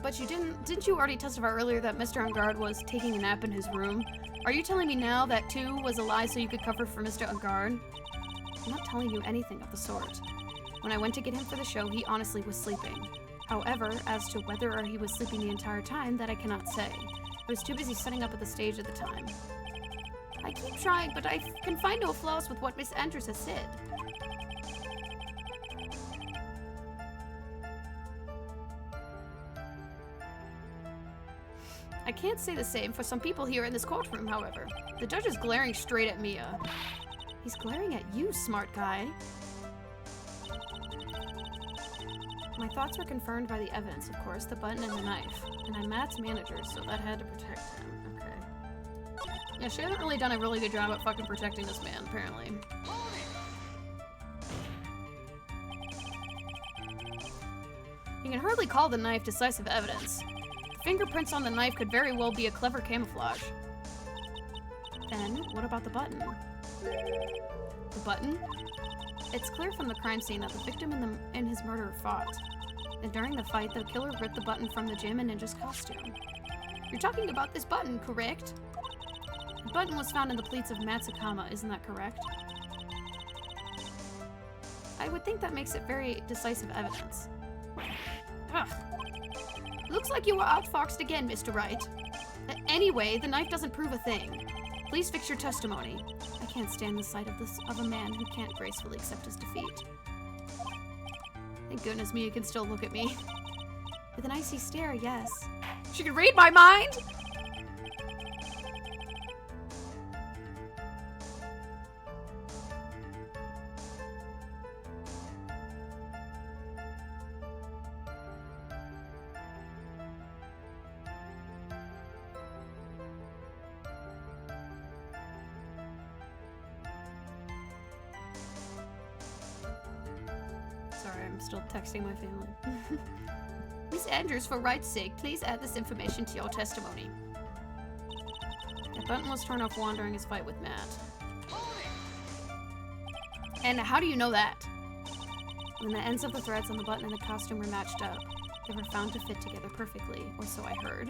But you didn't you already testify earlier that Mr. On Guard was taking a nap in his room? Are you telling me now that too was a lie so you could cover for Mr. On Guard? I'm not telling you anything of the sort. When I went to get him for the show, he honestly was sleeping. However, as to whether he was sleeping the entire time, that I cannot say. I was too busy setting up at the stage at the time. I keep trying, but I can find no flaws with what Miss Andrews has said. I can't say the same for some people here in this courtroom, however. The judge is glaring straight at Mia. He's glaring at you, smart guy. My thoughts were confirmed by the evidence, of course, the button and the knife. And I'm Matt's manager, so that had to protect him. Okay. Yeah, she hasn't really done a really good job at fucking protecting this man, apparently. You can hardly call the knife decisive evidence. The fingerprints on the knife could very well be a clever camouflage. Then, what about the button? The button? It's clear from the crime scene that the victim and his murderer fought. And during the fight, the killer ripped the button from the Jim and Ninja's costume. You're talking about this button, correct? The button was found in the pleats of Matsukama, isn't that correct? I would think that makes it very decisive evidence. Ugh. Looks like you were outfoxed again, Mr. Wright. Anyway, the knife doesn't prove a thing. Please fix your testimony. I can't stand the sight of a man who can't gracefully accept his defeat. Thank goodness Mia can still look at me. With an icy stare, yes. She can read my mind? Sorry, I'm still texting my family. Miss Andrews, for Wright's sake, please add this information to your testimony. The button was torn off Juan during his fight with Matt. And how do you know that? When the ends of the threads on the button and the costume were matched up, they were found to fit together perfectly, or so I heard.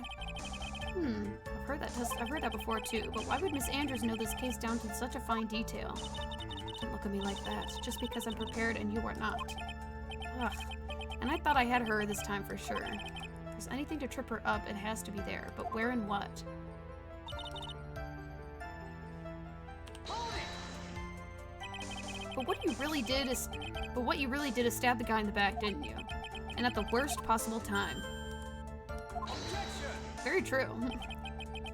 I've heard that before too, but why would Miss Andrews know this case down to such a fine detail? Don't look at me like that, just because I'm prepared and you are not. Ugh. And I thought I had her this time for sure. If there's anything to trip her up, it has to be there, but where and what? But what you really did is stab the guy in the back, didn't you? And at the worst possible time. Very true.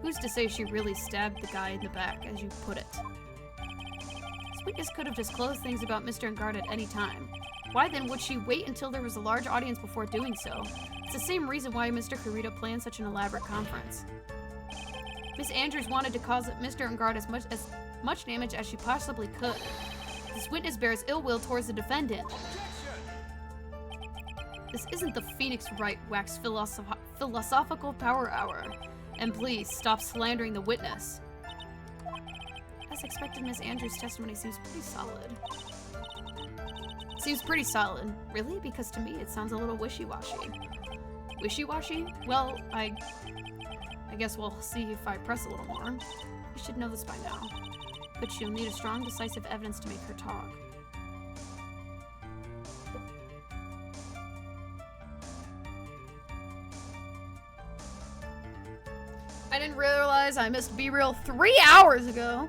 Who's to say she really stabbed the guy in the back, as you put it? This witness could have disclosed things about Mr. Ngard at any time. Why then would she wait until there was a large audience before doing so? It's the same reason why Mr. Kurita planned such an elaborate conference. Miss Andrews wanted to cause Mr. Ngard as much damage as she possibly could. This witness bears ill will towards the defendant. This isn't the Phoenix Wright wax philosophical power hour. And please, stop slandering the witness. As expected, Miss Andrews' testimony seems pretty solid. Seems pretty solid. Really? Because to me, it sounds a little wishy-washy. Wishy-washy? Well, I guess we'll see if I press a little more. You should know this by now. But she'll need a strong, decisive evidence to make her talk. I didn't realize I missed Be Real 3 hours ago.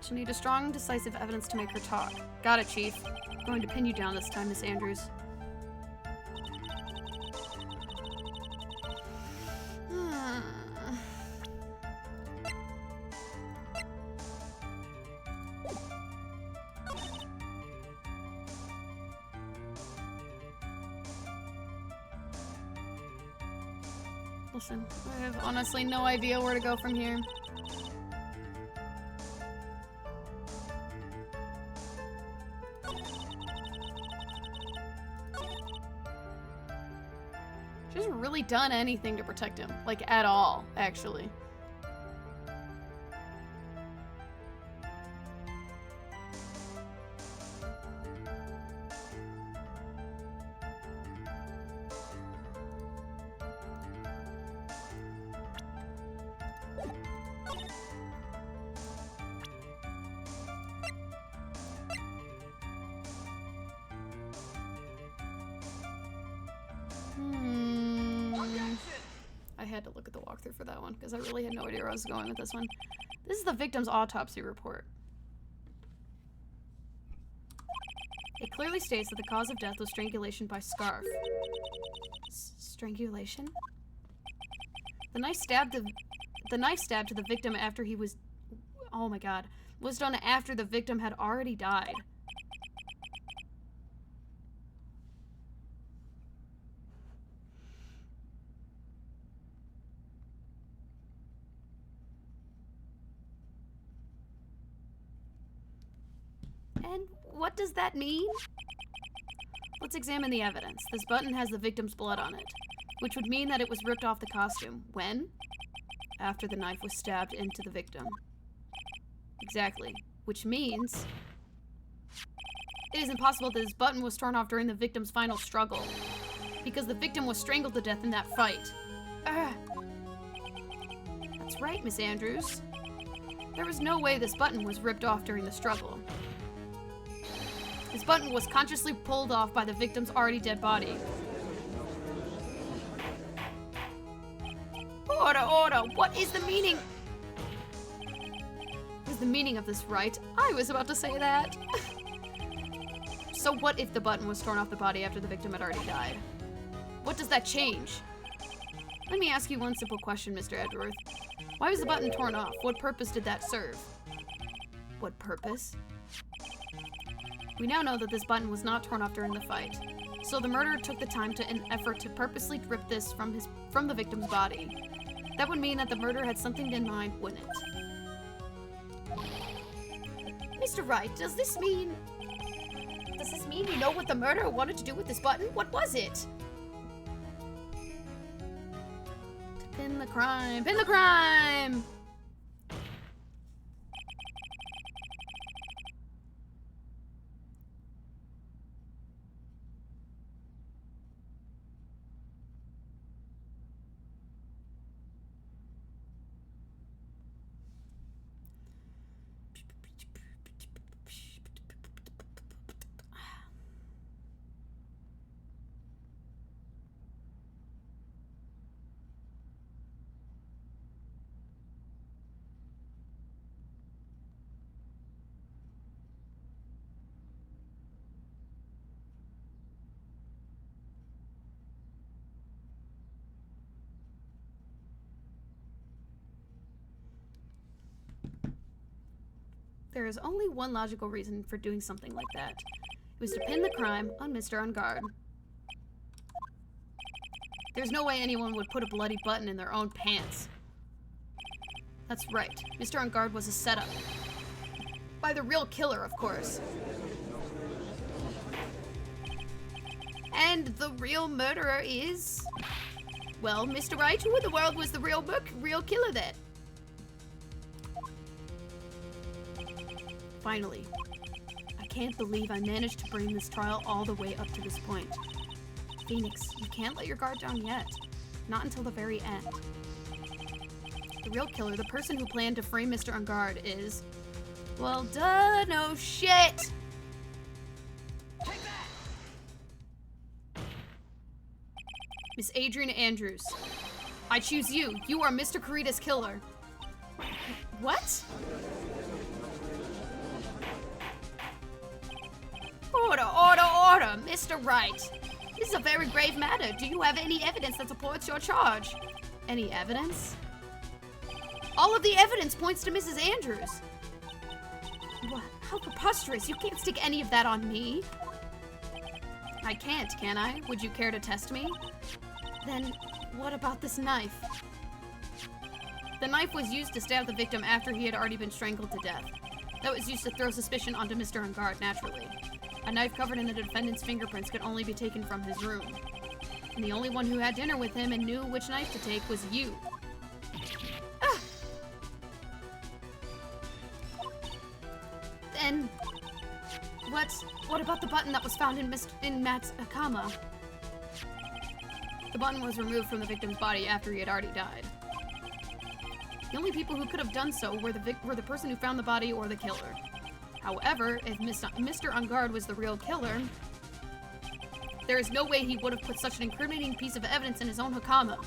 She'll need a strong, decisive evidence to make her talk. Got it, Chief. I'm going to pin you down this time, Miss Andrews. Listen, I have honestly no idea where to go from here. She hasn't really done anything to protect him. Like, at all, actually. I had to look at the walkthrough for that one, because I really had no idea where I was going with this one. This is the victim's autopsy report. It clearly states that the cause of death was strangulation by scarf. Strangulation? The knife stab to the victim after he was... Oh my god. Was done after the victim had already died. And what does that mean? Let's examine the evidence. This button has the victim's blood on it, which would mean that it was ripped off the costume. When? After the knife was stabbed into the victim. Exactly. Which means... it is impossible that this button was torn off during the victim's final struggle, because the victim was strangled to death in that fight. That's right, Miss Andrews. There was no way this button was ripped off during the struggle. This button was consciously pulled off by the victim's already dead body. Order, order! What is the meaning? What is the meaning of this right? I was about to say that. So what if the button was torn off the body after the victim had already died? What does that change? Let me ask you one simple question, Mr. Edgeworth. Why was the button torn off? What purpose did that serve? What purpose? We now know that this button was not torn off during the fight, so the murderer took the time to an effort to purposely rip this from the victim's body. That would mean that the murderer had something in mind, wouldn't it? Mr. Wright, does this mean you know what the murderer wanted to do with this button? What was it? To pin the crime. Pin the crime! There is only one logical reason for doing something like that. It was to pin the crime on Mr. Ungard. There's no way anyone would put a bloody button in their own pants. That's right. Mr. Ungard was a setup. By the real killer, of course. And the real murderer is... well, Mr. Wright, who in the world was the real killer then? Finally, I can't believe I managed to bring this trial all the way up to this point. Phoenix, you can't let your guard down yet. Not until the very end. The real killer, the person who planned to frame Mr. Ungard is... well, duh, no shit! Take that! Miss Adrian Andrews. I choose you. You are Mr. Carita's killer. What? Order, order, order! Mr. Wright! This is a very grave matter. Do you have any evidence that supports your charge? Any evidence? All of the evidence points to Mrs. Andrews. What? How preposterous. You can't stick any of that on me. I can't, can I? Would you care to test me? Then, what about this knife? The knife was used to stab the victim after he had already been strangled to death. That was used to throw suspicion onto Mr. Ungard, naturally. A knife covered in the defendant's fingerprints could only be taken from his room. And the only one who had dinner with him and knew which knife to take was you. Ah! Then, what about the button that was found in Matt's Hakama? The button was removed from the victim's body after he had already died. The only people who could have done so were the person who found the body or the killer. However, if Mr. Ungard was the real killer, there is no way he would have put such an incriminating piece of evidence in his own Hakama.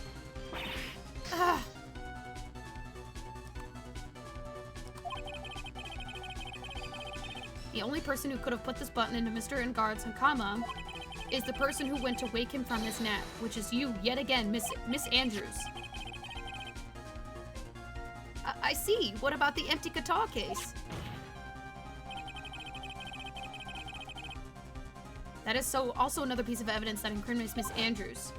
The only person who could have put this button into Mr. Engard's Hakama is the person who went to wake him from his nap, which is you, yet again, Miss Andrews. I see. What about the empty guitar case? That is also another piece of evidence that incriminates Miss Andrews.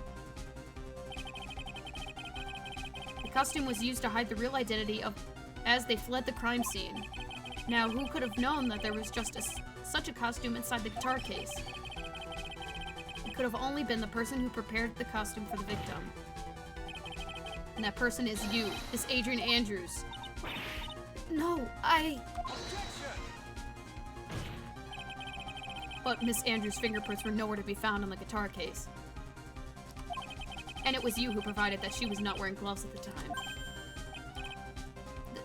The costume was used to hide the real identity of as they fled the crime scene. Now, who could have known that there was just such a costume inside the guitar case? It could have only been the person who prepared the costume for the victim. And that person is you, Miss Adrian Andrews. No, But Miss Andrews' fingerprints were nowhere to be found on the guitar case. And it was you who provided that she was not wearing gloves at the time.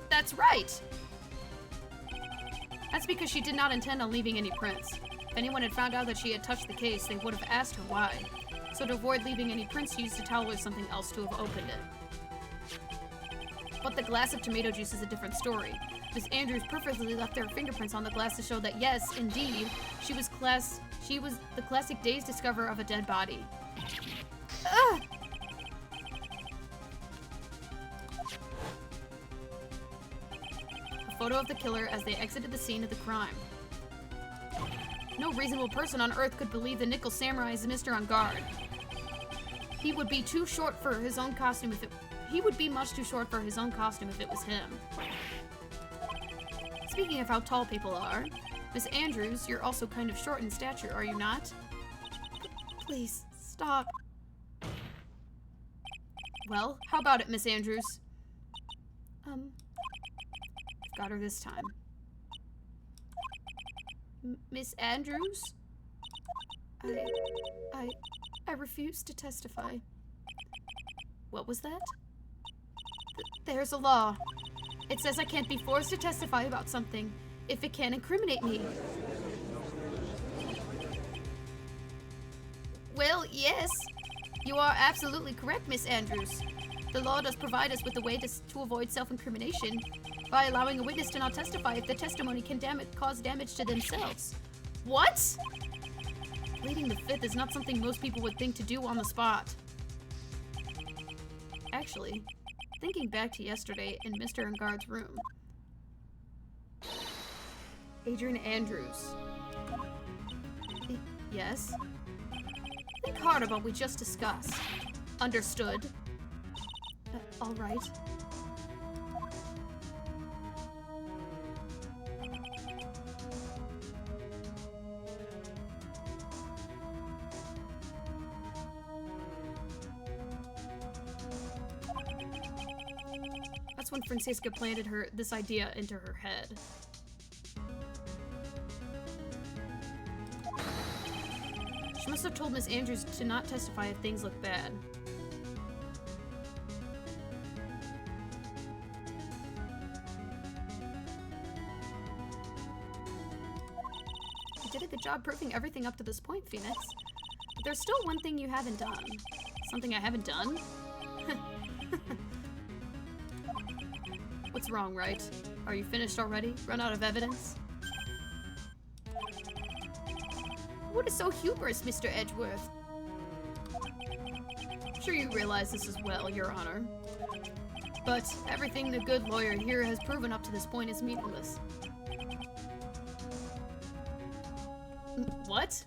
That's right! That's because she did not intend on leaving any prints. If anyone had found out that she had touched the case, they would have asked her why. So to avoid leaving any prints, she used a towel or something else to have opened it. But the glass of tomato juice is a different story. Miss Andrews purposely left their fingerprints on the glass to show that yes, indeed, she was the classic day's discoverer of a dead body. Ugh! A photo of the killer as they exited the scene of the crime. No reasonable person on Earth could believe the Nickel Samurai is Mr. On Guard. He would be too short for his own costume if it... He would be much too short for his own costume if it was him. Speaking of how tall people are, Miss Andrews, you're also kind of short in stature, are you not? Please, stop. Well, how about it, Miss Andrews? Got her this time. Miss Andrews? I refuse to testify. What was that? There's a law. It says I can't be forced to testify about something if it can incriminate me. Well, yes. You are absolutely correct, Miss Andrews. The law does provide us with a way to avoid self-incrimination by allowing a witness to not testify if the testimony can cause damage to themselves. What? Pleading the fifth is not something most people would think to do on the spot. Actually, thinking back to yesterday in Mr. Engard's room. Adrian Andrews. Yes? Think hard about what we just discussed. Understood. All right. That's when Francisca planted this idea into her head. She must have told Miss Andrews to not testify if things look bad. You did a good job proving everything up to this point, Phoenix. But there's still one thing you haven't done. Something I haven't done? What's wrong, right? Are you finished already? Run out of evidence? What is so humorous, Mr. Edgeworth? I'm sure you realize this as well, Your Honor. But everything the good lawyer here has proven up to this point is meaningless. What?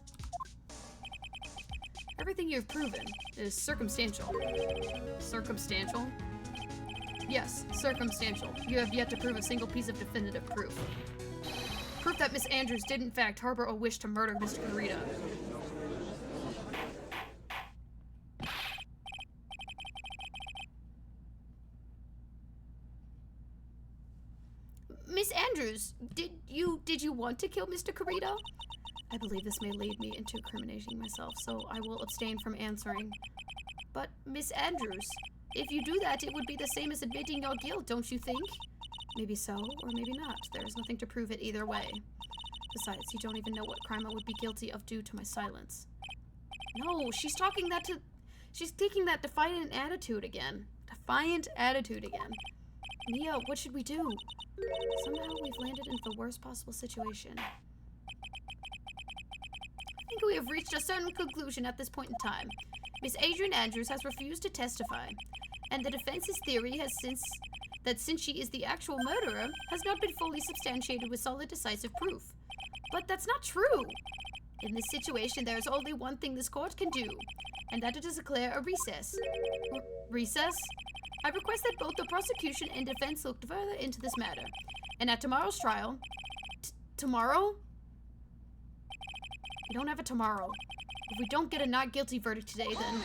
Everything you've proven is circumstantial. Circumstantial? Yes, circumstantial. You have yet to prove a single piece of definitive proof. Proof that Miss Andrews did in fact harbor a wish to murder Mr. Kurita. Miss Andrews, did you want to kill Mr. Kurita? I believe this may lead me into incriminating myself, so I will abstain from answering. But, Miss Andrews, if you do that, it would be the same as admitting your guilt, don't you think? Maybe so, or maybe not. There is nothing to prove it either way. Besides, you don't even know what crime I would be guilty of due to my silence. No, she's taking that defiant attitude again. Defiant attitude again. Mia, what should we do? Somehow we've landed into the worst possible situation. think we have reached a certain conclusion at this point in time. Miss Adrian Andrews has refused to testify, and the defense's theory has since she is the actual murderer has not been fully substantiated with solid decisive proof. But that's not true. In this situation, there is only one thing this court can do, and that is to declare a recess. Recess? I request that both the prosecution and defense look further into this matter. And at tomorrow's trial... Tomorrow? We don't have a tomorrow. If we don't get a not guilty verdict today, then...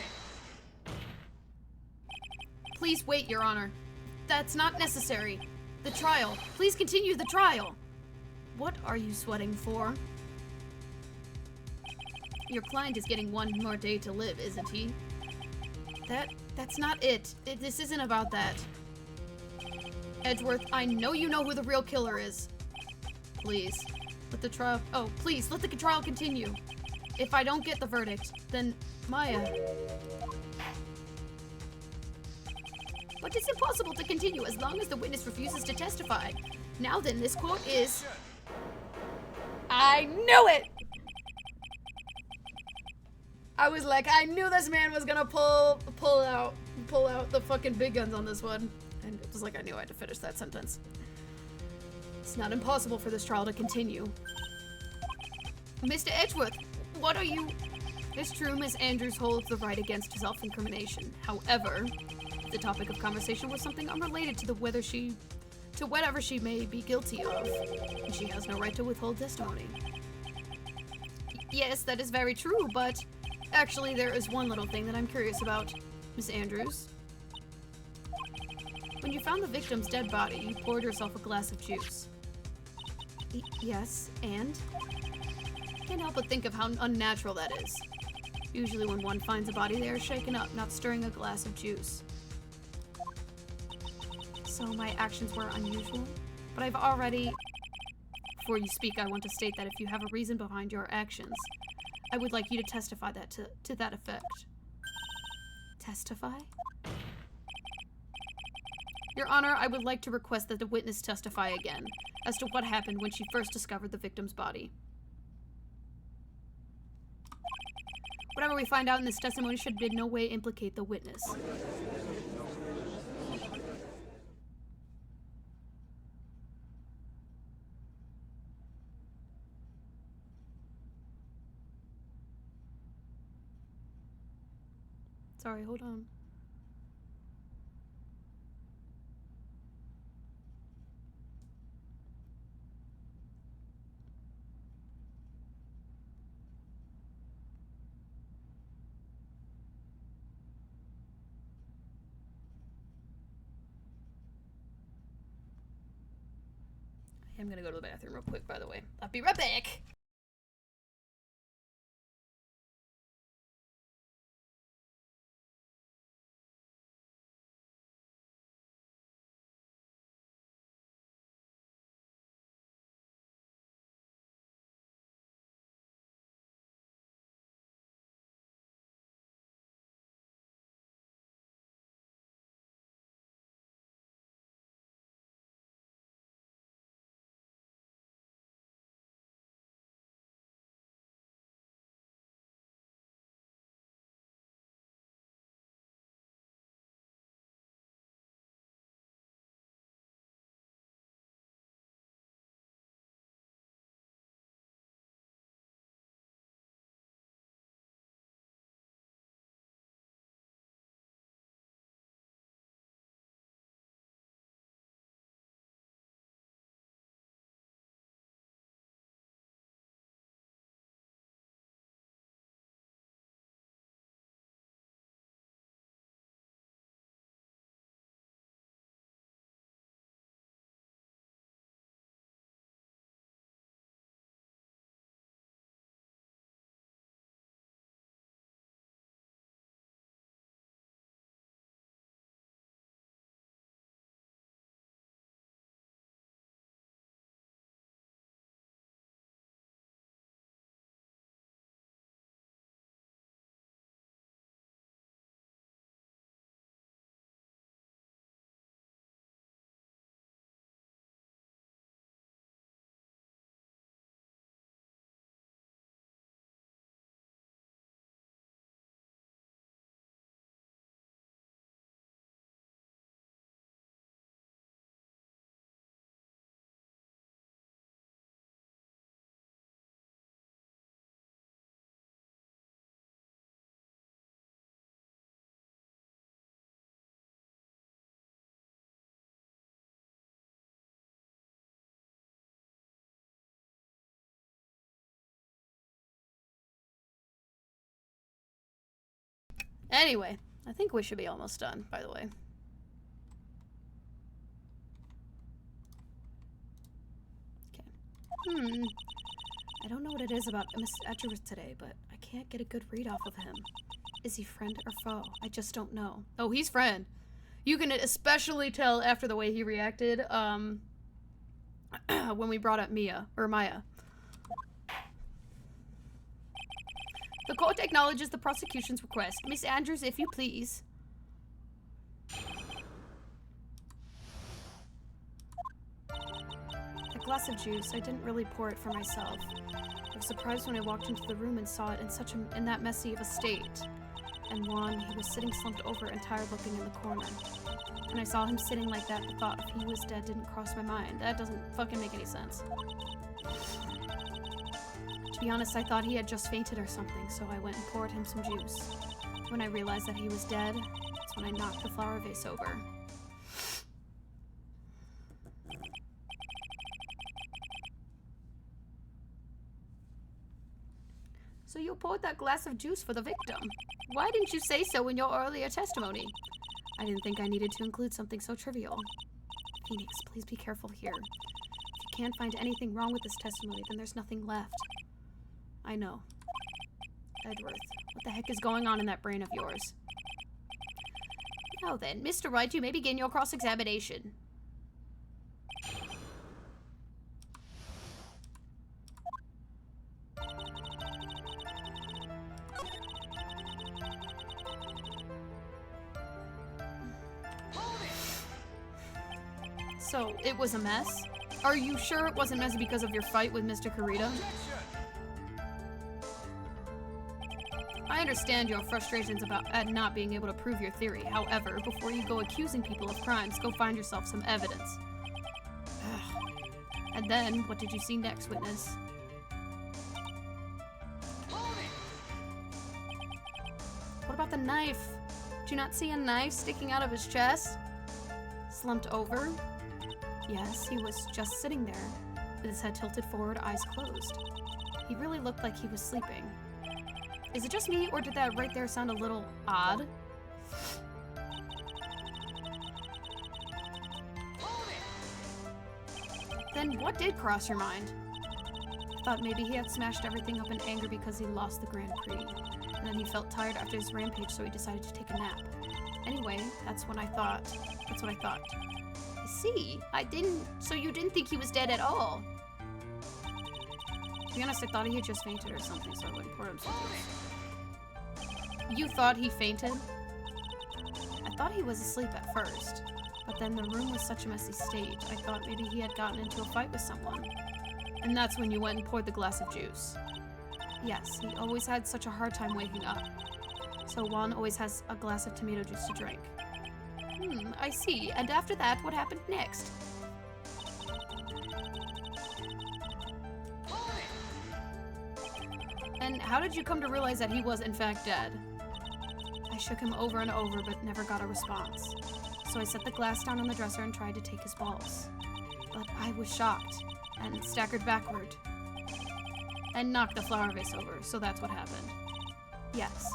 Please wait, Your Honor. That's not necessary. The trial. Please continue the trial. What are you sweating for? Your client is getting one more day to live, isn't he? That's not it. This isn't about that. Edgeworth, I know you know who the real killer is. Please, let the trial... Oh, please, let the trial continue. If I don't get the verdict, then Maya... But it's impossible to continue as long as the witness refuses to testify. Now then, this court is... I knew it! I was like, I knew this man was gonna pull out the fucking big guns on this one. And it was like, I knew I had to finish that sentence. It's not impossible for this trial to continue. Mr. Edgeworth, what are you... It's true, Miss Andrews holds the right against self-incrimination. However, the topic of conversation was something unrelated to whatever she may be guilty of, and she has no right to withhold testimony. Yes, that is very true, but actually there is one little thing that I'm curious about, Miss Andrews. When you found the victim's dead body, you poured yourself a glass of juice. Yes, and? Can't help but think of how unnatural that is. Usually when one finds a body, they are shaken up, not stirring a glass of juice. So my actions were unusual, but I've already... Before you speak, I want to state that if you have a reason behind your actions, I would like you to testify that to that effect. Testify? Your Honor, I would like to request that the witness testify again as to what happened when she first discovered the victim's body. Whatever we find out in this testimony should in no way implicate the witness. Sorry, hold on. I'm gonna go to the bathroom real quick, by the way. I'll be right back! Anyway, I think we should be almost done, by the way. Okay. I don't know what it is about Miss Edgeworth today, but I can't get a good read off of him. Is he friend or foe? I just don't know. Oh, he's friend. You can especially tell after the way he reacted, when we brought up Maya. The court acknowledges the prosecution's request. Miss Andrews, if you please. A glass of juice. I didn't really pour it for myself. I was surprised when I walked into the room and saw it in that messy of a state. And Juan, he was sitting slumped over and tired looking in the corner. When I saw him sitting like that, the thought of he was dead didn't cross my mind. That doesn't fucking make any sense. To be honest, I thought he had just fainted or something, so I went and poured him some juice. When I realized that he was dead, that's when I knocked the flower vase over. So you poured that glass of juice for the victim. Why didn't you say so in your earlier testimony? I didn't think I needed to include something so trivial. Phoenix, please be careful here. If you can't find anything wrong with this testimony, then there's nothing left. I know. Edgeworth, what the heck is going on in that brain of yours? Now then, Mr. Wright, you may begin your cross-examination. So, it was a mess? Are you sure it wasn't messy because of your fight with Mr. Kurita? I understand your frustrations at not being able to prove your theory. However, before you go accusing people of crimes, go find yourself some evidence. And then, what did you see next, witness? What about the knife? Did you not see a knife sticking out of his chest? Slumped over? Yes, he was just sitting there, with his head tilted forward, eyes closed. He really looked like he was sleeping. Is it just me, or did that right there sound a little odd? Then what did cross your mind? I thought maybe he had smashed everything up in anger because he lost the Grand Prix. And then he felt tired after his rampage, so he decided to take a nap. Anyway, that's what I thought. I see. So you didn't think he was dead at all? To be honest, I thought he had just fainted or something, so I wouldn't pour him some juice. You thought he fainted? I thought he was asleep at first, but then the room was such a messy state, I thought maybe he had gotten into a fight with someone. And that's when you went and poured the glass of juice. Yes, he always had such a hard time waking up. So Juan always has a glass of tomato juice to drink. I see. And after that, what happened next? And how did you come to realize that he was in fact dead? I shook him over and over, but never got a response. So I set the glass down on the dresser and tried to take his pulse. But I was shocked, and staggered backward. And knocked the flower vase over, so that's what happened. Yes.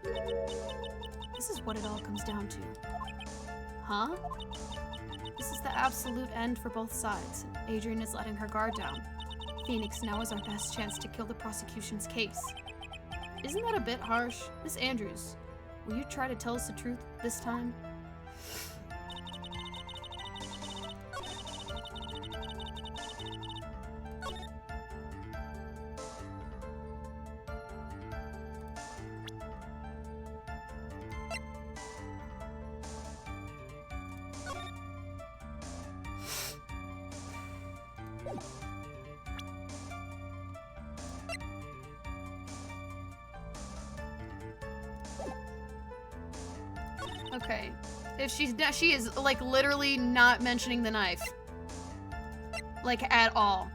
This is what it all comes down to. Huh? This is the absolute end for both sides. Adrian is letting her guard down. Phoenix now is our best chance to kill the prosecution's case. Isn't that a bit harsh? Miss Andrews, will you try to tell us the truth this time? Okay. If she is like literally not mentioning the knife. Like at all.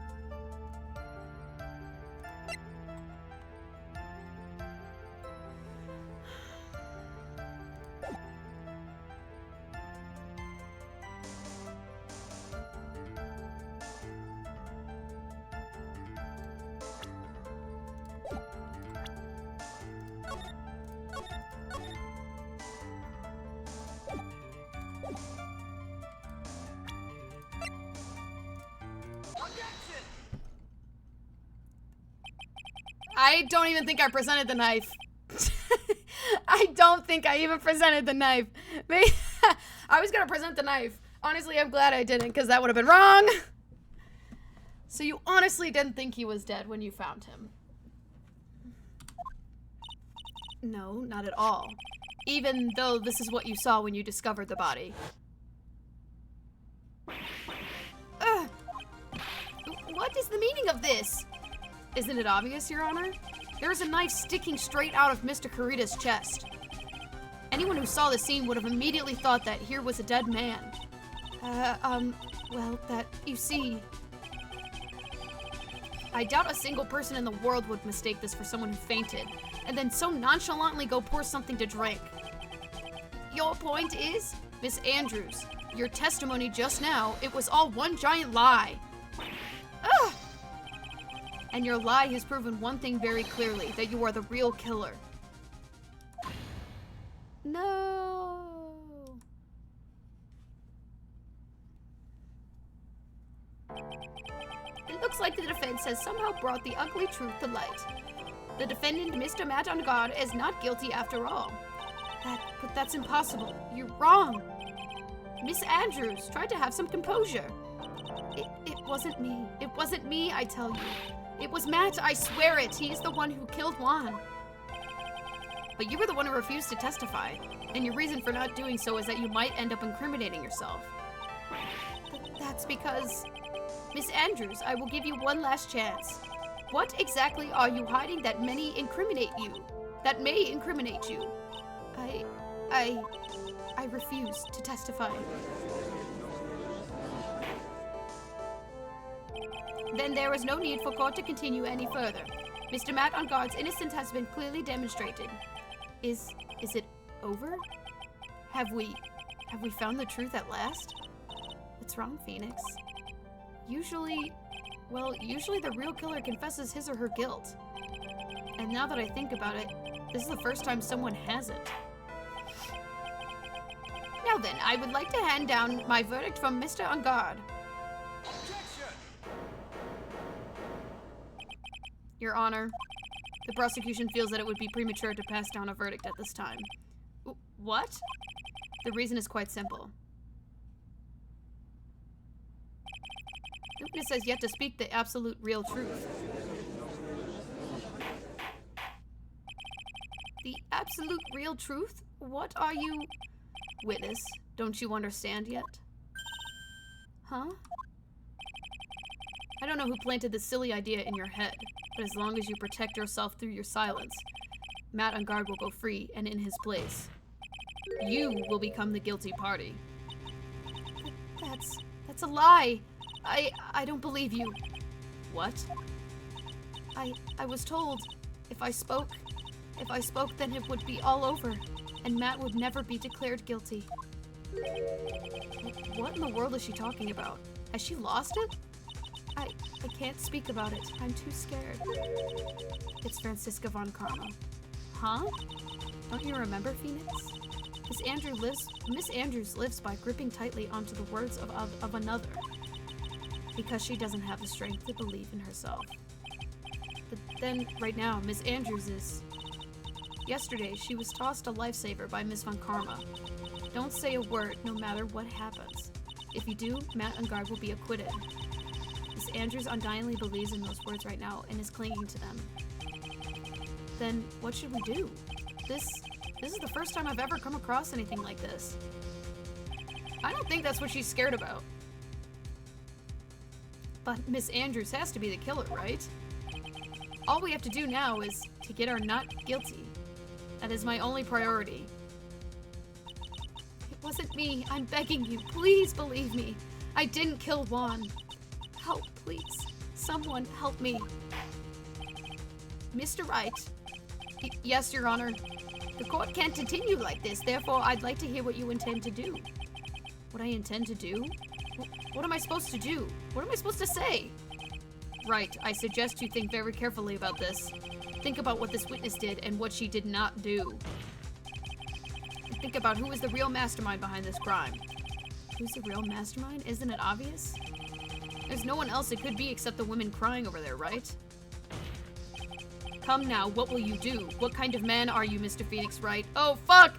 I don't even think I presented the knife. I don't think I even presented the knife. I was gonna present the knife. Honestly, I'm glad I didn't, because that would have been wrong. So you honestly didn't think he was dead when you found him? No, not at all. Even though this is what you saw when you discovered the body. Ugh. What is the meaning of this? Isn't it obvious, Your Honor? There is a knife sticking straight out of Mr. Kurita's chest. Anyone who saw the scene would have immediately thought that here was a dead man. Well, you see... I doubt a single person in the world would mistake this for someone who fainted, and then so nonchalantly go pour something to drink. Your point is, Miss Andrews, your testimony just now, it was all one giant lie. Ugh! And your lie has proven one thing very clearly, that you are the real killer. No. It looks like the defense has somehow brought the ugly truth to light. The defendant, Mr. Matt on guard, is not guilty after all. But that's impossible. You're wrong. Miss Andrews, try to have some composure. It wasn't me. It wasn't me, I tell you. It was Matt, I swear it. He's the one who killed Juan. But you were the one who refused to testify, and your reason for not doing so is that you might end up incriminating yourself. That's because... Miss Andrews, I will give you one last chance. What exactly are you hiding that may incriminate you? I refuse to testify. Then there is no need for court to continue any further. Mr. Matt on guard's innocence has been clearly demonstrated. Is it over? Have we found the truth at last? What's wrong, Phoenix? Usually the real killer confesses his or her guilt. And now that I think about it, this is the first time someone hasn't. Now then, I would like to hand down my verdict from Mr. On guard. Your Honor, the prosecution feels that it would be premature to pass down a verdict at this time. What? The reason is quite simple. The witness has yet to speak the absolute real truth. The absolute real truth? What are you... Witness, don't you understand yet? Huh? I don't know who planted this silly idea in your head, but as long as you protect yourself through your silence, Matt on guard will go free and in his place. You will become the guilty party. That's a lie. I don't believe you. What? I was told if I spoke, then it would be all over, and Matt would never be declared guilty. What in the world is she talking about? Has she lost it? I can't speak about it. I'm too scared. It's Franziska von Karma. Huh? Don't you remember, Phoenix? Miss Andrews lives by gripping tightly onto the words of another. Because she doesn't have the strength to believe in herself. But then, right now, Miss Andrews is... Yesterday, she was tossed a lifesaver by Miss von Karma. Don't say a word, no matter what happens. If you do, Matt on guard will be acquitted. Miss Andrews undyingly believes in those words right now and is clinging to them. Then, what should we do? This is the first time I've ever come across anything like this. I don't think that's what she's scared about. But Miss Andrews has to be the killer, right? All we have to do now is to get her not guilty. That is my only priority. It wasn't me. I'm begging you. Please believe me. I didn't kill Juan. Help, please. Someone help me. Mr. Wright. Yes, Your Honor. The court can't continue like this, therefore I'd like to hear what you intend to do. What I intend to do? What am I supposed to do? What am I supposed to say? Right, I suggest you think very carefully about this. Think about what this witness did and what she did not do. And think about who is the real mastermind behind this crime. Who's the real mastermind? Isn't it obvious? There's no one else it could be except the women crying over there, right? Come now, what will you do? What kind of man are you, Mr. Phoenix Wright? Oh, fuck!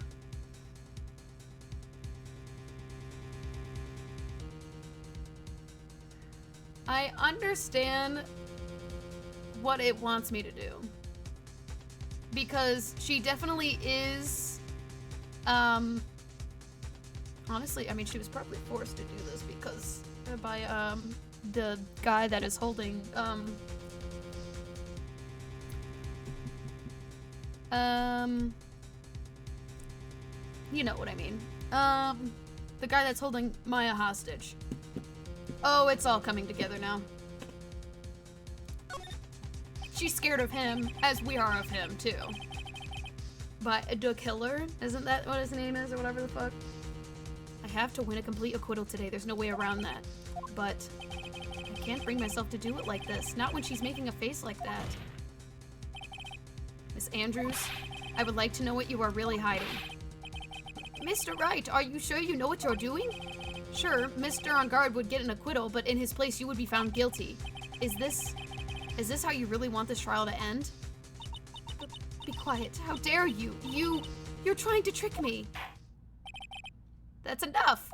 I understand what it wants me to do. Because she definitely is, honestly, I mean, she was probably forced to do this because, by, the guy that is holding, you know what I mean. The guy that's holding Maya hostage. Oh, it's all coming together now. She's scared of him, as we are of him, too. But the killer? Isn't that what his name is, or whatever the fuck? I have to win a complete acquittal today. There's no way around that. But I can't bring myself to do it like this. Not when she's making a face like that. Miss Andrews, I would like to know what you are really hiding. Mr. Wright, are you sure you know what you're doing? Sure, Mr. On Guard would get an acquittal, but in his place you would be found guilty. Is this how you really want this trial to end? Be quiet. How dare you? You're trying to trick me. That's enough.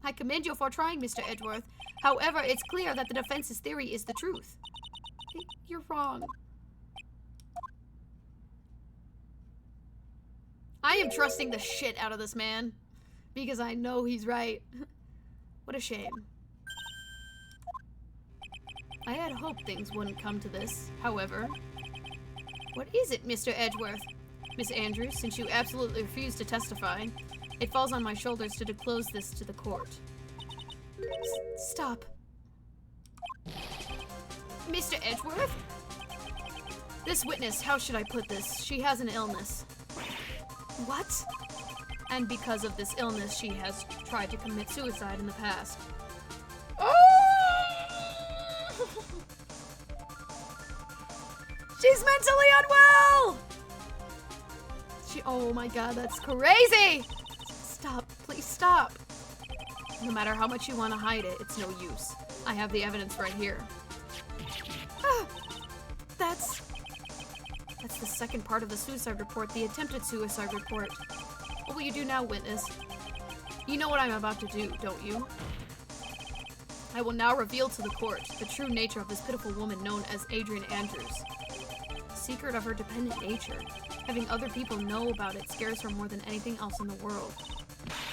I commend you for trying, Mr. Edgeworth. However, it's clear that the defense's theory is the truth. You're wrong. I am trusting the shit out of this man. Because I know he's right. What a shame. I had hoped things wouldn't come to this, however. What is it, Mr. Edgeworth? Miss Andrews, since you absolutely refuse to testify, it falls on my shoulders to disclose this to the court. Stop. Mr. Edgeworth? This witness, how should I put this? She has an illness. What? And because of this illness, she has tried to commit suicide in the past. Oh! She's mentally unwell! Oh my god, that's crazy! Stop, please stop. No matter how much you want to hide it, it's no use. I have the evidence right here. Ah, that's the second part of the suicide report, the attempted suicide report. What will you do now, witness? You know what I'm about to do, don't you? I will now reveal to the court the true nature of this pitiful woman known as Adrian Andrews. The secret of her dependent nature. Having other people know about it scares her more than anything else in the world.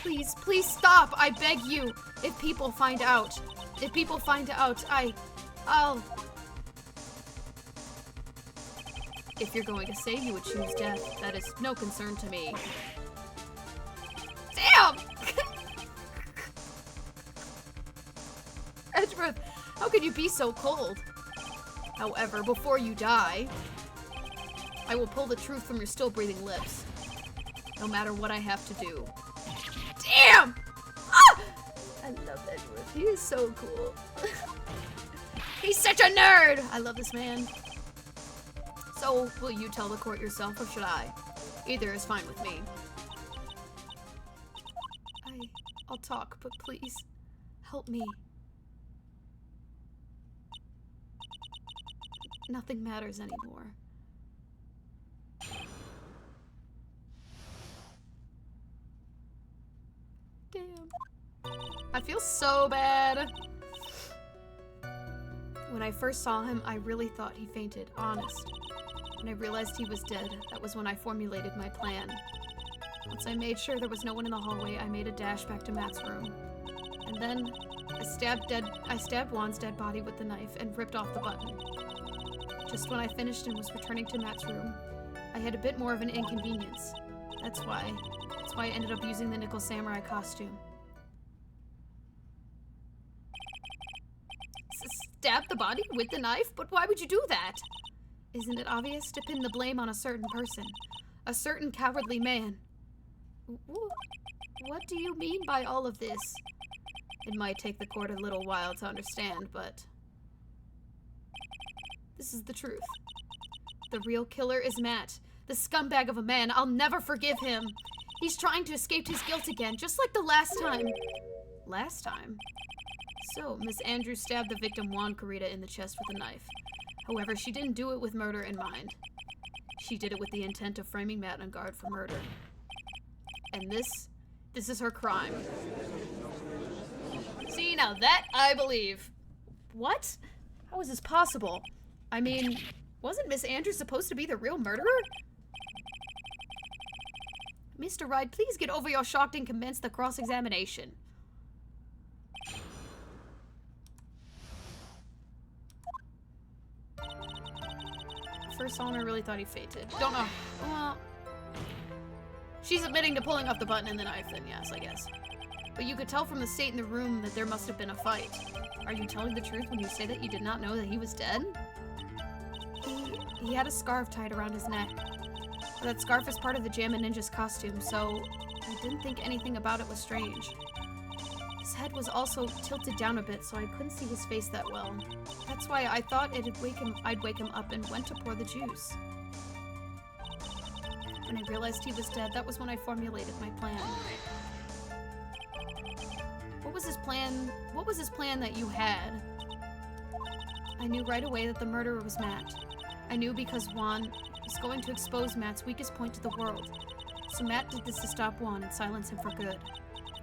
Please, please stop! I beg you! If people find out, I'll... If you're going to say you would choose death, that is no concern to me. Damn! Edgeworth, how could you be so cold? However, before you die, I will pull the truth from your still breathing lips. No matter what I have to do. Damn! Ah! I love Edgeworth. He is so cool. He's such a nerd! I love this man. So, will you tell the court yourself, or should I? Either is fine with me. I'll talk, but please, help me. Nothing matters anymore. Damn. I feel so bad. When I first saw him, I really thought he fainted, honest. When I realized he was dead, that was when I formulated my plan. Once I made sure there was no one in the hallway, I made a dash back to Matt's room. And then, I stabbed Juan's dead body with the knife and ripped off the button. Just when I finished and was returning to Matt's room, I had a bit more of an inconvenience. That's why I ended up using the nickel samurai costume. Stab the body with the knife? But why would you do that? Isn't it obvious to pin the blame on a certain person? A certain cowardly man. What do you mean by all of this? It might take the court a little while to understand, but... this is the truth. The real killer is Matt. The scumbag of a man. I'll never forgive him. He's trying to escape his guilt again, just like the last time. Last time? So, Miss Andrews stabbed the victim Juan Carita in the chest with a knife. However, she didn't do it with murder in mind. She did it with the intent of framing Matt on guard for murder. And this is her crime. See, now that I believe. What? How is this possible? I mean, wasn't Miss Andrews supposed to be the real murderer? Mr. Wright, please get over your shock and commence the cross-examination. First saw him, I really thought he fainted. Don't know. Well, she's admitting to pulling off the button and the knife, then yes, I guess. But you could tell from the state in the room that there must have been a fight. Are you telling the truth when you say that you did not know that he was dead? He had a scarf tied around his neck. That scarf is part of the Jammin' Ninja's costume, so I didn't think anything about it was strange. His head was also tilted down a bit, so I couldn't see his face that well. That's why I thought I'd wake him up and went to pour the juice. When I realized he was dead, that was when I formulated my plan. What was his plan? What was his plan that you had? I knew right away that the murderer was Matt. I knew because Juan was going to expose Matt's weakest point to the world. So Matt did this to stop Juan and silence him for good.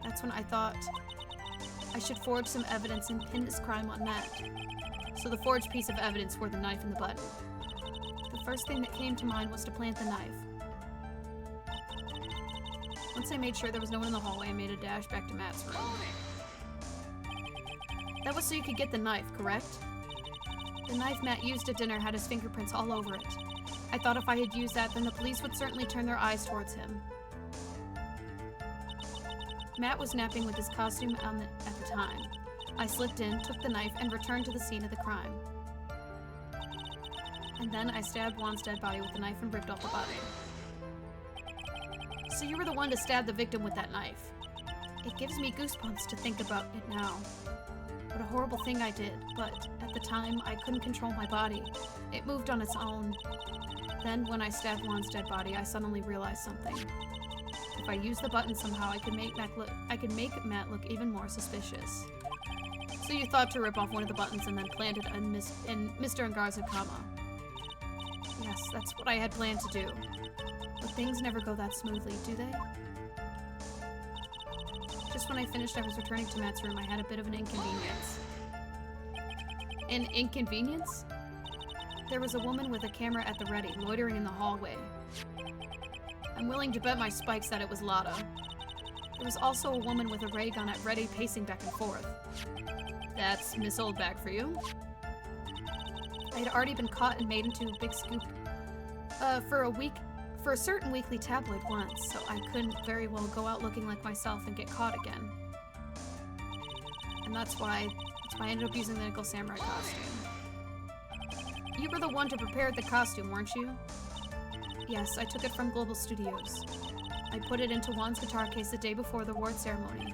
That's when I thought I should forge some evidence and pin this crime on Matt. So the forged piece of evidence were the knife and the button. The first thing that came to mind was to plant the knife. Once I made sure there was no one in the hallway, I made a dash back to Matt's room. That was so you could get the knife, correct? The knife Matt used at dinner had his fingerprints all over it. I thought if I had used that, then the police would certainly turn their eyes towards him. Matt was napping with his costume on at the time. I slipped in, took the knife, and returned to the scene of the crime. And then I stabbed Juan's dead body with the knife and ripped off the body. So you were the one to stab the victim with that knife. It gives me goosebumps to think about it now. What a horrible thing I did, but at the time, I couldn't control my body. It moved on its own. Then, when I stabbed Juan's dead body, I suddenly realized something. If I used the button somehow, I could make Matt look even more suspicious. So you thought to rip off one of the buttons and then plant it in Mr. Angar's Akama. Yes, that's what I had planned to do. But things never go that smoothly, do they? Just when I finished, I was returning to Matt's room. I had a bit of an inconvenience. An inconvenience? There was a woman with a camera at the ready, loitering in the hallway. I'm willing to bet my spikes that it was Lotta. There was also a woman with a ray gun at ready, pacing back and forth. That's Miss Oldback for you. I had already been caught and made into a big scoop for a certain weekly tabloid once, so I couldn't very well go out looking like myself and get caught again. And that's why I ended up using the Nickel Samurai costume. You were the one to prepare the costume, weren't you? Yes, I took it from Global Studios. I put it into Juan's guitar case the day before the award ceremony.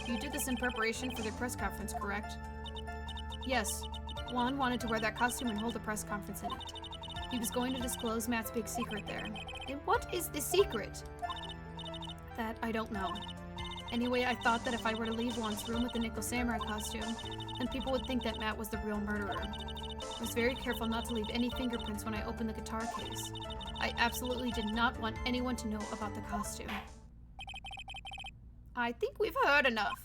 You did this in preparation for the press conference, correct? Yes, Juan wanted to wear that costume and hold a press conference in it. He was going to disclose Matt's big secret there. And what is the secret? That I don't know. Anyway, I thought that if I were to leave Juan's room with the Nickel Samurai costume, then people would think that Matt was the real murderer. I was very careful not to leave any fingerprints when I opened the guitar case. I absolutely did not want anyone to know about the costume. I think we've heard enough.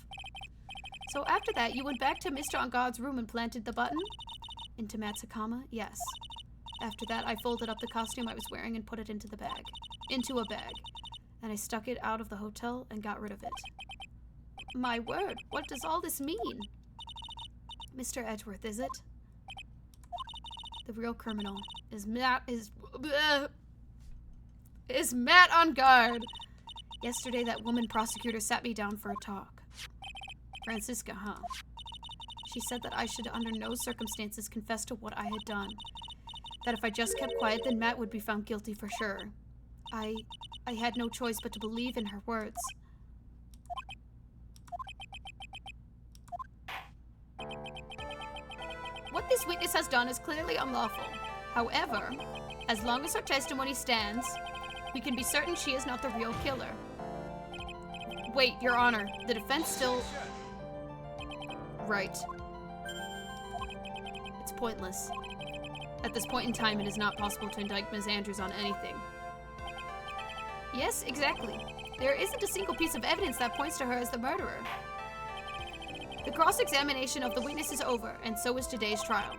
So after that, you went back to Mr. Angad's room and planted the button? Into Matt's Akama? Yes. After that, I folded up the costume I was wearing and put it into a bag. And I stuck it out of the hotel and got rid of it. My word, what does all this mean? Mr. Edgeworth, is it? The real criminal is Matt on guard. Yesterday, that woman prosecutor sat me down for a talk. Francisca, huh? She said that I should under no circumstances confess to what I had done. That if I just kept quiet, then Matt would be found guilty for sure. I had no choice but to believe in her words. What this witness has done is clearly unlawful. However, as long as her testimony stands, we can be certain she is not the real killer. Wait, Your Honor, the defense still... Right. It's pointless. At this point in time, it is not possible to indict Ms. Andrews on anything. Yes, exactly. There isn't a single piece of evidence that points to her as the murderer. The cross-examination of the witness is over, and so is today's trial.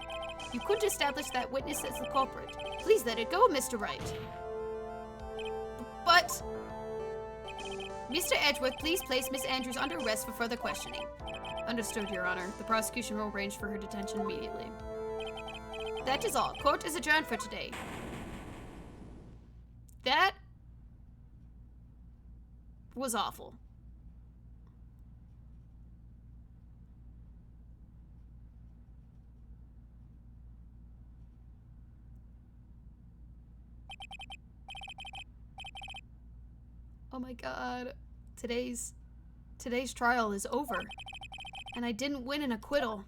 You couldn't establish that witness as the culprit. Please let it go, Mr. Wright. But... Mr. Edgeworth, please place Miss Andrews under arrest for further questioning. Understood, Your Honor. The prosecution will arrange for her detention immediately. That is all. Court is adjourned for today. That was awful. Oh my god. Today's trial is over. And I didn't win an acquittal.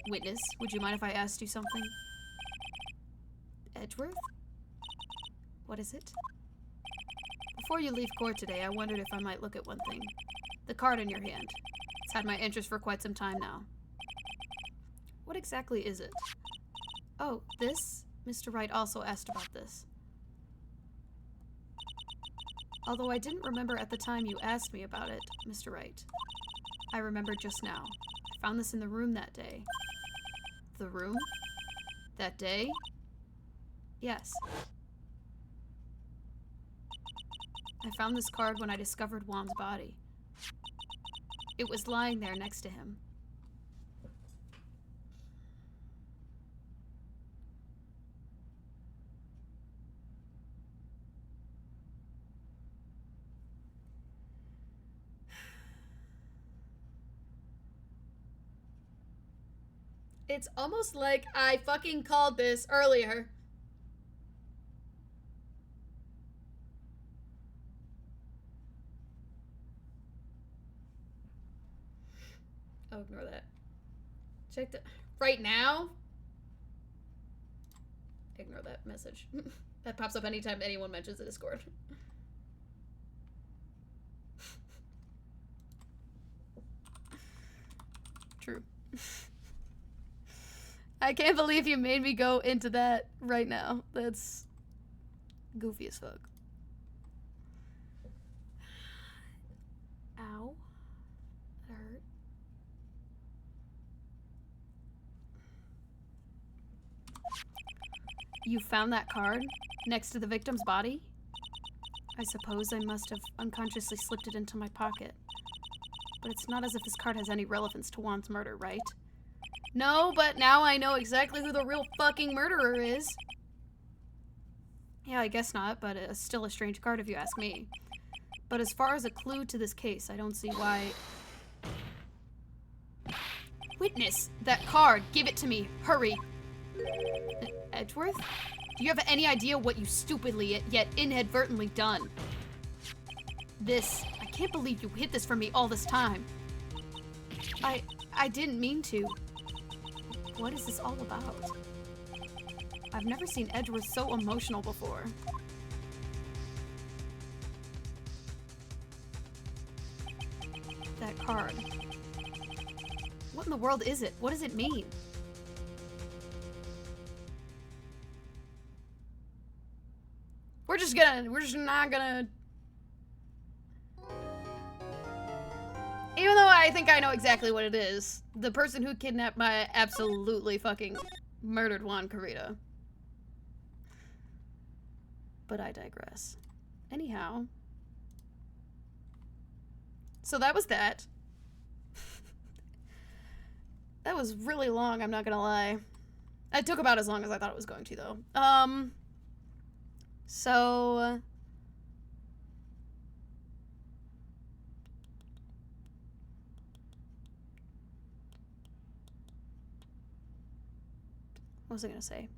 Witness, would you mind if I asked you something? Edgeworth? What is it? Before you leave court today, I wondered if I might look at one thing. The card in your hand. It's had my interest for quite some time now. What exactly is it? Oh, this? Mr. Wright also asked about this. Although I didn't remember at the time you asked me about it, Mr. Wright. I remember just now. I found this in the room that day. The room? That day? Yes. I found this card when I discovered Juan's body. It was lying there next to him. It's almost like I fucking called this earlier. Oh, ignore that. Check the... Right now? Ignore that message. That pops up anytime anyone mentions the Discord. True. I can't believe you made me go into that right now. That's goofy as fuck. Ow. That hurt. You found that card next to the victim's body? I suppose I must have unconsciously slipped it into my pocket. But it's not as if this card has any relevance to Juan's murder, right? No, but now I know exactly who the real fucking murderer is. Yeah, I guess not, but it's still a strange card if you ask me. But as far as a clue to this case, I don't see why... Witness! That card! Give it to me! Hurry! Edgeworth? Do you have any idea what you stupidly yet inadvertently done? This... I can't believe you hid this from me all this time. I didn't mean to. What is this all about? I've never seen Edgeworth so emotional before. That card. What in the world is it? What does it mean? We're just not gonna... Even though I think I know exactly what it is. The person who kidnapped my absolutely fucking murdered Juan Carita. But I digress. Anyhow. So that was that. That was really long, I'm not gonna lie. It took about as long as I thought it was going to, though. So... What was I gonna say?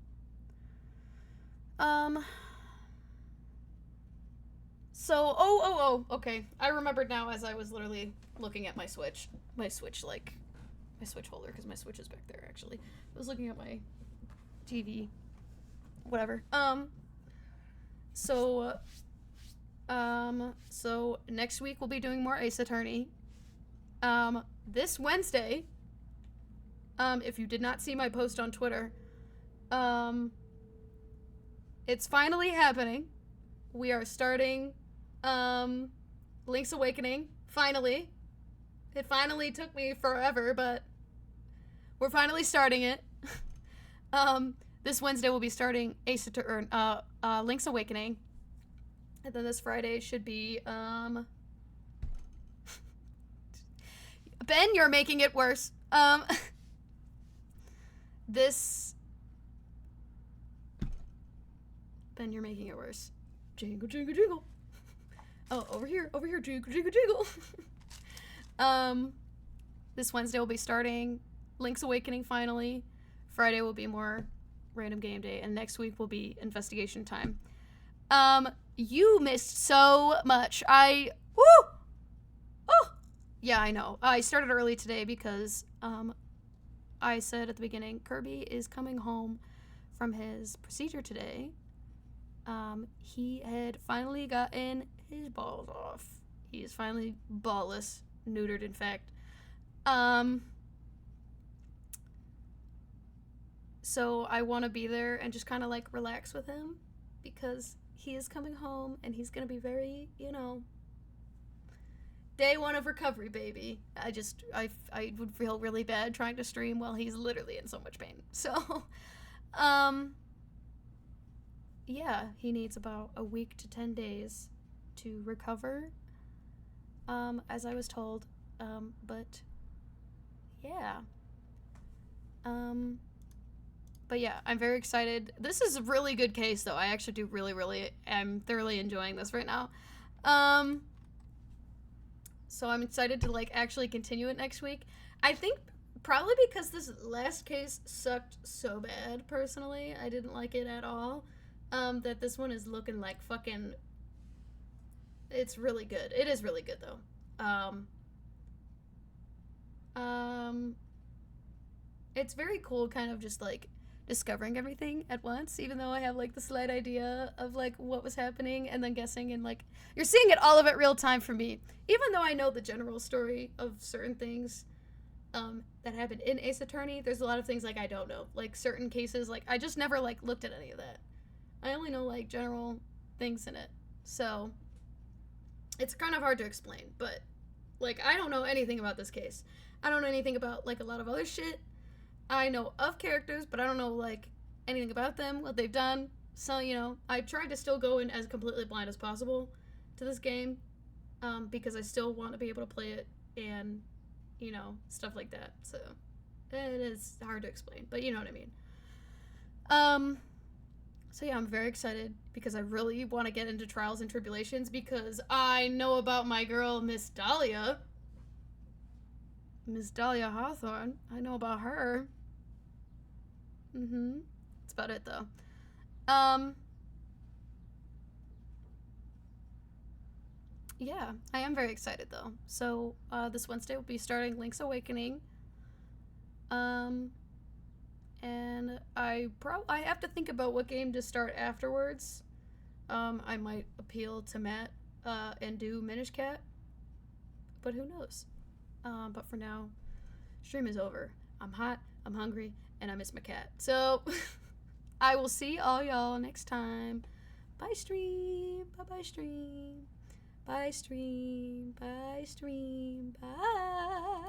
So, okay. I remembered now as I was literally looking at my Switch. My Switch holder, because my Switch is back there, actually. I was looking at my TV. Whatever. So next week we'll be doing more Ace Attorney. This Wednesday, if you did not see my post on Twitter, Um, it's finally happening. We are starting Link's Awakening. Finally. It finally took me forever, but we're finally starting it. This Wednesday we'll be starting Link's Awakening. And then this Friday should be Ben, you're making it worse. This Ben, you're making it worse. Jingle, jingle, jingle. Oh, over here, jingle, jingle, jingle. This Wednesday we'll be starting Link's Awakening finally. Friday will be more random game day, and next week will be investigation time. You missed so much. Yeah, I know. I started early today because, I said at the beginning, Kirby is coming home from his procedure today. He had finally gotten his balls off. He is finally ballless, neutered, in fact. So I want to be there and just kind of like relax with him because he is coming home and he's gonna be very, day one of recovery, baby. I would feel really bad trying to stream while he's literally in so much pain. So, yeah, he needs about a week to 10 days to recover, as I was told. But yeah. But yeah, I'm very excited. This is a really good case, though. I actually do really am thoroughly enjoying this right now. So I'm excited to, like, actually continue it next week. I think probably because this last case sucked so bad, personally. I didn't like it at all. That this one is looking like fucking... It's really good. It is really good, though. It's very cool kind of just, like, discovering everything at once, even though I have, like, the slight idea of, like, what was happening, and then guessing, and, like, you're seeing it all of it real time for me. Even though I know the general story of certain things, that happened in Ace Attorney, there's a lot of things, like, I don't know. Like, certain cases, like, I just never, like, looked at any of that. I only know, like, general things in it. So, it's kind of hard to explain, but, like, I don't know anything about this case. I don't know anything about, like, a lot of other shit. I know of characters, but I don't know, like, anything about them, what they've done. So, I tried to still go in as completely blind as possible to this game, because I still want to be able to play it and, stuff like that. So, it is hard to explain, but you know what I mean. So yeah, I'm very excited because I really want to get into Trials and Tribulations because I know about my girl, Miss Dahlia. Miss Dahlia Hawthorne. I know about her. That's about it, though. Yeah, I am very excited, though. So, this Wednesday we'll be starting Link's Awakening. And I have to think about what game to start afterwards. I might appeal to Matt, and do Minish Cat. But who knows? But for now, stream is over. I'm hot, I'm hungry, and I miss my cat. So, I will see all y'all next time. Bye, stream. Bye-bye, stream. Bye, stream. Bye, stream. Bye.